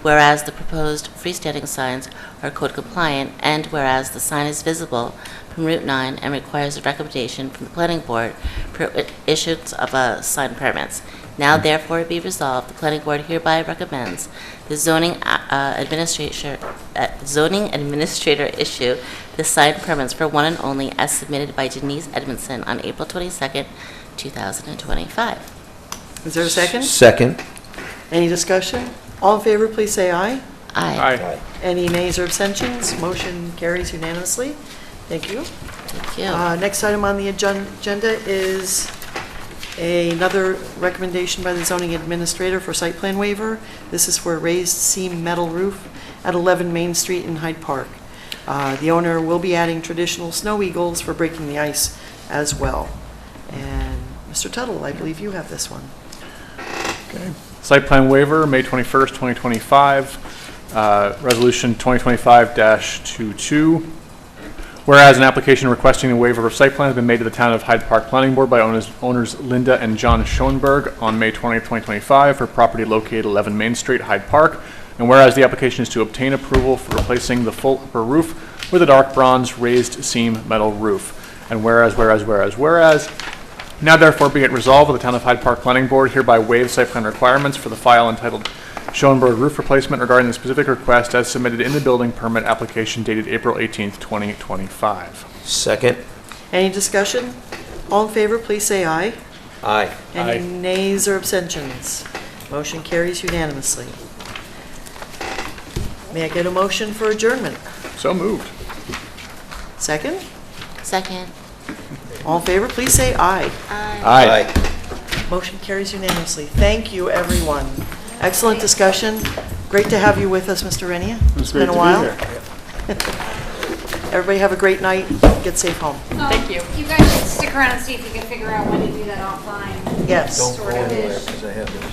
whereas the proposed freestanding signs are code compliant, and whereas the sign is visible from Route 9 and requires a recommendation from the planning board for issuance of sign permits. Now therefore be resolved, the planning board hereby recommends the zoning administrator issue the sign permits for one and only as submitted by Denise Edmondson on April 22nd, 2025. Is there a second? Second. Any discussion? All in favor, please say aye. Aye. Aye. Any nays or abstentions? Motion carries unanimously. Thank you. Thank you. Next item on the agenda is another recommendation by the zoning administrator for site plan waiver. This is for a raised seam metal roof at 11 Main Street in Hyde Park. The owner will be adding traditional snow eagles for breaking the ice as well. And Mr. Tuttle, I believe you have this one. Okay. Site plan waiver, May 21st, 2025, resolution 2025-22. Whereas an application requesting a waiver of site plan has been made to the Town of Hyde Park Planning Board by owners Linda and John Schoenberg on May 20th, 2025 for property located 11 Main Street, Hyde Park. And whereas the application is to obtain approval for replacing the full upper roof with a dark bronze raised seam metal roof. And whereas, now therefore be it resolved that the Town of Hyde Park Planning Board hereby waives site plan requirements for the file entitled Schoenberg Roof Replacement regarding the specific request as submitted in the building permit application dated April 18th, 2025. Second. Any discussion? All in favor, please say aye. Aye. Any Aye. nays or abstentions? Motion carries unanimously. May I get a motion for adjournment? So moved. Second? Second. All in favor, please say aye. Aye. Motion carries unanimously. Thank you, everyone. Excellent discussion. Great to have you with us, Mr. Renia. It's been a while. Everybody have a great night. Get safe home. Thank you. You guys should stick around and see if you can figure out when to do that offline. Yes. Don't go anywhere because I have this.